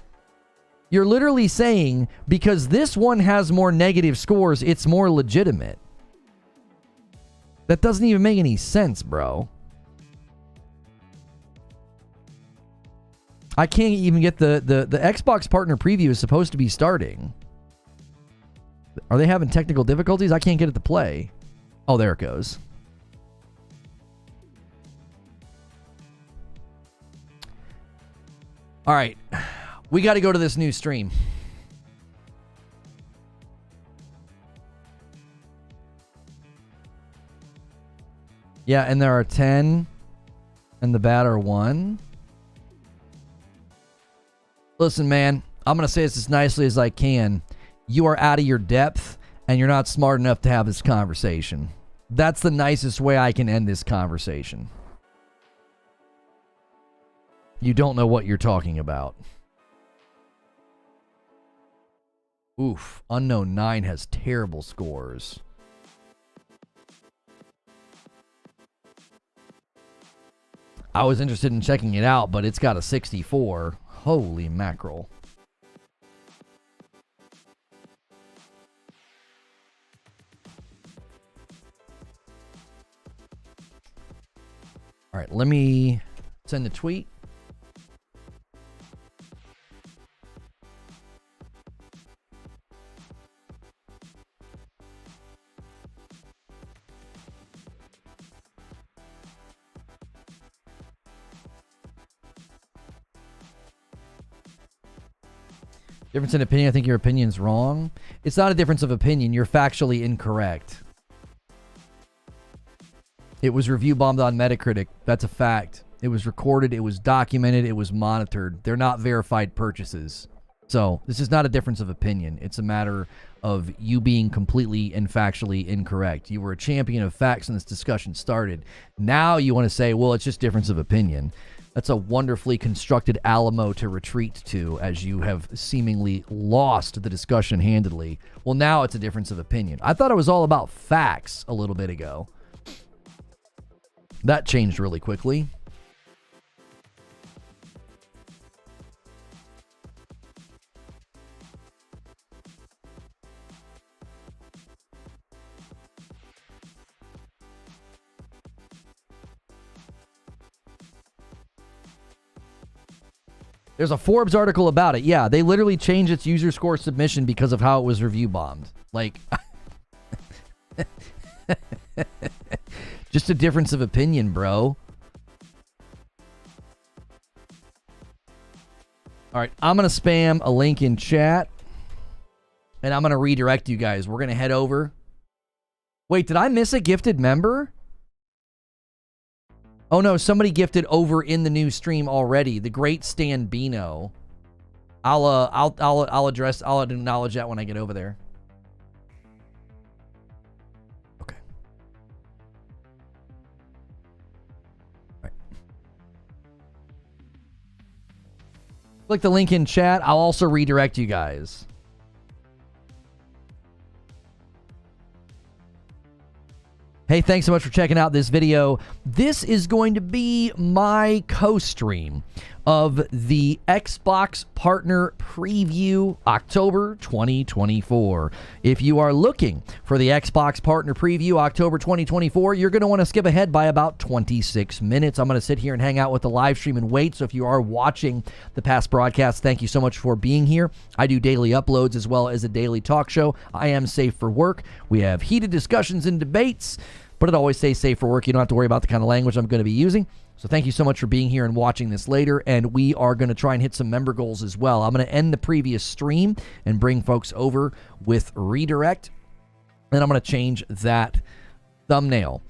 You're literally saying because this one has more negative scores, it's more legitimate. That doesn't even make any sense, bro. I can't even get the Xbox partner preview is supposed to be starting. Are they having technical difficulties? I can't get it to play. Oh, there it goes. All right. We got to go to this new stream. Yeah, and there are 10, and the bad are 1. Listen, man, I'm going to say this as nicely as I can. You are out of your depth, and you're not smart enough to have this conversation. That's the nicest way I can end this conversation. You don't know what you're talking about. Oof, Unknown 9 has terrible scores. I was interested in checking it out, but it's got a 64. Holy mackerel. All right, let me send a tweet. Difference in opinion. I think your opinion's wrong. It's not a difference of opinion. You're factually incorrect. It was review bombed on Metacritic. That's a fact. It was recorded. It was documented. It was monitored. They're not verified purchases. So this is not a difference of opinion. It's a matter of you being completely and factually incorrect. You were a champion of facts when this discussion started. Now you want to say, well, it's just difference of opinion. That's a wonderfully constructed Alamo to retreat to, as you have seemingly lost the discussion handedly. Well, now it's a difference of opinion. I thought it was all about facts a little bit ago. That changed really quickly. There's a Forbes article about it. Yeah, they literally changed its user score submission because of how it was review bombed. Like, just a difference of opinion, bro. All right, I'm going to spam a link in chat, and I'm going to redirect you guys. We're going to head over. Wait, did I miss a gifted member? Oh no, somebody gifted over in the new stream already. The great Stan Bino. I'll acknowledge that when I get over there. Okay. All right. Click the link in chat. I'll also redirect you guys. Hey, thanks so much for checking out this video. This is going to be my co-stream of the Xbox Partner Preview October 2024. If you are looking for the Xbox Partner Preview October 2024, you're going to want to skip ahead by about 26 minutes. I'm going to sit here and hang out with the live stream and wait. So if you are watching the past broadcast, thank you so much for being here. I do daily uploads as well as a daily talk show. I am safe for work. We have heated discussions and debates, but it always stays safe for work. You don't have to worry about the kind of language I'm going to be using. So thank you so much for being here and watching this later. And we are going to try and hit some member goals as well. I'm going to end the previous stream and bring folks over with redirect. And I'm going to change that thumbnail.